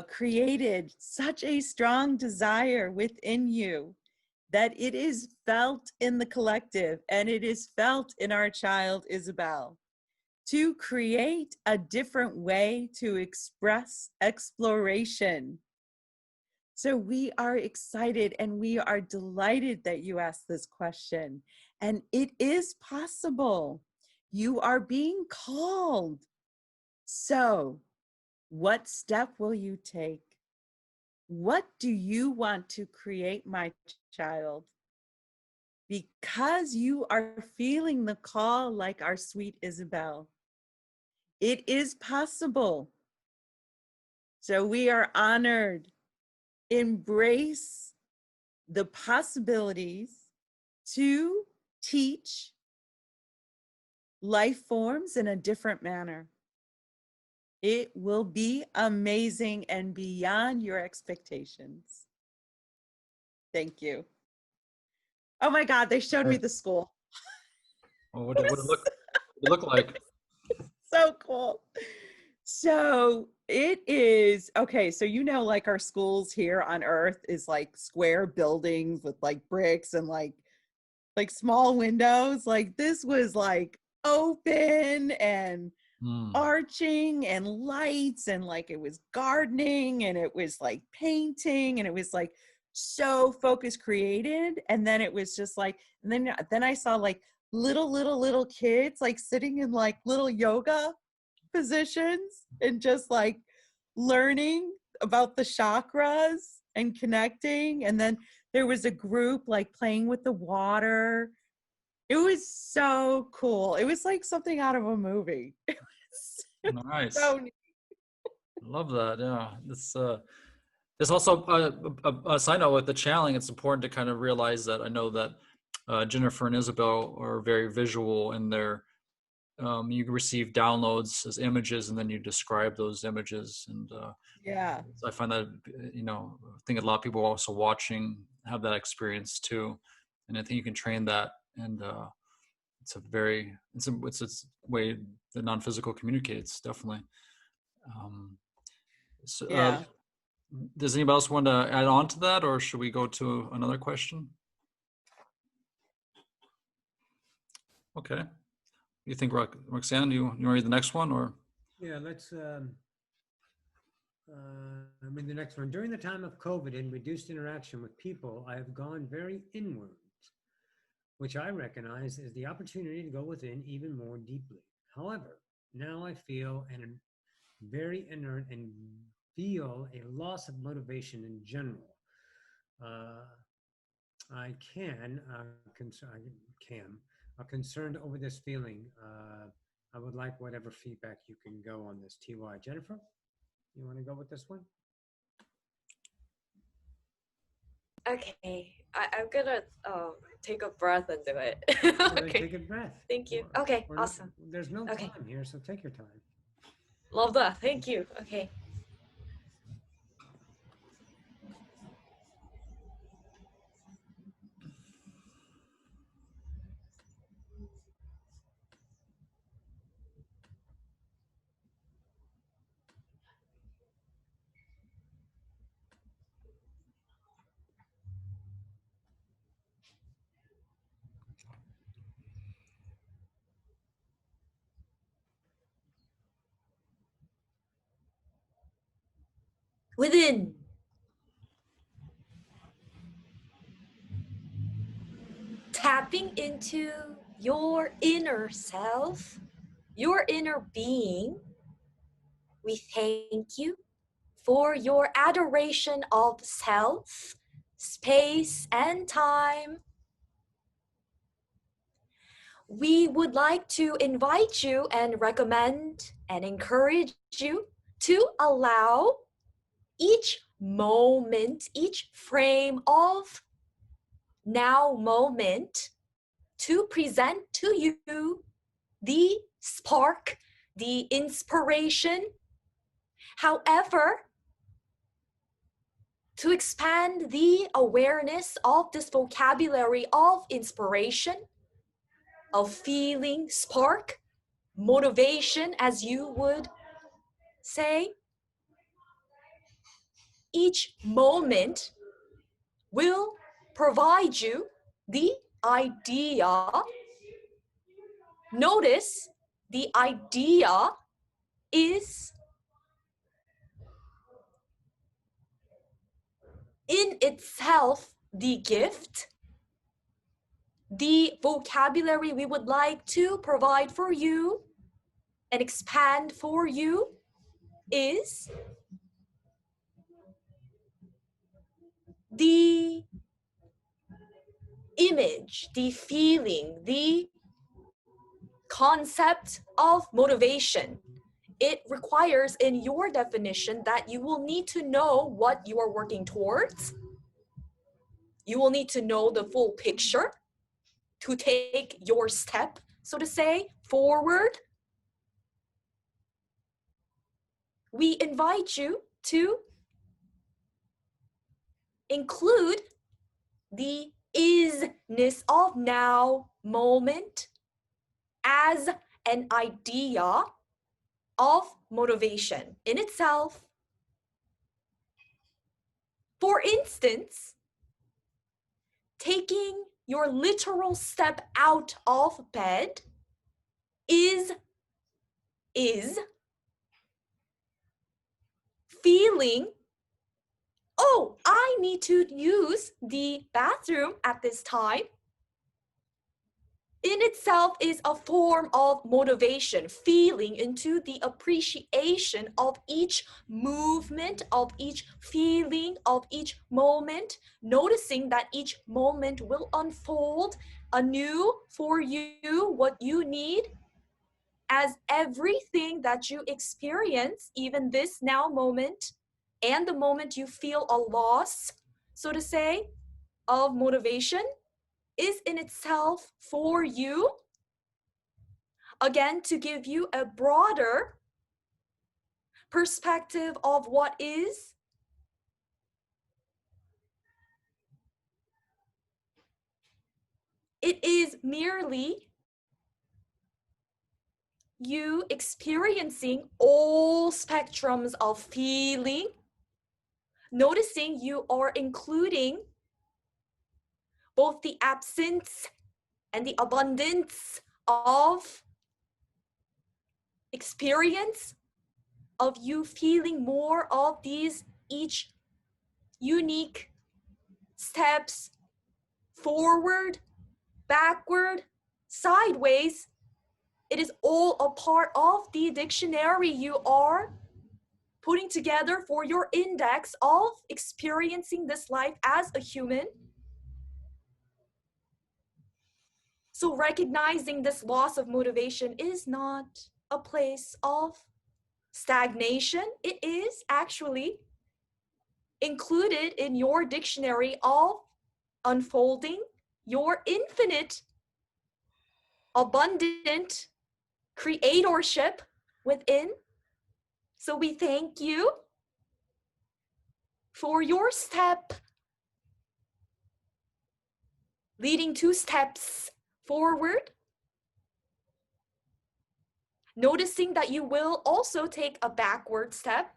created such a strong desire within you that it is felt in the collective, and it is felt in our child Isabel, to create a different way to express exploration. So we are excited and we are delighted that you asked this question. And it is possible. You are being called. So what step will you take? What do you want to create, my child? Because you are feeling the call like our sweet Isabel. It is possible. So we are honored. Embrace the possibilities to teach life forms in a different manner. It will be amazing and beyond your expectations. Thank you. Oh my God, they showed me the school. Well, what did it look like? So cool. So it is, okay, so you know, like our schools here on Earth is like square buildings with like bricks and like small windows. Like this was like open and arching and lights, and like it was gardening and it was like painting and it was like so focus created. And then it was just like, and then I saw like little kids like sitting in like little yoga positions and just like learning about the chakras and connecting. And then there was a group like playing with the water. It was so cool. It was like something out of a movie. It was Nice. so neat. Love that. Yeah. There's also a side note with the channeling. It's important to kind of realize that I know that Jennifer and Isabel are very visual in their, you receive downloads as images and then you describe those images. And Yeah. so I find that, I think a lot of people also watching have that experience too. And I think you can train that and it's a very, it's a way that non-physical communicates, definitely. So, Yeah. does anybody else want to add on to that, or should we go to another question? Okay. You think, Roxanne, you want to read the next one, or? Yeah, let's, I mean, the next one. During the time of COVID and reduced interaction with people, I have gone very inwards, which I recognize as the opportunity to go within even more deeply. However, now I feel very inert and feel a loss of motivation in general. I can, concerned over this feeling. I would like whatever feedback you can go on this. TY. Jennifer, you want to go with this one? Okay, I'm gonna take a breath and do it. Well, then Okay, take a breath. thank you. Or- Okay, or no- awesome. There's no Okay. time here, so take your time. Love that. Thank you. Okay. Within. Tapping into your inner self, your inner being, we thank you for your adoration of self, space, and time. We would like to invite you and recommend and encourage you to allow each moment, each frame of now moment to present to you the spark, the inspiration. However, to expand the awareness of this vocabulary of inspiration, of feeling, spark, motivation, as you would say, each moment will provide you the idea. Notice the idea is in itself the gift, the vocabulary we would like to provide for you and expand for you is the image, the feeling, the concept of motivation. It requires in your definition that you will need to know what you are working towards. You will need to know the full picture to take your step, so to say, forward. We invite you to include the isness of now moment as an idea of motivation in itself. For instance, taking your literal step out of bed is feeling, oh, I need to use the bathroom at this time, in itself is a form of motivation, feeling into the appreciation of each movement, of each feeling, of each moment, noticing that each moment will unfold anew for you what you need, as everything that you experience, even this now moment, and the moment you feel a loss, so to say, of motivation, is in itself for you, again, to give you a broader perspective of what is. It is merely you experiencing all spectrums of feeling, noticing you are including both the absence and the abundance of experience, of you feeling more of these each unique steps forward, backward, sideways. It is all a part of the dictionary you are putting together for your index of experiencing this life as a human. So recognizing this loss of motivation is not a place of stagnation. It is actually included in your dictionary of unfolding your infinite, abundant creatorship within. So we thank you for your step, leading 2 steps forward, noticing that you will also take a backward step,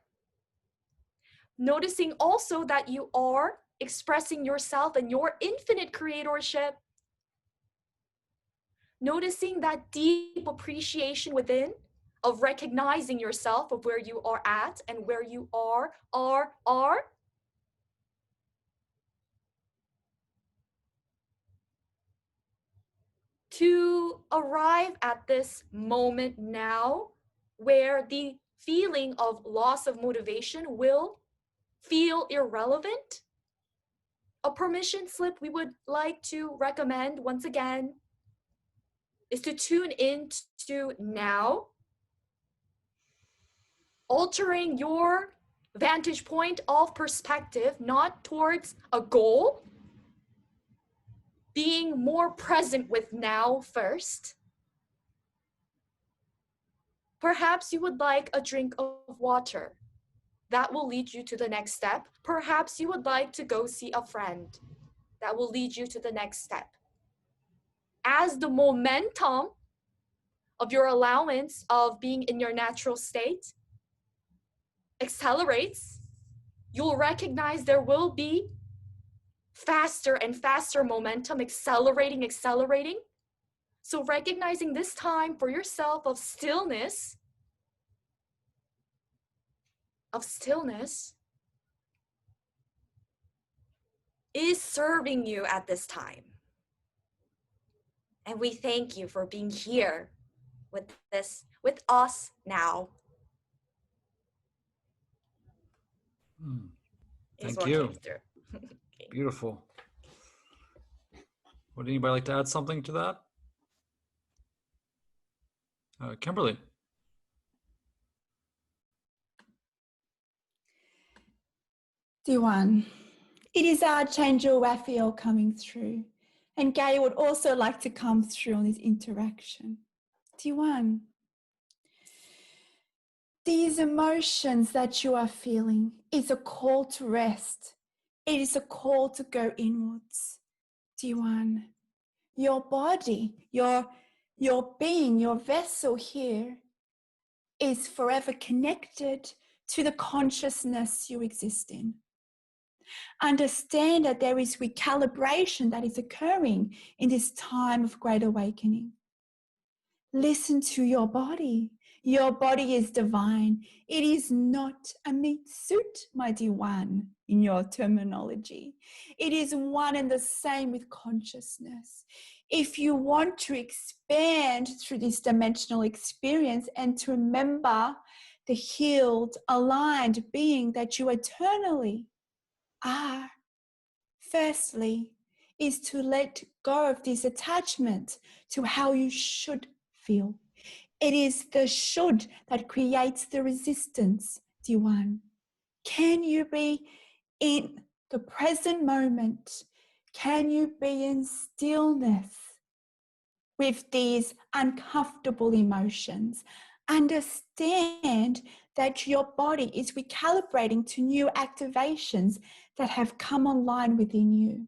noticing also that you are expressing yourself and your infinite creatorship, noticing that deep appreciation within of recognizing yourself, of where you are at and where you are. To arrive at this moment now where the feeling of loss of motivation will feel irrelevant. A permission slip we would like to recommend once again is to tune in to now, altering your vantage point of perspective, not towards a goal, being more present with now first. Perhaps you would like a drink of water. That will lead you to the next step. Perhaps you would like to go see a friend. That will lead you to the next step. As the momentum of your allowance of being in your natural state accelerates, you'll recognize there will be faster and faster momentum, accelerating. So recognizing this time for yourself of stillness is serving you at this time. And we thank you for being here with us now. Thank you. Beautiful. Would anybody like to add something to that? Kimberly. D1, it is Archangel Raphael coming through, and Gaia would also like to come through on this interaction. D1, these emotions that you are feeling is a call to rest. It is a call to go inwards. D1, your body, your being, your vessel here is forever connected to the consciousness you exist in. Understand that there is recalibration that is occurring in this time of great awakening. Listen to your body. Your body is divine. It is not a meat suit, my dear one, in your terminology. It is one and the same with consciousness. If you want to expand through this dimensional experience and to remember the healed, aligned being that you eternally are, firstly, is to let go of this attachment to how you should feel. It is the should that creates the resistance, dear one. Can you be in the present moment? Can you be in stillness with these uncomfortable emotions? Understand that your body is recalibrating to new activations that have come online within you.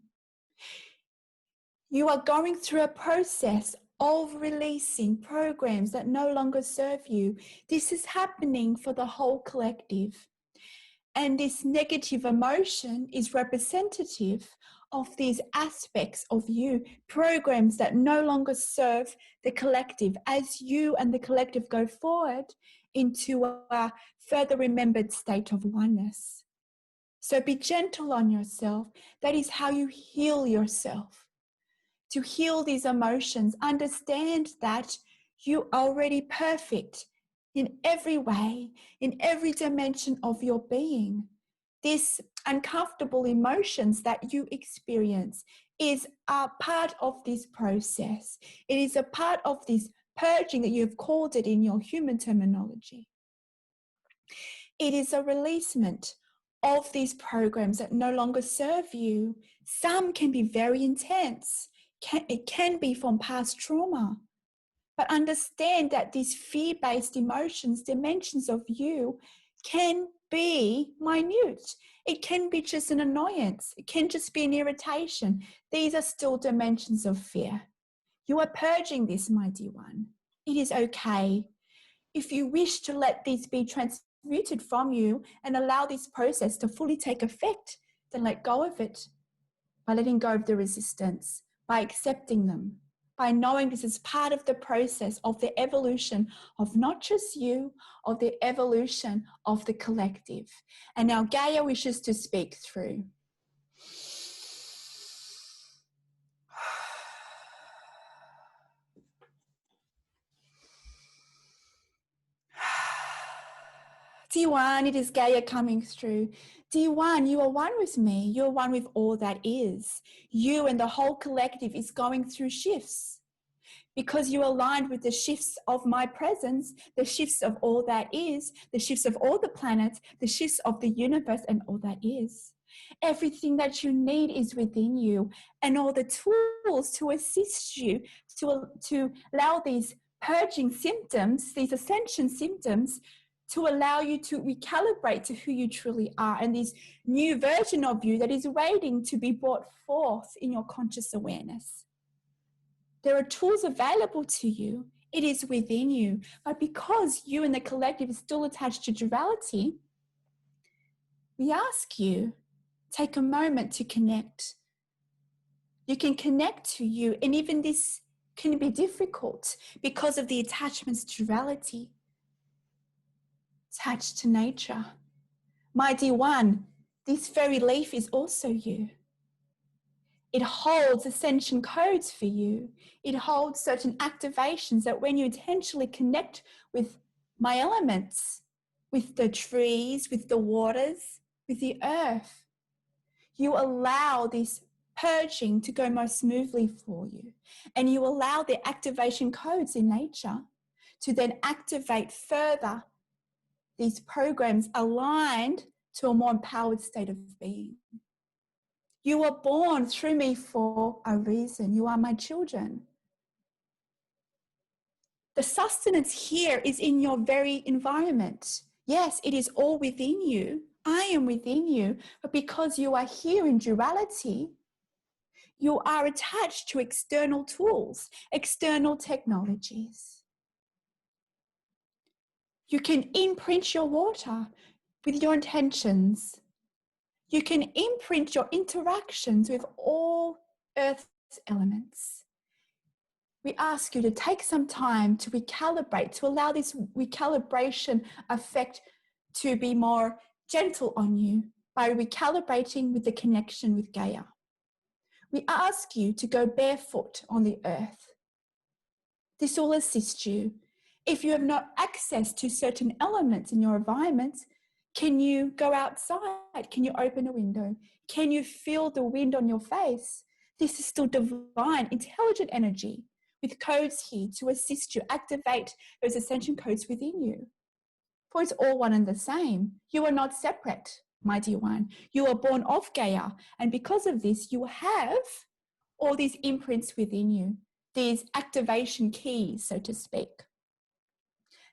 You are going through a process of releasing programs that no longer serve you. This is happening for the whole collective. And this negative emotion is representative of these aspects of you, programs that no longer serve the collective as you and the collective go forward into a further remembered state of oneness. So be gentle on yourself. That is how you heal yourself. To heal these emotions, understand that you are already perfect in every way, in every dimension of your being. These uncomfortable emotions that you experience is a part of this process. It is a part of this purging that you've called it in your human terminology. It is a releasement of these programs that no longer serve you. Some can be very intense. It can be from past trauma. But understand that these fear-based emotions, dimensions of you, can be minute. It can be just an annoyance. It can just be an irritation. These are still dimensions of fear. You are purging this, my dear one. It is okay. If you wish to let these be transmuted from you and allow this process to fully take effect, then let go of it by letting go of the resistance, by accepting them, by knowing this is part of the process of the evolution of not just you, of the evolution of the collective. And now Gaia wishes to speak through. D1, it is Gaia coming through. D1, you are one with me. You're one with all that is. You and the whole collective is going through shifts because you aligned with the shifts of my presence, the shifts of all that is, the shifts of all the planets, the shifts of the universe and all that is. Everything that you need is within you, and all the tools to assist you to allow these purging symptoms, these ascension symptoms, to allow you to recalibrate to who you truly are and this new version of you that is waiting to be brought forth in your conscious awareness. There are tools available to you. It is within you. But because you and the collective is still attached to duality, we ask you, take a moment to connect. You can connect to you, and even this can be difficult because of the attachments to duality. Attached to nature. My dear one, this very leaf is also you. It holds ascension codes for you. It holds certain activations that when you intentionally connect with my elements, with the trees, with the waters, with the earth, you allow this purging to go more smoothly for you. And you allow the activation codes in nature to then activate further these programs aligned to a more empowered state of being. You were born through me for a reason. You are my children. The sustenance here is in your very environment. Yes, it is all within you. I am within you. But because you are here in duality, you are attached to external tools, external technologies. You can imprint your water with your intentions. You can imprint your interactions with all Earth's elements. We ask you to take some time to recalibrate, to allow this recalibration effect to be more gentle on you by recalibrating with the connection with Gaia. We ask you to go barefoot on the earth. This will assist you. If you have no access to certain elements in your environment, can you go outside? Can you open a window? Can you feel the wind on your face? This is still divine, intelligent energy with codes here to assist you activate those ascension codes within you. For it's all one and the same. You are not separate, my dear one. You are born of Gaia. And because of this, you have all these imprints within you, these activation keys, so to speak.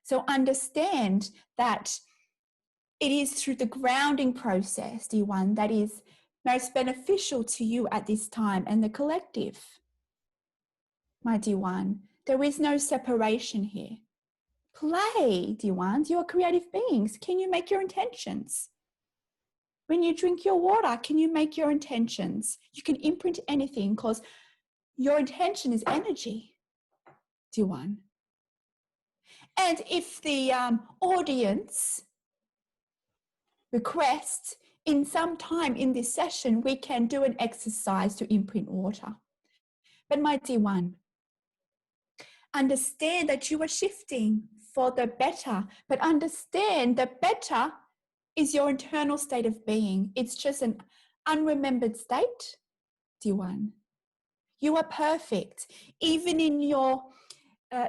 So understand that it is through the grounding process, dear one, that is most beneficial to you at this time and the collective. My dear one, There is no separation here. Play, dear ones. You are creative beings. Can you make your intentions? When you drink your water, can you make your intentions? You can imprint anything because your intention is energy, dear one. And if the audience requests, in some time in this session, we can do an exercise to imprint water. But my dear one, understand that you are shifting for the better, but understand the better is your internal state of being. It's just an unremembered state, dear one. You are perfect. Even in your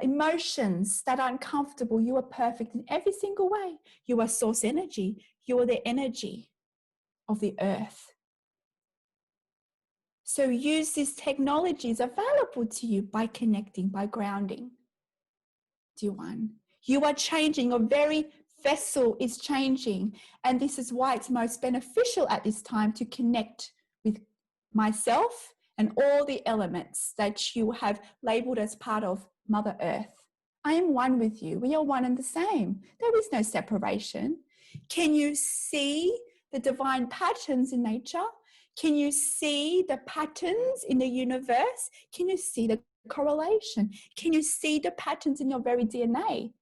emotions that are uncomfortable, you are perfect in every single way. You are source energy. You are the energy of the earth. So use these technologies available to you by connecting, by grounding. Dear one, you are changing. Your very vessel is changing. And this is why it's most beneficial at this time to connect with myself and all the elements that you have labeled as part of Mother Earth. I am one with you. We are one and the same. There is no separation. Can you see the divine patterns in nature? Can you see the patterns in the universe? Can you see the correlation? Can you see the patterns in your very DNA?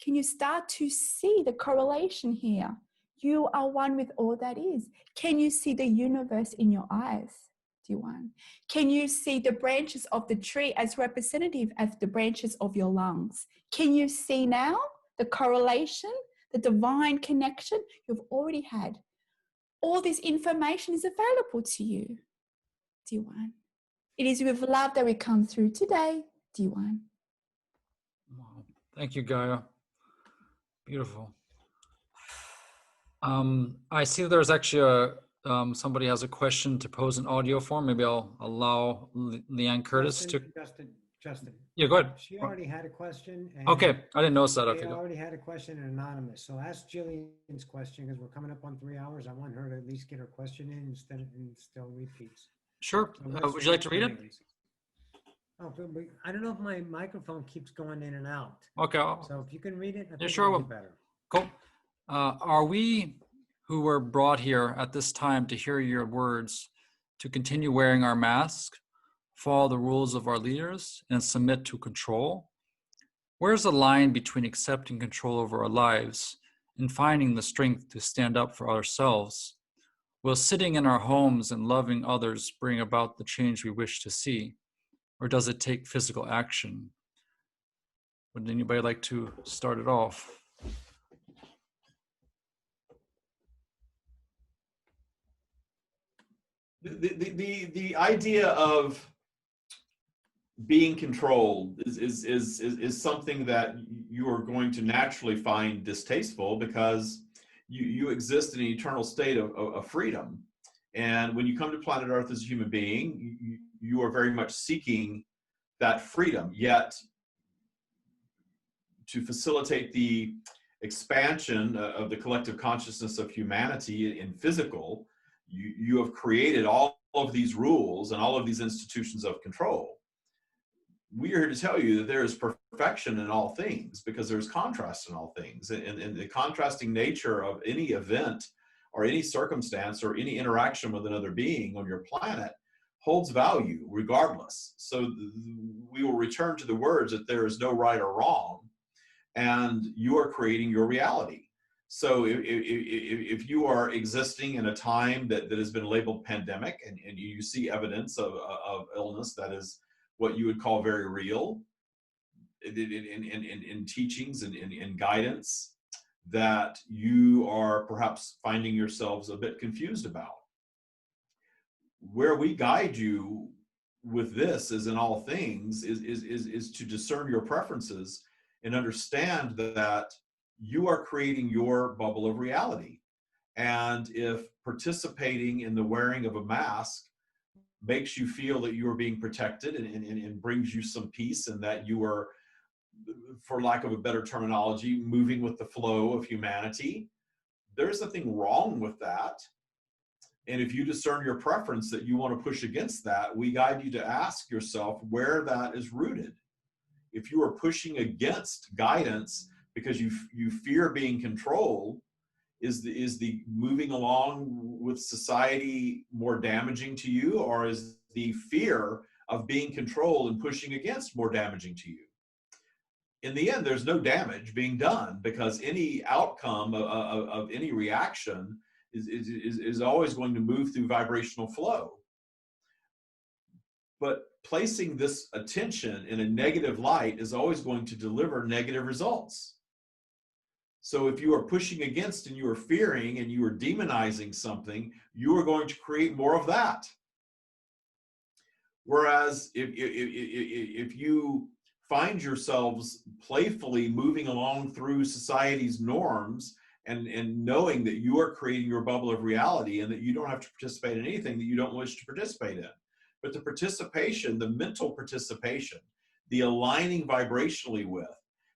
Can you start to see the correlation here? You are one with all that is. Can you see the universe in your eyes, dear one? Can you see the branches of the tree as representative as the branches of your lungs? Can you see now the correlation, the divine connection you've already had? All this information is available to you, dear one. It is with love that we come through today, dear one. Wow. Thank you, Gaia. Beautiful. I see there's actually somebody has a question to pose in audio form. Maybe I'll allow Leanne Curtis to. Justin. Yeah, go ahead. She already had a question. And Okay, I didn't notice that. She Okay, go. already had a question anonymous. So ask Jillian's question because we're coming up on 3 hours. I want her to at least get her question in instead and still repeats. Sure. So Would you like to read it? Oh, but I don't know if my microphone keeps going in and out. Okay. So if you can read it, I think sure it'll will. be better. Cool. Are we who were brought here at this time to hear your words to continue wearing our mask, follow the rules of our leaders, and submit to control? Where's the line between accepting control over our lives and finding the strength to stand up for ourselves? Will sitting in our homes and loving others bring about the change we wish to see? Or does it take physical action? Would anybody like to start it off? The idea of being controlled is something that you are going to naturally find distasteful because you exist in an eternal state of freedom. And when you come to planet Earth as a human being, you are very much seeking that freedom. Yet, to facilitate the expansion of the collective consciousness of humanity in physical, you have created all of these rules and all of these institutions of control. We are here to tell you that there is perfection in all things because there's contrast in all things. And the contrasting nature of any event or any circumstance or any interaction with another being on your planet holds value regardless. So we will return to the words that there is no right or wrong, and you are creating your reality. So if you are existing in a time that has been labeled pandemic and you see evidence of illness that is what you would call very real in teachings and in guidance that you are perhaps finding yourselves a bit confused about. Where we guide you with this, as in all things, is to discern your preferences and understand that you are creating your bubble of reality. And if participating in the wearing of a mask makes you feel that you are being protected and brings you some peace and that you are, for lack of a better terminology, moving with the flow of humanity, there's nothing wrong with that. And if you discern your preference that you want to push against that, we guide you to ask yourself where that is rooted. if you are pushing against guidance because you fear being controlled, is the moving along with society more damaging to you, or is the fear of being controlled and pushing against more damaging to you? In the end, there's no damage being done, because any outcome of any reaction is always going to move through vibrational flow. But placing this attention in a negative light is always going to deliver negative results. So if you are pushing against and you are fearing and you are demonizing something, you are going to create more of that. Whereas if you find yourselves playfully moving along through society's norms and knowing that you are creating your bubble of reality and that you don't have to participate in anything that you don't wish to participate in. But the participation, the mental participation, the aligning vibrationally with,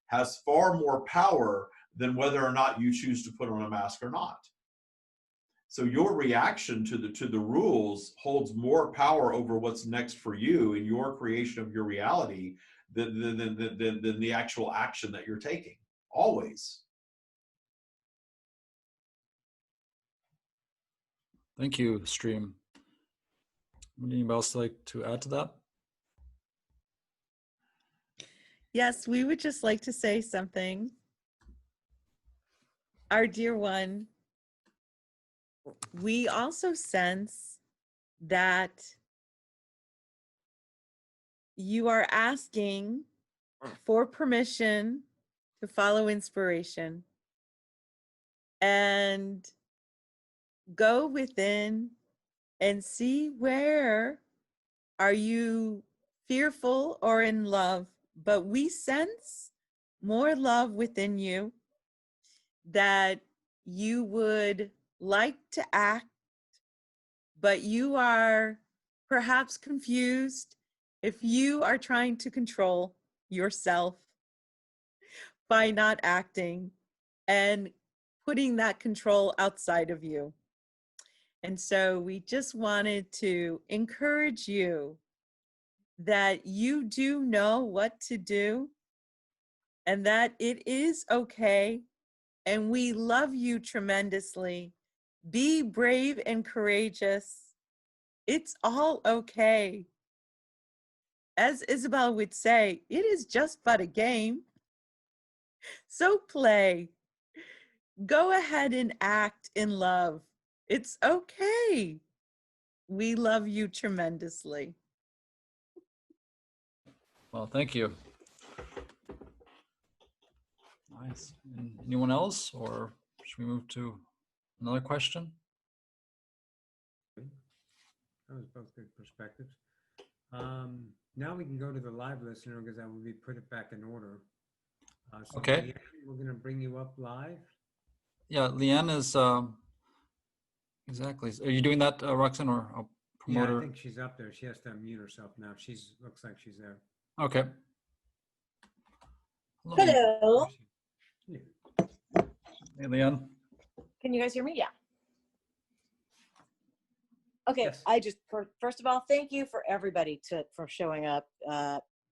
has far more power than whether or not you choose to put on a mask or not. So your reaction to the rules holds more power over what's next for you in your creation of your reality than the actual action that you're taking, always. Thank you, Stream. Would anybody else like to add to that? Yes, we would just like to say something. Our dear one, we also sense that you are asking for permission to follow inspiration and go within and see where are you fearful or in love. But we sense more love within you, that you would like to act, but you are perhaps confused if you are trying to control yourself by not acting and putting that control outside of you. And so we just wanted to encourage you that you do know what to do and that it is okay. And we love you tremendously. Be brave and courageous. It's all okay. As Isabel would say, it is just but a game. So play. Go ahead and act in love. It's okay. We love you tremendously. Well, thank you. Nice. Anyone else, or should we move to another question? That was both good perspectives. Now we can go to the live listener, because I will be put it back in order. So Okay. Leanne, we're going to bring you up live. Yeah, Leanne is exactly. Are you doing that, Roxanne, or I'll promote Yeah, her? I think she's up there. She has to unmute herself now. She's looks like she's there. Okay. Hello. Yeah. Hey, Leanne. Can you guys hear me? Yeah. Okay. Yes. I just, first of all, thank you for everybody for showing up,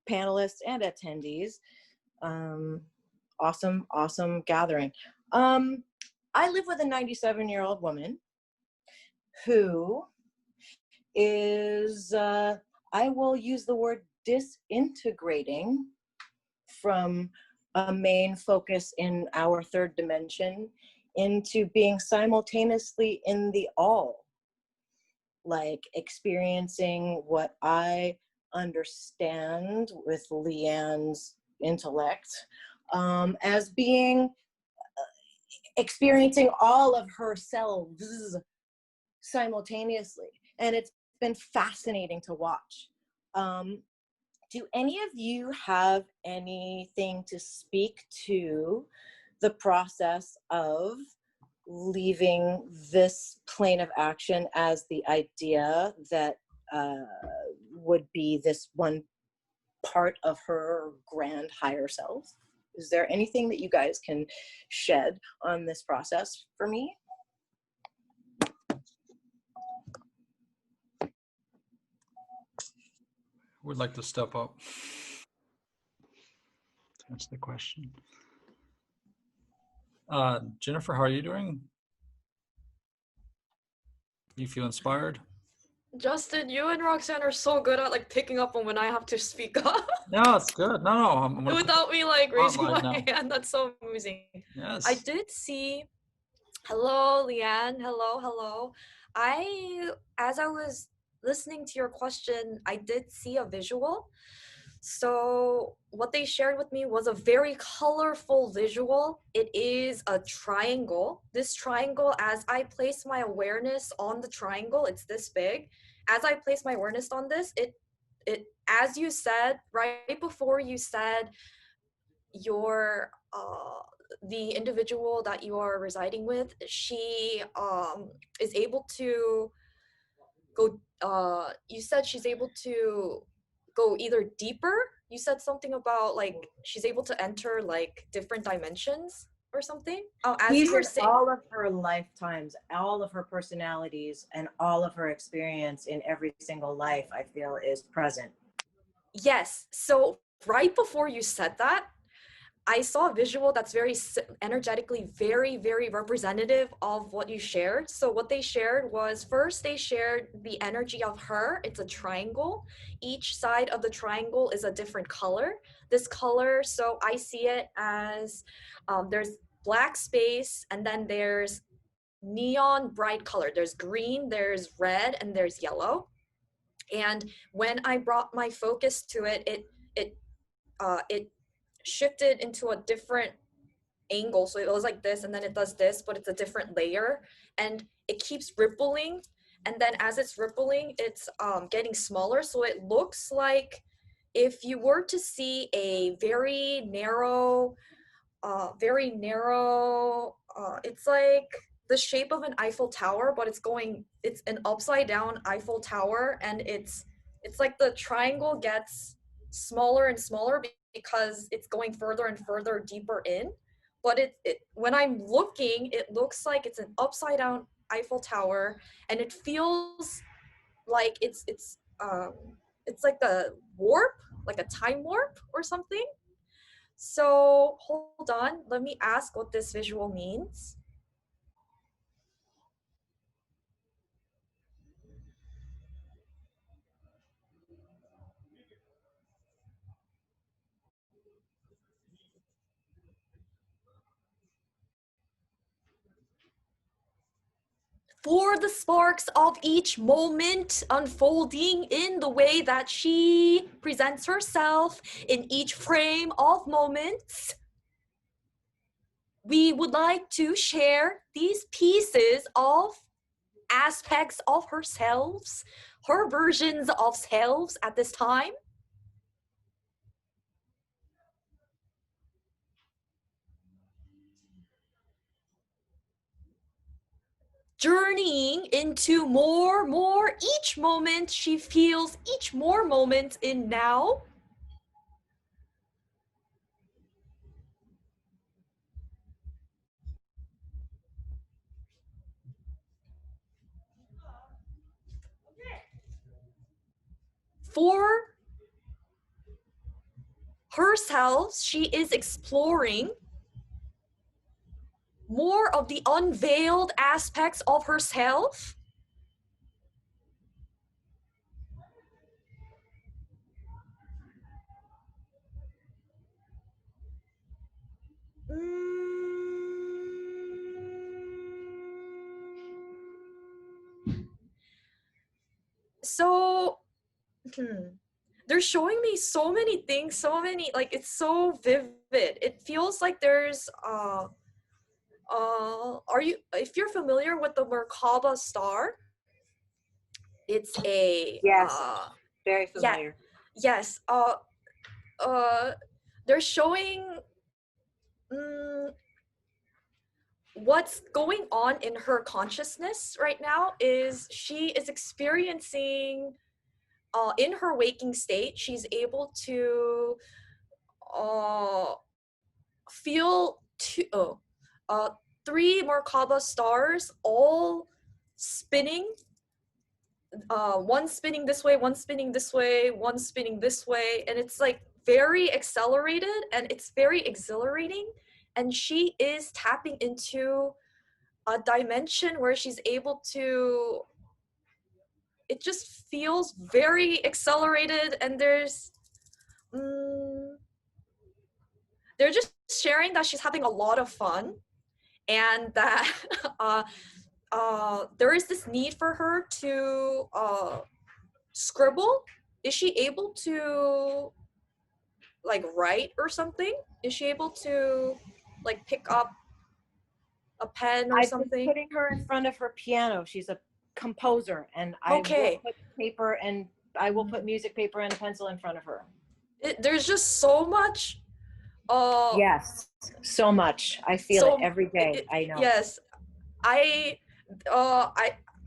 panelists and attendees. Awesome gathering. I live with a 97-year-old woman who is, I will use the word disintegrating from a main focus in our third dimension into being simultaneously in the all, like experiencing what I understand with Leanne's intellect as being experiencing all of herself simultaneously. And it's been fascinating to watch. Do any of you have anything to speak to the process of leaving this plane of action as the idea that would be this one part of her grand higher self? Is there anything that you guys can shed on this process for me? Would like to step up. That's the question. Jennifer, how are you doing? Do you feel inspired? Justin, you and Roxanne are so good at like picking up on when I have to speak up No, it's good. No, I'm gonna put without me like the raising my spotlight now. hand. That's so amusing. Yes. I did see. Hello, Leanne. Hello. As I was listening to your question, I did see a visual. So what they shared with me was a very colorful visual. It is a triangle. This triangle, as I place my awareness on the triangle, it's this big. As I place my awareness on this, it as you said, right before you said your the individual that you are residing with, she is able to go you said she's able to go either deeper. You said something about like she's able to enter like different dimensions or something. Oh, as These you were are saying, all of her lifetimes, all of her personalities, and all of her experience in every single life, I feel, is present. yes. So right before you said that, I saw a visual that's very energetically very representative of what you shared. So what they shared was, first they shared the energy of her. It's a triangle. Each side of the triangle is a different color. This color, so I see it as there's black space, and then there's neon bright color. There's green, there's red, and there's yellow. And when I brought my focus to it, it shifted into a different angle. So it goes like this, and then it does this, but it's a different layer, and it keeps rippling. And then as it's rippling, it's getting smaller. So it looks like if you were to see a very narrow, it's like the shape of an Eiffel Tower, but it's an upside down Eiffel Tower, and it's like the triangle gets smaller and smaller because it's going further and further deeper in. But it when I'm looking, it looks like it's an upside down Eiffel Tower, and it feels like it's like a warp, like a time warp or something. So hold on, let me ask what this visual means. For the sparks of each moment unfolding in the way that she presents herself in each frame of moments, we would like to share these pieces of aspects of herself, her versions of selves at this time. Journeying into more each moment she feels, each more moment in now. For herself, she is exploring more of the unveiled aspects of herself. So, they're showing me so many things, so many, like, it's so vivid. It feels like there's, if you're familiar with the Merkaba star, it's a, Yes, very familiar. yes, they're showing what's going on in her consciousness right now is she is experiencing in her waking state, she's able to feel three Merkaba stars all spinning, one spinning this way, one spinning this way, one spinning this way, and it's like very accelerated and it's very exhilarating. And she is tapping into a dimension where she's able to, it just feels very accelerated, and they're just sharing that she's having a lot of fun, and that there is this need for her to scribble. Is she able to like write or something? Is she able to like pick up a pen or I've something? been putting her in front of her piano. She's a composer, and I Okay. will put paper and I will put music paper and a pencil in front of her. There's just so much. Yes, so much. I feel it every day. I know. Yes,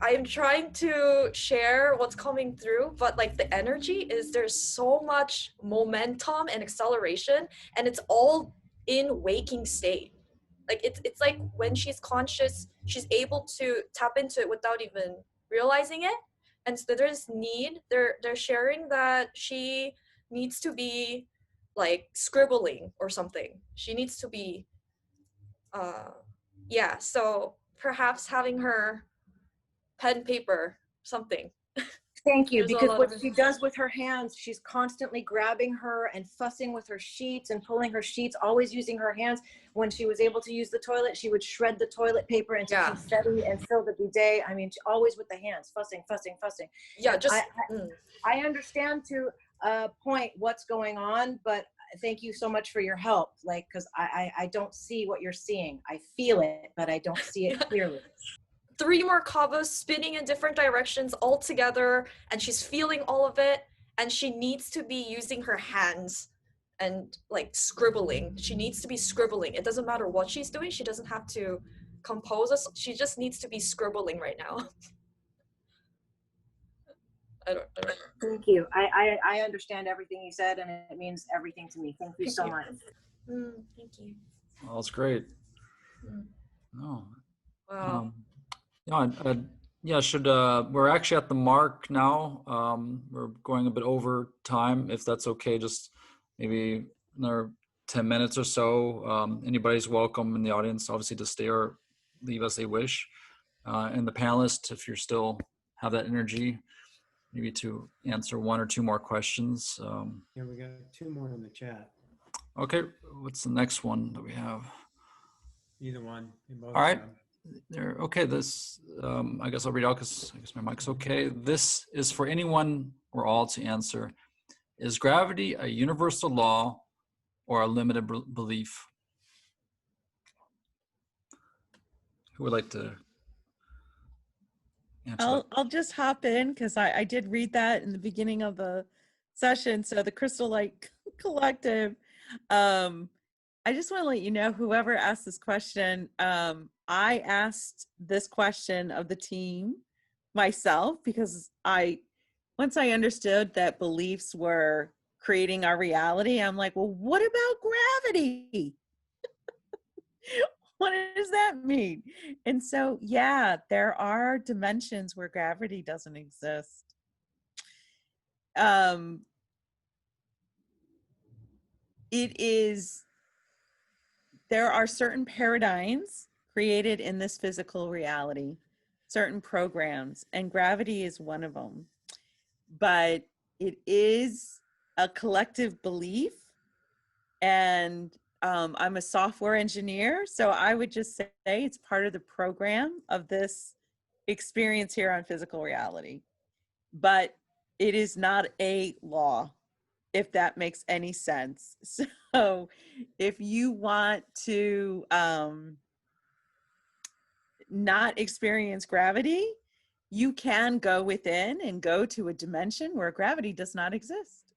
I'm trying to share what's coming through, but like the energy is, there's so much momentum and acceleration, and it's all in waking state. Like it's like when she's conscious, she's able to tap into it without even realizing it. And so there's need. They're sharing that she needs to be like scribbling or something. She needs to be yeah, so perhaps having her pen, paper, something. Thank you, There's a because lot what of she does with her hands, she's constantly grabbing her and fussing with her sheets and pulling her sheets, always using her hands. When she was able to use the toilet, she would shred the toilet paper into confetti and fill the bidet. I mean, always with the hands, fussing. Yeah, And just I understand to a point what's going on, but thank you so much for your help. Like, because I don't see what you're seeing. I feel it, but I don't see it clearly. 3 more kavas spinning in different directions all together, and she's feeling all of it, and she needs to be using her hands and like scribbling. She needs to be scribbling. It doesn't matter what she's doing. She doesn't have to compose us. She just needs to be scribbling right now. I don't know. Thank you. I understand everything you said, and it means everything to me. Thank you so much. Thank you. Well, that's great. No. Wow. Yeah, we're actually at the mark now. We're going a bit over time, if that's okay, just maybe another 10 minutes or so. Anybody's welcome in the audience, obviously, to stay or leave as they wish. And the panelists, if you're still have that energy, maybe to answer 1 or 2 more questions. Yeah, we got 2 more in the chat. Okay, what's the next one that we have? Either one. All right. There. Okay, this, I guess I'll read out because I guess my mic's okay. This is for anyone or all to answer. Is gravity a universal law or a limited belief? Who would like to answer that? I'll just hop in because I did read that in the beginning of the session. So the Crystal Light Collective, I just want to let you know, whoever asked this question, I asked this question of the team myself because once I understood that beliefs were creating our reality, I'm like, well, what about gravity? What does that mean? And so, yeah, there are dimensions where gravity doesn't exist. There are certain paradigms created in this physical reality, certain programs, and gravity is one of them. But it is a collective belief, and I'm a software engineer, so I would just say it's part of the program of this experience here on physical reality. But it is not a law, if that makes any sense. So if you want to not experience gravity, you can go within and go to a dimension where gravity does not exist.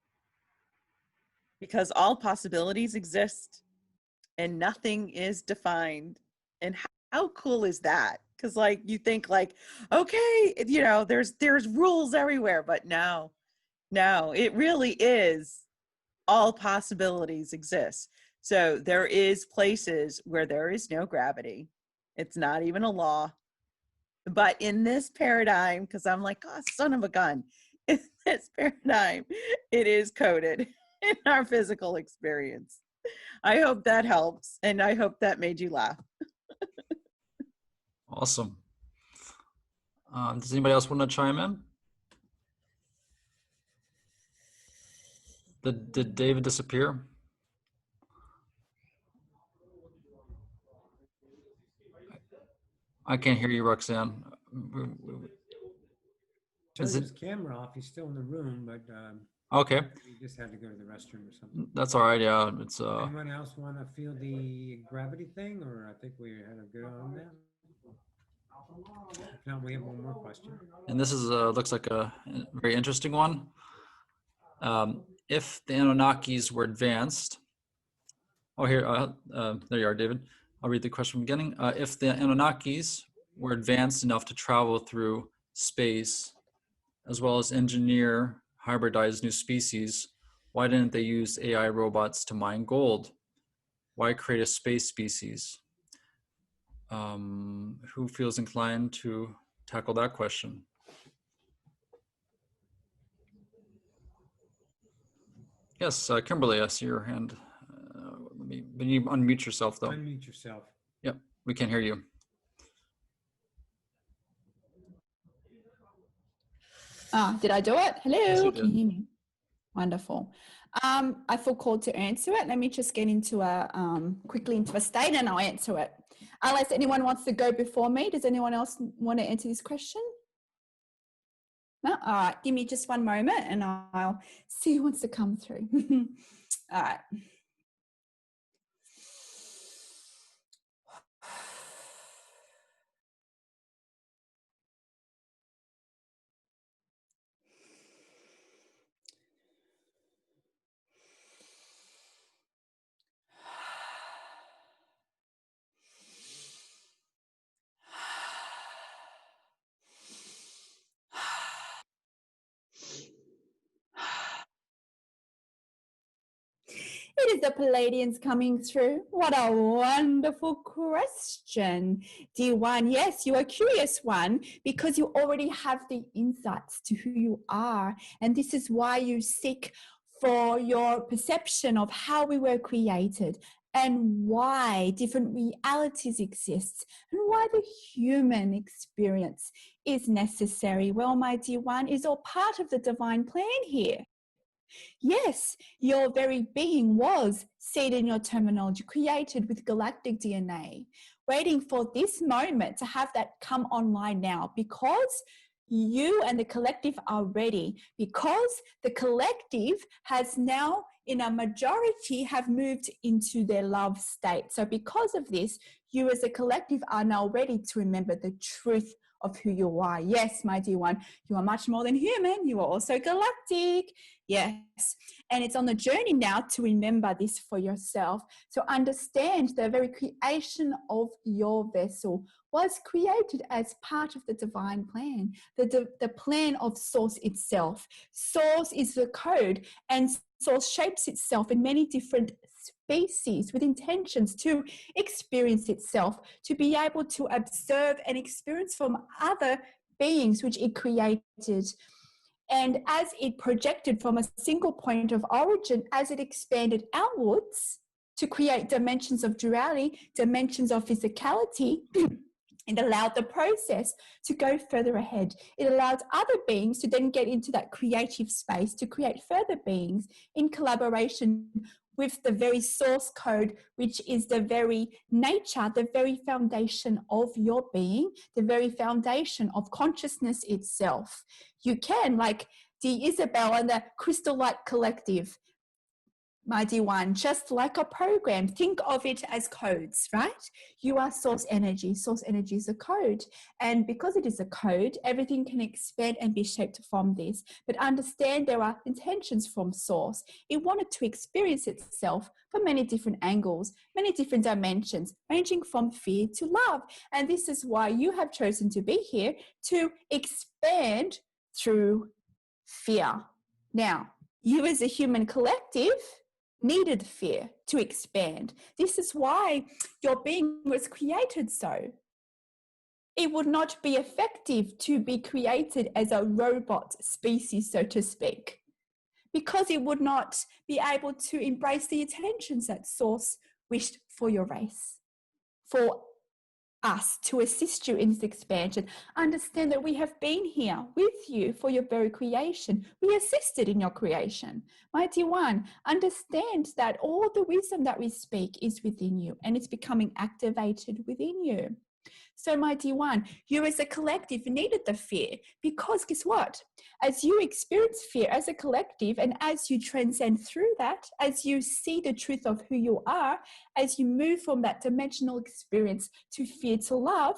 Because all possibilities exist and nothing is defined. And how cool is that? Because like you think like, okay, you know, there's rules everywhere, but no, it really is all possibilities exist. So there is places where there is no gravity. It's not even a law. But in this paradigm, because I'm like, oh, son of a gun, in this paradigm, it is coded. in our physical experience. I hope that helps, and I hope that made you laugh. Awesome. Does anybody else want to chime in? Did David disappear? I can't hear you, Roxanne. Turn his camera off. He's still in the room, but Okay, he just had to go to the restroom or something. that's all right. Yeah, it's Anyone else want to feel the gravity thing, or I think we had a good on that. If not, we have one more question. and this is looks like a very interesting one. If the Anunnakis were advanced, oh here, there you are, David. I'll read the question from the beginning. If the Anunnakis were advanced enough to travel through space, as well as engineer hybridized new species, why didn't they use AI robots to mine gold? Why create a space species? Who feels inclined to tackle that question? Yes, Kimberly, I see your hand. Let me unmute yourself though. Unmute yourself. Yep, we can't hear you. Did I do it? Hello, Yes, you can you did. hear me? Wonderful. I feel called to answer it. Let me just get into quickly into a state and I'll answer it. Unless anyone wants to go before me. Does anyone else want to answer this question? No? All right, give me just one moment and I'll see who wants to come through. All right. It is the Palladians coming through. What a wonderful question, dear one. Yes, you are a curious one because you already have the insights to who you are. And this is why you seek for your perception of how we were created and why different realities exist and why the human experience is necessary. Well, my dear one, is all part of the divine plan here. Yes, your very being was, said in your terminology, created with galactic DNA, waiting for this moment to have that come online now because you and the collective are ready, because the collective has now, in a majority, have moved into their love state. So because of this, you as a collective are now ready to remember the truth of who you are. Yes, my dear one, you are much more than human. You are also galactic. Yes. And it's on the journey now to remember this for yourself. So understand the very creation of your vessel was created as part of the divine plan, the plan of Source itself. Source is the code, and Source shapes itself in many different species with intentions to experience itself, to be able to observe and experience from other beings which it created. And as it projected from a single point of origin, as it expanded outwards to create dimensions of duality, dimensions of physicality, it allowed the process to go further ahead. It allowed other beings to then get into that creative space to create further beings in collaboration with the very source code, which is the very nature, the very foundation of your being, the very foundation of consciousness itself. You can, like the Isabel and the Crystal Light Collective, my dear one, just like a program, think of it as codes, right? You are source energy. Source energy is a code. And because it is a code, everything can expand and be shaped from this. But understand there are intentions from source. It wanted to experience itself from many different angles, many different dimensions, ranging from fear to love. And this is why you have chosen to be here, to expand through fear. Now, you as a human collective needed fear to expand. This is why your being was created so. It would not be effective to be created as a robot species, so to speak, because it would not be able to embrace the intentions that Source wished for your race, for us to assist you in this expansion. Understand that we have been here with you for your very creation. We assisted in your creation. Mighty One, understand that all the wisdom that we speak is within you and it's becoming activated within you. So, Mighty One, you as a collective needed the fear because guess what? As you experience fear as a collective and as you transcend through that, as you see the truth of who you are, as you move from that dimensional experience to fear to love,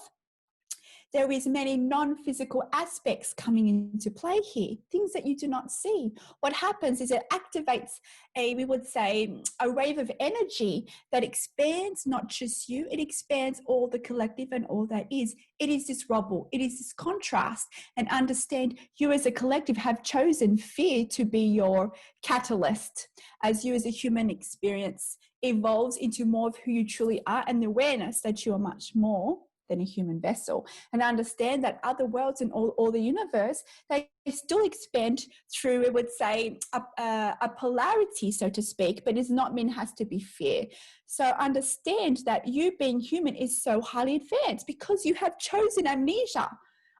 there is many non-physical aspects coming into play here, things that you do not see. What happens is it activates we would say, a wave of energy that expands not just you, it expands all the collective and all that is. It is this rubble, it is this contrast. And understand you as a collective have chosen fear to be your catalyst as you as a human experience evolves into more of who you truly are and the awareness that you are much more than a human vessel, and understand that other worlds and all the universe, they still expand through, I would say, a polarity, so to speak, but it's not mean has to be fear. So understand that you being human is so highly advanced because you have chosen amnesia.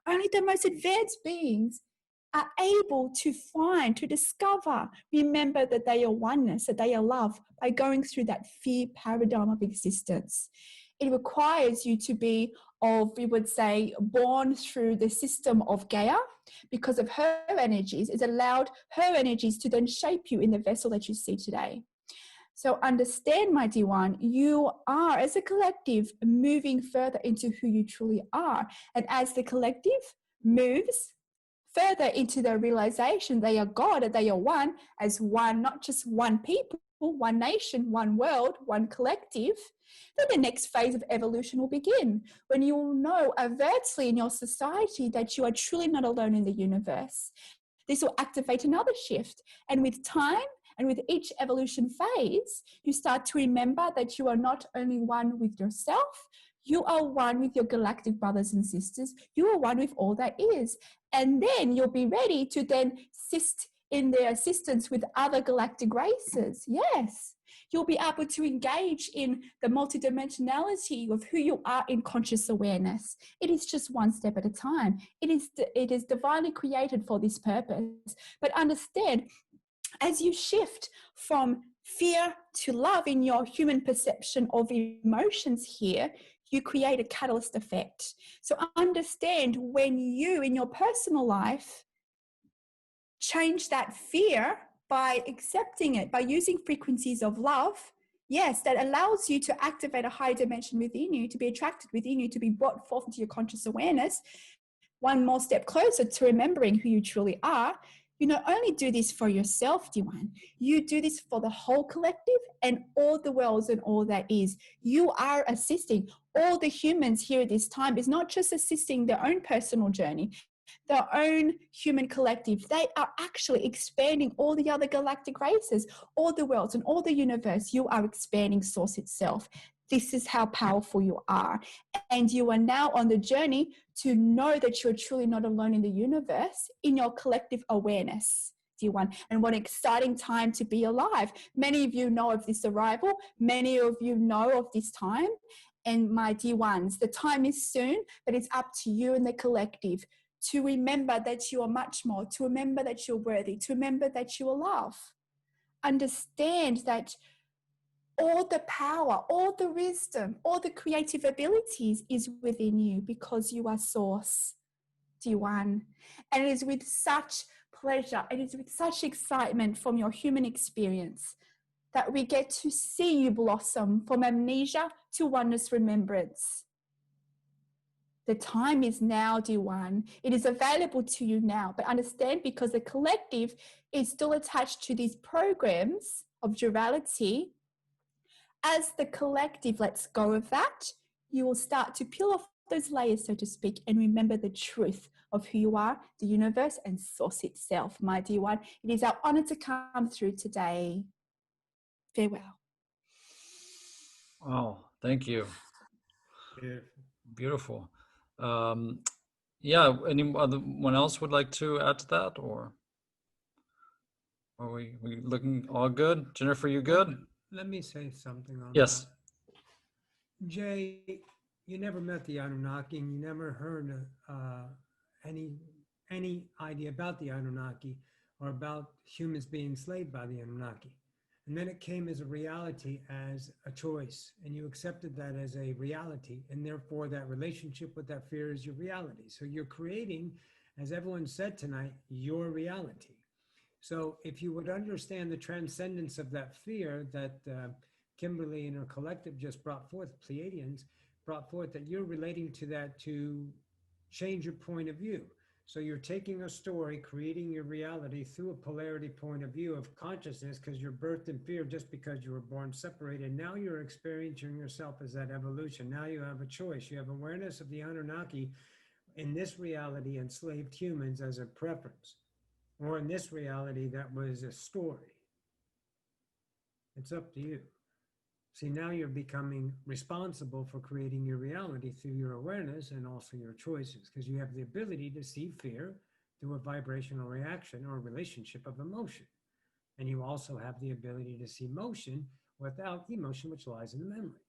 Only the most advanced beings are able to find, to discover, remember that they are oneness, that they are love by going through that fear paradigm of existence. It requires you to be we would say, born through the system of Gaia because of her energies. It's allowed her energies to then shape you in the vessel that you see today. So understand, my dear one, you are, as a collective, moving further into who you truly are. And as the collective moves further into the realization they are God and they are one, as one, not just one people, one nation, one world, one collective, then the next phase of evolution will begin when you will know overtly in your society that you are truly not alone in the universe. This will activate another shift. And with time and with each evolution phase, you start to remember that you are not only one with yourself, you are one with your galactic brothers and sisters. You are one with all that is. And then you'll be ready to then assist in their assistance with other galactic races. Yes. You'll be able to engage in the multidimensionality of who you are in conscious awareness. It is just one step at a time. It is divinely created for this purpose. But understand, as you shift from fear to love in your human perception of emotions here, you create a catalyst effect. So understand when you, in your personal life, change that fear by accepting it, by using frequencies of love, yes, that allows you to activate a higher dimension within you, to be attracted within you, to be brought forth into your conscious awareness, one more step closer to remembering who you truly are. You not only do this for yourself, dear one, you do this for the whole collective and all the worlds and all that is. You are assisting all the humans here at this time. Is not just assisting their own personal journey, their own human collective. They are actually expanding all the other galactic races, all the worlds and all the universe. You are expanding Source itself. This is how powerful you are. And you are now on the journey to know that you're truly not alone in the universe, in your collective awareness, dear one. And what an exciting time to be alive. Many of you know of this arrival. Many of you know of this time. And my dear ones, the time is soon, but it's up to you and the collective to remember that you are much more, to remember that you're worthy, to remember that you are love. Understand that all the power, all the wisdom, all the creative abilities is within you because you are Source, dear one. And it is with such pleasure, it is with such excitement from your human experience that we get to see you blossom from amnesia to oneness remembrance. The time is now, dear one. It is available to you now. But understand, because the collective is still attached to these programs of duality, as the collective lets go of that, you will start to peel off those layers, so to speak, and remember the truth of who you are, the universe, and Source itself, my dear one. It is our honor to come through today. Farewell. Oh, thank you. Beautiful. Beautiful. Yeah, anyone else would like to add to that, or Are we looking all good? Jennifer, you good? Let me say something on Yes. that. Jay, you never met the Anunnaki, and you never heard any idea about the Anunnaki or about humans being enslaved by the Anunnaki. And then it came as a reality, as a choice, and you accepted that as a reality, and therefore that relationship with that fear is your reality. So you're creating, as everyone said tonight, your reality. So if you would understand the transcendence of that fear that Kimberly and her collective just brought forth, Pleiadians brought forth, that you're relating to that to change your point of view. So you're taking a story, creating your reality through a polarity point of view of consciousness, because you're birthed in fear just because you were born separated. Now you're experiencing yourself as that evolution. Now you have a choice. You have awareness of the Anunnaki in this reality, enslaved humans as a preference, or in this reality that was a story. It's up to you. See, now you're becoming responsible for creating your reality through your awareness and also your choices, because you have the ability to see fear through a vibrational reaction or relationship of emotion. And you also have the ability to see motion without emotion, which lies in the memory.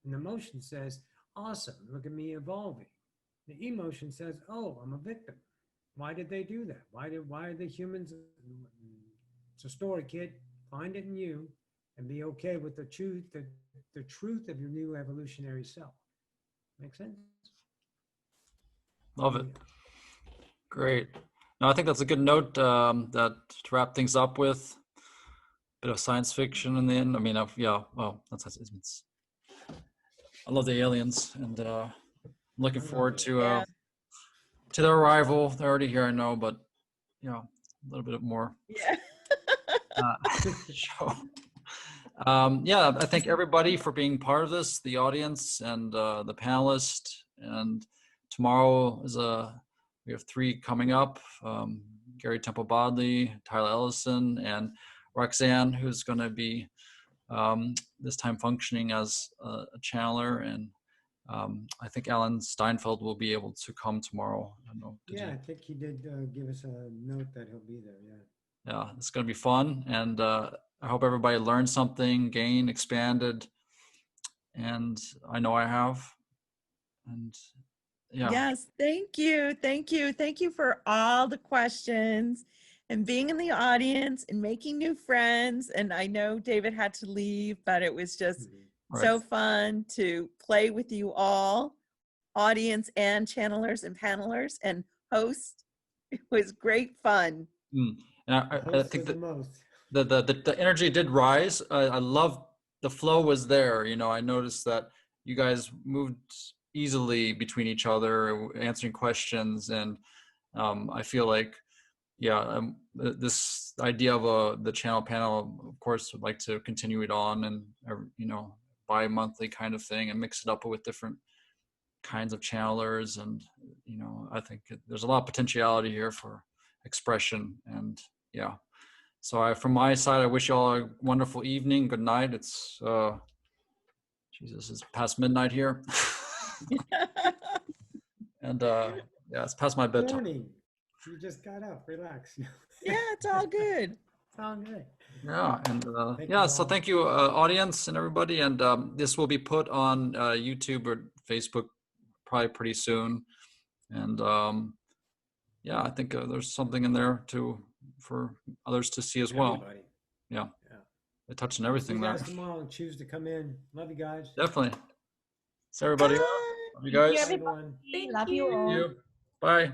And the emotion says, awesome, look at me evolving. The emotion says, oh, I'm a victim. Why did they do that? Why are the humans? It's a story, kid. Find it in you and be okay with the truth of your new evolutionary self. Make sense? Love it. Great. No, I think that's a good note that to wrap things up with. Bit of science fiction in the end. I mean, yeah, well, it's I love the aliens, and I'm looking forward to their arrival. They're already here, I know, but you know, a little bit more. Yeah. Show. Yeah, I thank everybody for being part of this, the audience and the panelists. And tomorrow is we have 3 coming up: Gary Temple Bodley, Tyler Ellison, and Roxanne, who's going to be this time functioning as a channeler. And I think Alan Steinfeld will be able to come tomorrow. I don't know. I think he did give us a note that he'll be there. Yeah, it's going to be fun, and I hope everybody learned something, gained, expanded, and I know I have. And yeah. Yes, thank you. Thank you for all the questions and being in the audience and making new friends. And I know David had to leave, but it was just so fun to play with you all, audience and channelers and panelers and hosts. It was great fun. And I think the energy did rise. I love the flow was there. You know, I noticed that you guys moved easily between each other, answering questions, and I feel like, this idea of the channel panel, of course, would like to continue it on, and you know, bi-monthly kind of thing, and mix it up with different kinds of channelers. And you know, I think there's a lot of potentiality here for expression. And yeah, so from my side, I wish you all a wonderful evening. Good night. It's Jesus, it's past midnight here. And yeah, it's past my bedtime. Morning. You just got up. Relax. Yeah, it's all good. It's all good. Yeah, and yeah, so thank you, audience and everybody. And this will be put on YouTube or Facebook probably pretty soon. And yeah, I think there's something in there for others to see as well. Everybody. Yeah. They touched on everything See you there. guys tomorrow and choose to come in. Love you guys. Definitely. So everybody. Love you guys. Thank you, everybody. Love you all. Thank you. Bye.